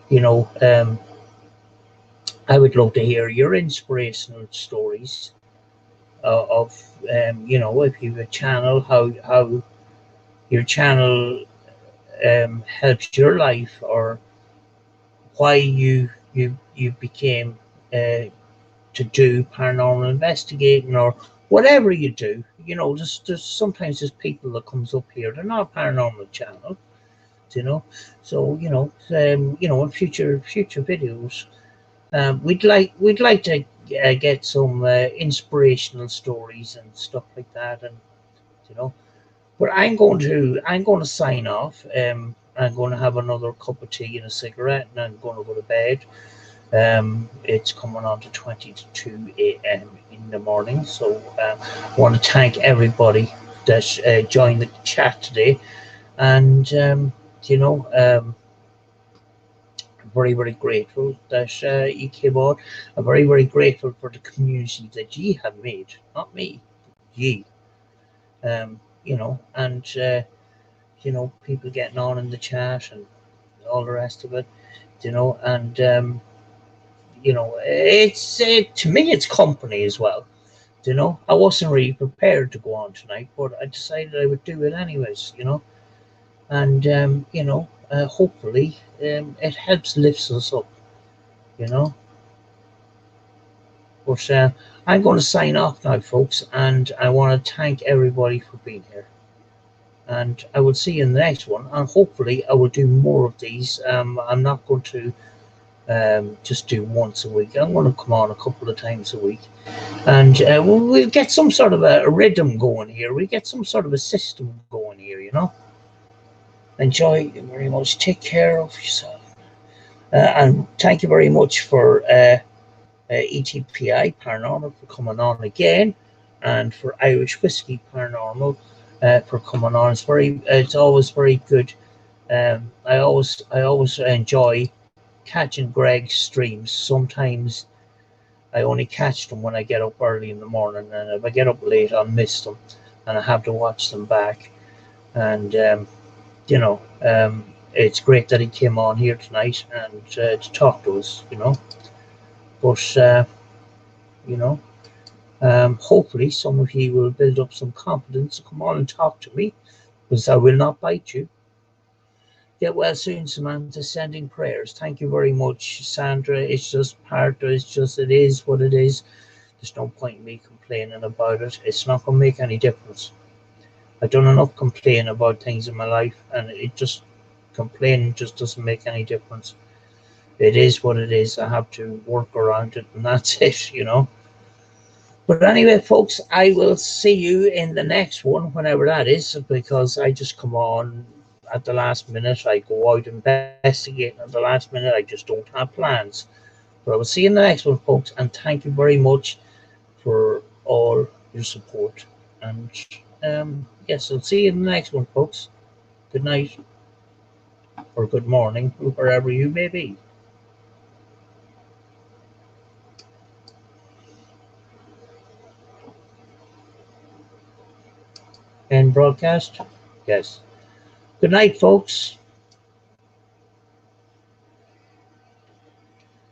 you know, I would love to hear your inspirational stories of, you know, if you have a channel, how your channel helps your life, or why you became to do paranormal investigating or whatever you do. You know, there's sometimes there's people that comes up here. They're not a paranormal channel, you know. So you know, in future videos, we'd like to get some inspirational stories and stuff like that, and you know. But I'm going to sign off. I'm going to have another cup of tea and a cigarette, and I'm going to go to bed. It's coming on to 22 a.m. in the morning. So I want to thank everybody that joined the chat today. And, you know, I'm very, very grateful that you came on. I'm very, very grateful for the community that ye have made. Not me, ye. You know, and, you know, people getting on in the chat and all the rest of it, you know, and, you know, it's to me, it's company as well. You know, I wasn't really prepared to go on tonight, but I decided I would do it anyways. You know, and you know, hopefully, it helps lifts us up. You know, but I'm going to sign off now, folks, and I want to thank everybody for being here. And I will see you in the next one, and hopefully, I will do more of these. I'm not going to just do once a week. I'm going to come on a couple of times a week, and we'll get some sort of a rhythm going here. We get some sort of a system going here, you know. Enjoy very much. Take care of yourself, and thank you very much for ETPI Paranormal for coming on again, and for Irish Whiskey Paranormal for coming on. It's always very good. I always enjoy catching Greg's streams. Sometimes I only catch them when I get up early in the morning, and if I get up late, I'll miss them, and I have to watch them back. And you know, it's great that he came on here tonight and to talk to us. You know, but you know, hopefully some of you will build up some confidence to come on and talk to me, because I will not bite you. Get well soon, Samantha. Sending prayers. Thank you very much, Sandra. It's just part of it is what it is. There's no point in me complaining about it. It's not going to make any difference. I've done enough complaining about things in my life, and complaining just doesn't make any difference. It is what it is. I have to work around it, and that's it, you know. But anyway, folks, I will see you in the next one, whenever that is, because I just come on at the last minute. I go out investigating at the last minute. I just don't have plans. But I will see you in the next one, folks, and thank you very much for all your support. And yes, I'll see you in the next one, folks. Good night or good morning, wherever you may be. End broadcast? Yes. Good night, folks.